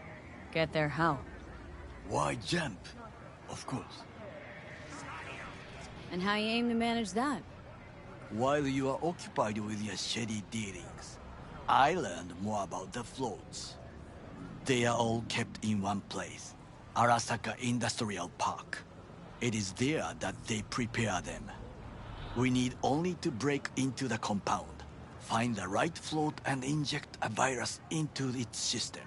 Get there how? Why jump? Of course. And how you aim to manage that? While you are occupied with your shady dealings, I learned more about the floats. They are all kept in one place, Arasaka Industrial Park. It is there that they prepare them. We need only to break into the compound, find the right float and inject a virus into its system.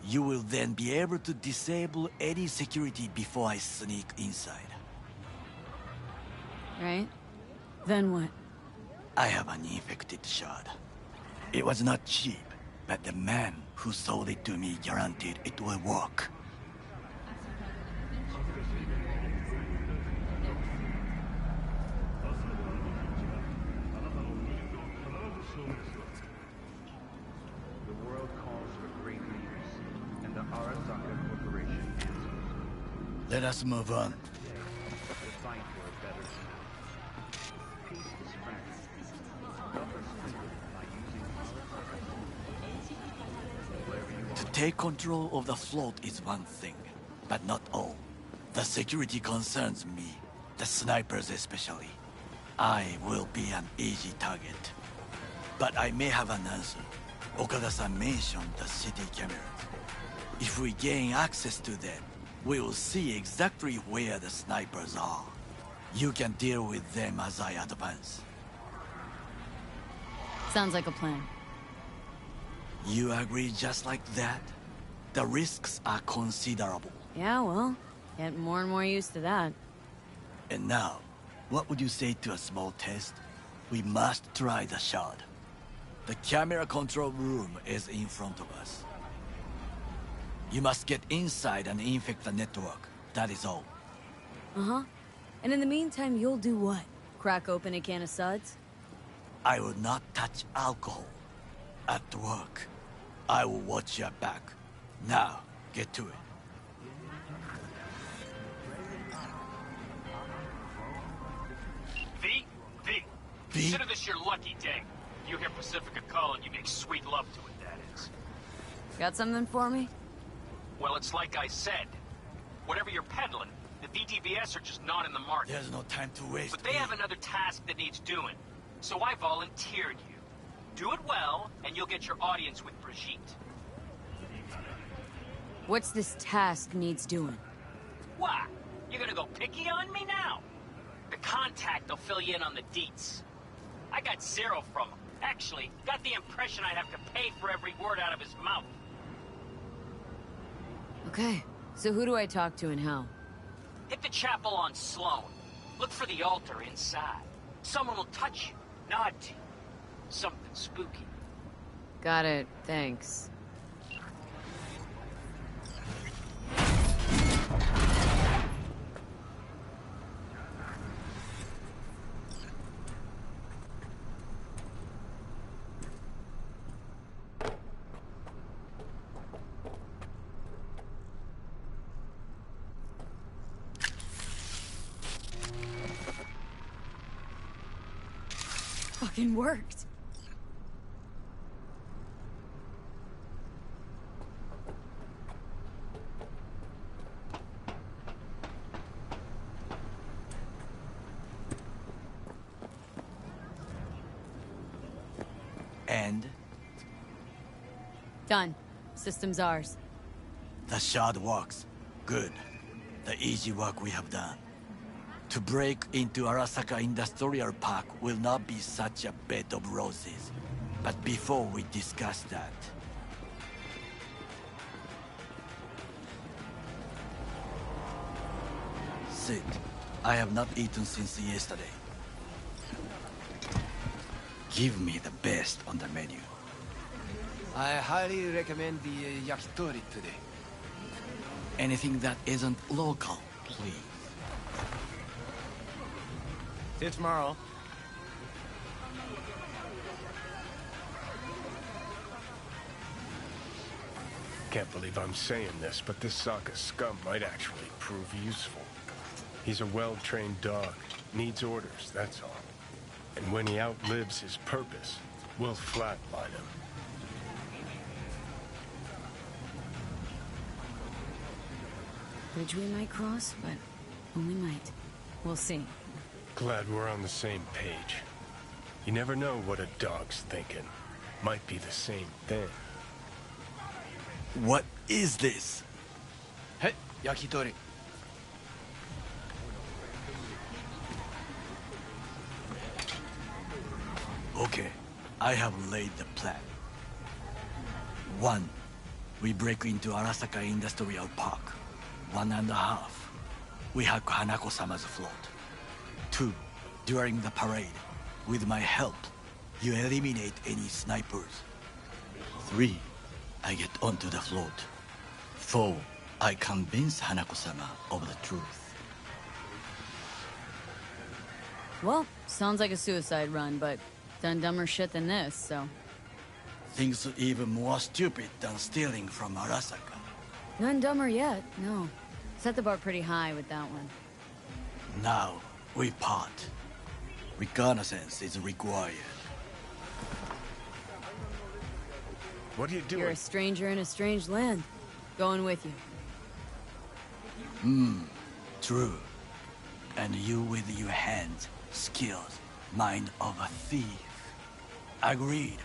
You will then be able to disable any security before I sneak inside. Right? Then what? I have an infected shard. It was not cheap, but the man who sold it to me guaranteed it will work. The world calls for great leaders, and the Arasaka Corporation answers. Let us move on. To fight for a better tomorrow. Peace is fragile. Help us win it by using Arasaka. To take control of the float is one thing, but not all. The security concerns me, the snipers especially. I will be an easy target. But I may have an answer. Okada-san mentioned the city cameras. If we gain access to them, we will see exactly where the snipers are. You can deal with them as I advance. Sounds like a plan. You agree just like that? The risks are considerable. Yeah, well, getting more and more used to that. And now, what would you say to a small test? We must try the shard. The camera control room is in front of us. You must get inside and infect the network. That is all. Uh-huh. And in the meantime, you'll do what? Crack open a can of suds? I will not touch alcohol. At work, I will watch your back. Now, get to it. V? Consider this your lucky day. You hear Pacifica calling, you make sweet love to it, that is. Got something for me? Well, it's like I said. Whatever you're peddling, the VDBS are just not in the market. There's no time to waste. But they have another task that needs doing. So I volunteered you. Do it well, and you'll get your audience with Brigitte. What's this task needs doing? What? You're gonna go picky on me now? The contact will fill you in on the deets. I got zero from him. Actually, got the impression I'd have to pay for every word out of his mouth. Okay, so who do I talk to and how? Hit the chapel on Sloan. Look for the altar inside. Someone will touch you, nod to you. Something spooky. Got it, thanks. fucking worked. And? Done. System's ours. The shard works. Good. The easy work we have done. To break into Arasaka Industrial Park will not be such a bed of roses. But before we discuss that... Sit. I have not eaten since yesterday. Give me the best on the menu. I highly recommend the yakitori today. Anything that isn't local, please. See you tomorrow. Can't believe I'm saying this, but this Sokka scum might actually prove useful. He's a well-trained dog. Needs orders, that's all. And when he outlives his purpose, we'll flatline him. Bridge we might cross, but only might. We'll see. Glad we're on the same page. You never know what a dog's thinking. Might be the same thing. What is this? Hey, yakitori. Okay, I have laid the plan. 1. We break into Arasaka Industrial Park. 1.5. We hack Hanako-sama's float. 2. During the parade, with my help, you eliminate any snipers. 3. I get onto the float. 4. I convince Hanako-sama of the truth. Well, sounds like a suicide run, but done dumber shit than this, so... Things even more stupid than stealing from Arasaka. None dumber yet, no. Set the bar pretty high with that one. Now, we part. Reconnaissance is required. What are you doing? You're a stranger in a strange land. Going with you. True. And you with your hands, skills, mind of a thief. Agreed.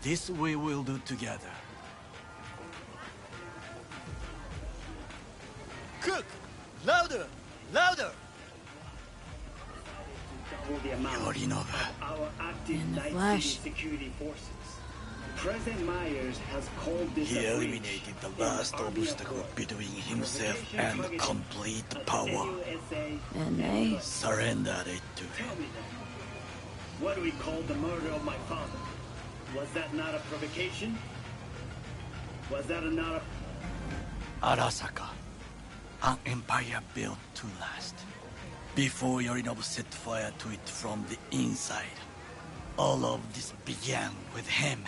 This we will do together. Cook! Louder! Louder! Yorinobu. Our active In the Night flesh. City security forces. President Myers has called this He a breach eliminated the in last Army obstacle Accord. between himself and complete power. And they... Surrendered it to Tell him. me then, what do we call the murder of my father? Was that not a provocation? Was that not a... Arasaka. An empire built to last. Before Yorinobu set fire to it from the inside. All of this began with him.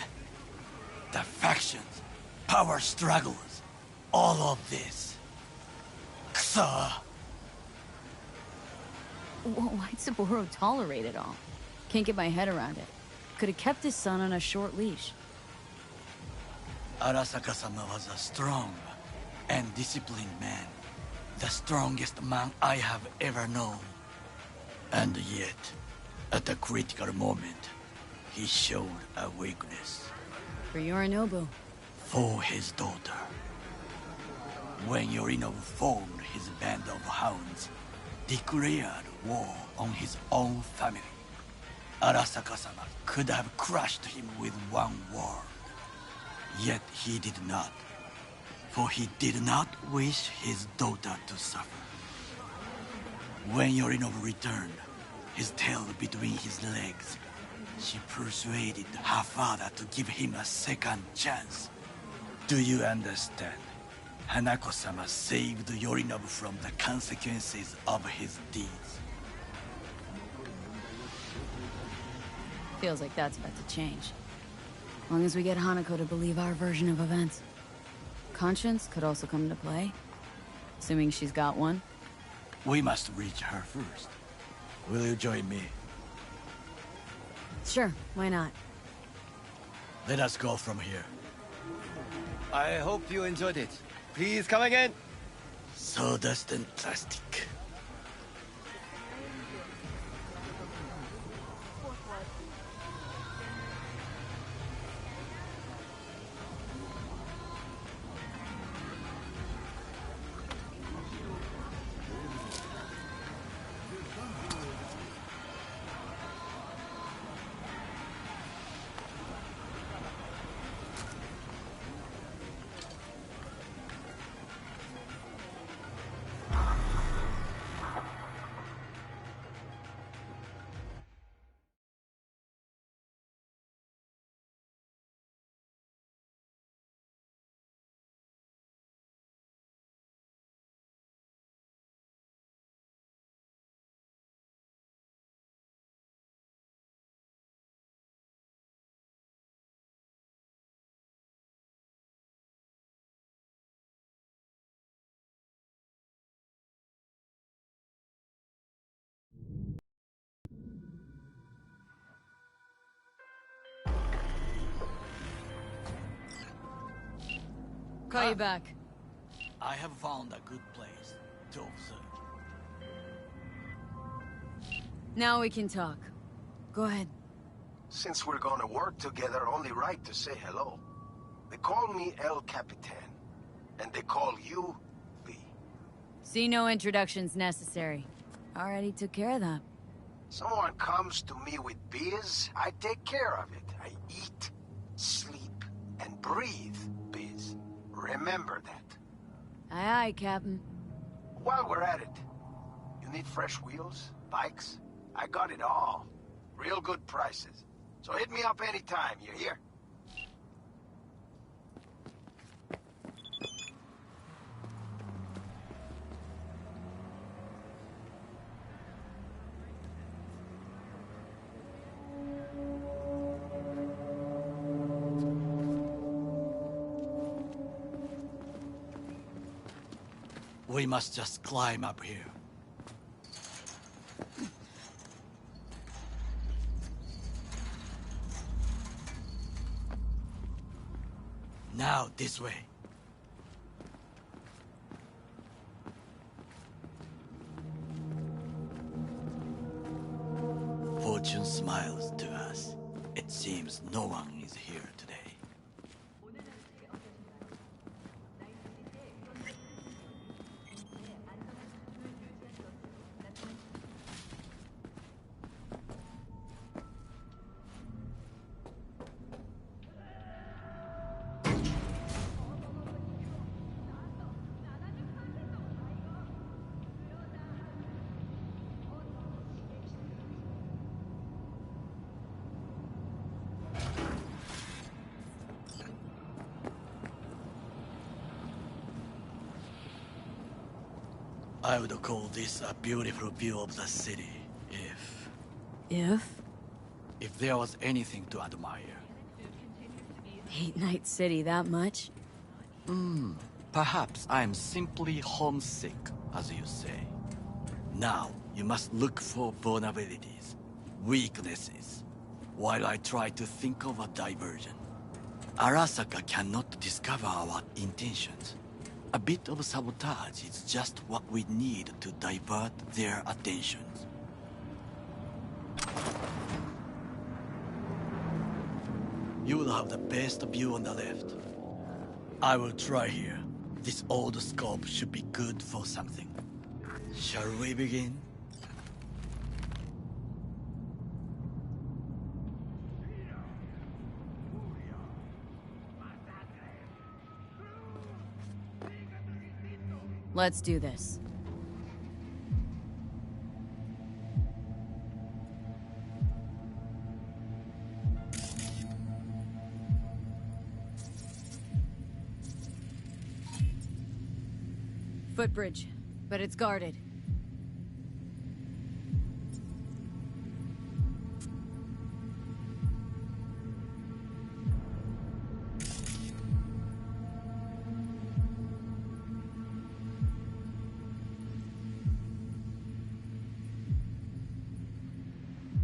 The factions, power struggles, all of this. Kusa! Why'd Saburo tolerate it all? Can't get my head around it. Could have kept his son on a short leash. Arasaka-sama was a strong and disciplined man. The strongest man I have ever known. And yet, at a critical moment, he showed a weakness. For Yorinobu. For his daughter. When Yorinobu formed his band of hounds, declared war on his own family, Arasaka-sama could have crushed him with one word. Yet he did not. For he did not wish his daughter to suffer. When Yorinobu returned, his tail between his legs, she persuaded her father to give him a second chance. Do you understand? Hanako-sama saved Yorinobu from the consequences of his deeds. Feels like that's about to change. As long as we get Hanako to believe our version of events. Conscience could also come into play. Assuming she's got one. We must reach her first. Will you join me? Sure, why not? Let us go from here. I hope you enjoyed it. Please come again. Sawdust and plastic. Call you back. I have found a good place to observe. Now we can talk. Go ahead. Since we're gonna work together, only right to say hello. They call me El Capitan, and they call you V. See, no introductions necessary. Already took care of that. Someone comes to me with biz, I take care of it. I eat, sleep, and breathe biz. Remember that. Aye, aye, Captain. While we're at it, you need fresh wheels, bikes? I got it all. Real good prices. So hit me up anytime, you hear? We must just climb up here. Now, this way. Fortune smiles to us. It seems no one is here today. I would call this a beautiful view of the city, if... If there was anything to admire. Hate Night City that much? Perhaps I'm simply homesick, as you say. Now, you must look for vulnerabilities, weaknesses, while I try to think of a diversion. Arasaka cannot discover our intentions. A bit of sabotage is just what we need to divert their attentions. You will have the best view on the left. I will try here. This old scope should be good for something. Shall we begin? Let's do this. Footbridge, but it's guarded.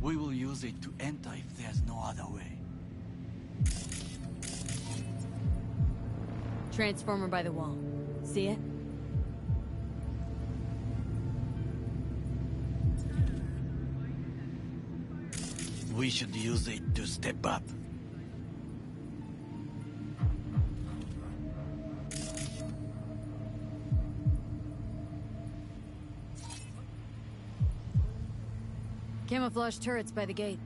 We will use it to enter if there's no other way. Transformer by the wall. See it? We should use it to step up. Camouflage turrets by the gate.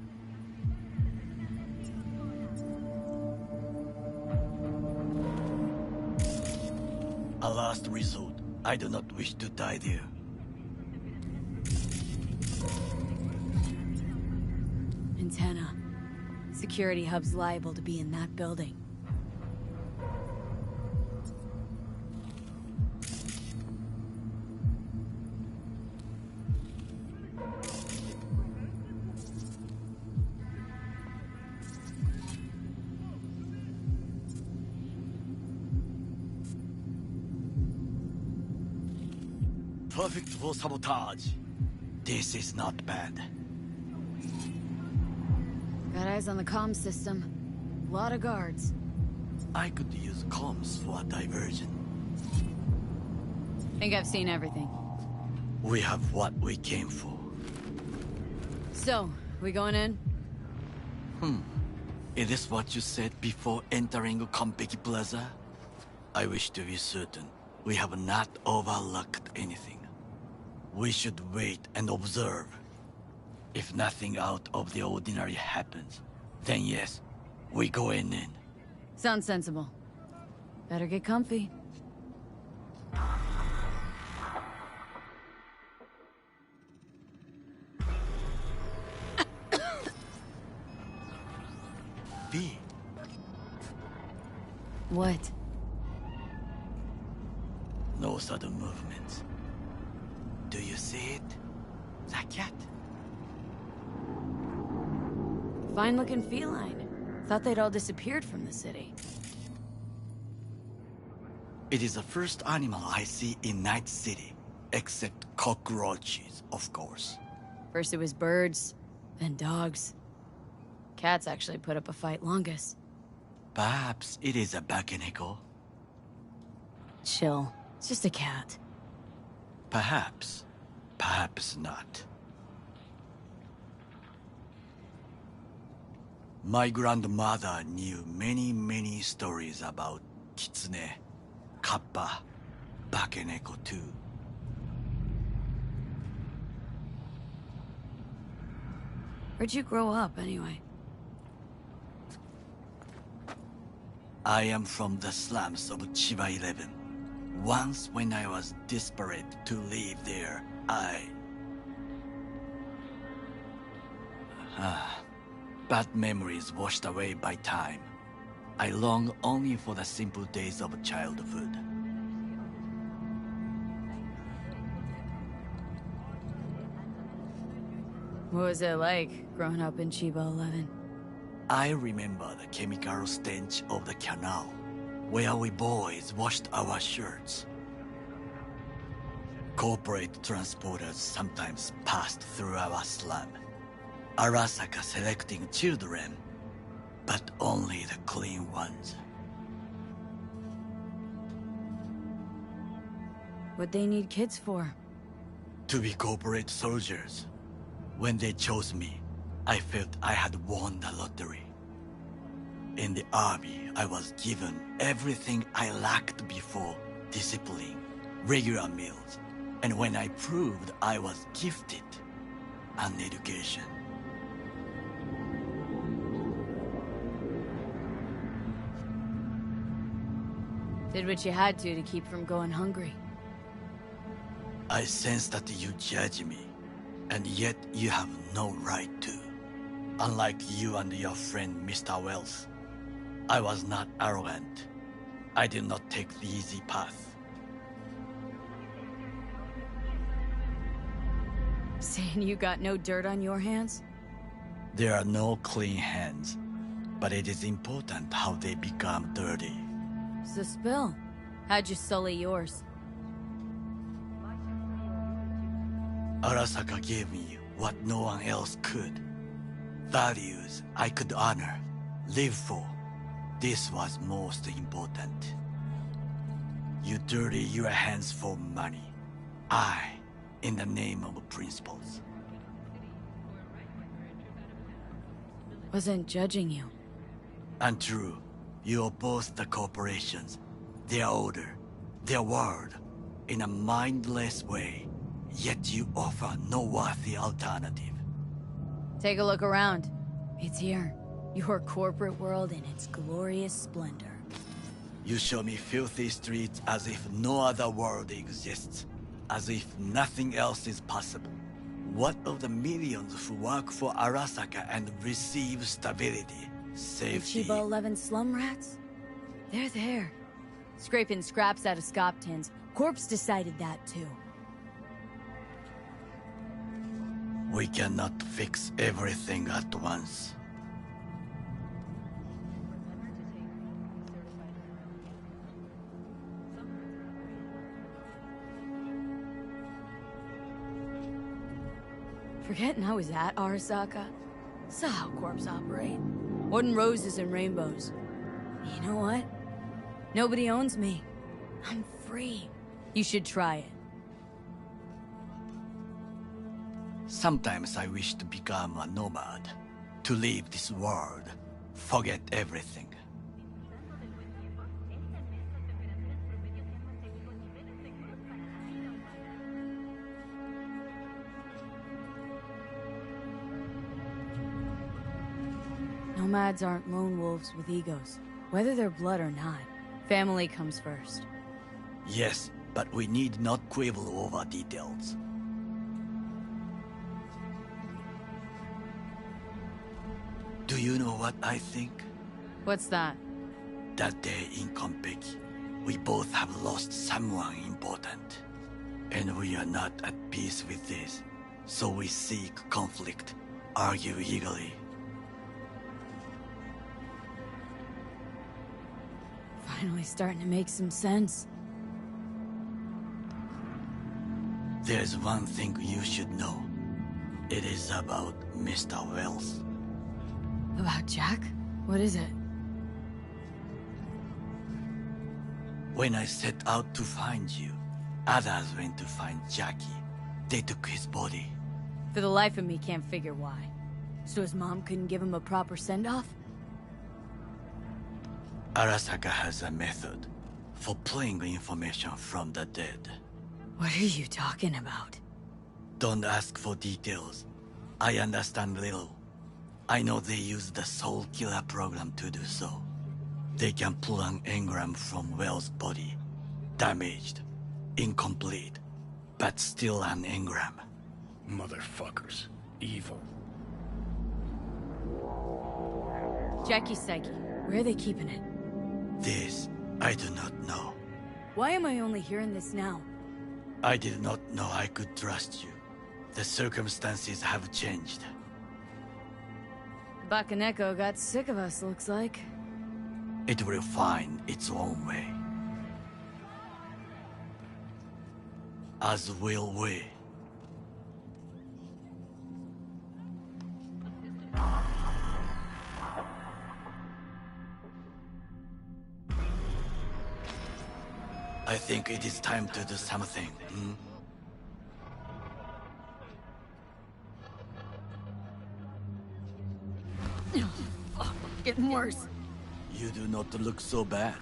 A last resort. I do not wish to die there. Antenna. Security hub's liable to be in that building. Perfect for sabotage. This is not bad. Got eyes on the comm system. Lot of guards. I could use comms for a diversion. Think I've seen everything. We have what we came for. So, we going in? Is this what you said before entering Konpeki Plaza? I wish to be certain we have not overlooked anything. We should wait and observe. If nothing out of the ordinary happens, then yes, we go in. Sounds sensible. Better get comfy. V. What? No sudden movements. Do you see it? The cat? Fine-looking feline. Thought they'd all disappeared from the city. It is the first animal I see in Night City, except cockroaches, of course. First it was birds, then dogs. Cats actually put up a fight longest. Perhaps it is a bakeneko. Chill. It's just a cat. Perhaps. Perhaps not. My grandmother knew many stories about kitsune, kappa, bakeneko too. Where'd you grow up, anyway? I am from the slums of Chiba 11. Once when I was desperate to live there, bad memories washed away by time. I long only for the simple days of childhood. What was it like, growing up in Chiba 11? I remember the chemical stench of the canal, where we boys washed our shirts. Corporate transporters sometimes passed through our slum. Arasaka selecting children, but only the clean ones. What'd they need kids for? To be corporate soldiers. When they chose me, I felt I had won the lottery. In the army, I was given everything I lacked before: discipline, regular meals, and when I proved I was gifted, an education. Did what you had to keep from going hungry. I sense that you judge me, and yet you have no right to. Unlike you and your friend Mr. Wells, I was not arrogant. I did not take the easy path. Saying you got no dirt on your hands? There are no clean hands, but it is important how they become dirty. So spill. How'd you sully yours? Arasaka gave me what no one else could. Values I could honor, live for. This was most important. You dirty your hands for money. I, in the name of principles. Wasn't judging you. Untrue. You oppose the corporations, their order, their word, in a mindless way, yet you offer no worthy alternative. Take a look around. It's here. Your corporate world in its glorious splendor. You show me filthy streets as if no other world exists, as if nothing else is possible. What of the millions who work for Arasaka and receive stability, safety? The Chiba 11 slum rats? They're there. Scraping scraps out of scop tins. Corpse decided that too. We cannot fix everything at once. Forgetting I was at Arasaka? Saw how corps operate. Wasn't roses and rainbows. You know what? Nobody owns me. I'm free. You should try it. Sometimes I wish to become a nomad, to leave this world, forget everything. Nomads aren't lone wolves with egos, whether they're blood or not. Family comes first. Yes, but we need not quibble over details. Do you know what I think? What's that? That day in Konpeki, we both have lost someone important. And we are not at peace with this, so we seek conflict, argue eagerly. Finally starting to make some sense. There's one thing you should know. It is about Mr. Wells. About Jack? What is it? When I set out to find you, others went to find Jackie. They took his body. For the life of me, can't figure why. So his mom couldn't give him a proper send-off? Arasaka has a method for pulling information from the dead. What are you talking about? Don't ask for details. I understand little. I know they use the Soul Killer program to do so. They can pull an engram from Wells' body. Damaged, incomplete, but still an engram. Motherfuckers. Evil. Jackie's psyche. Where are they keeping it? This, I do not know. Why am I only hearing this now? I did not know I could trust you. The circumstances have changed. Bakaneko got sick of us, looks like. It will find its own way. As will we. I think it is time to do something, Getting worse. You do not look so bad.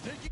taking...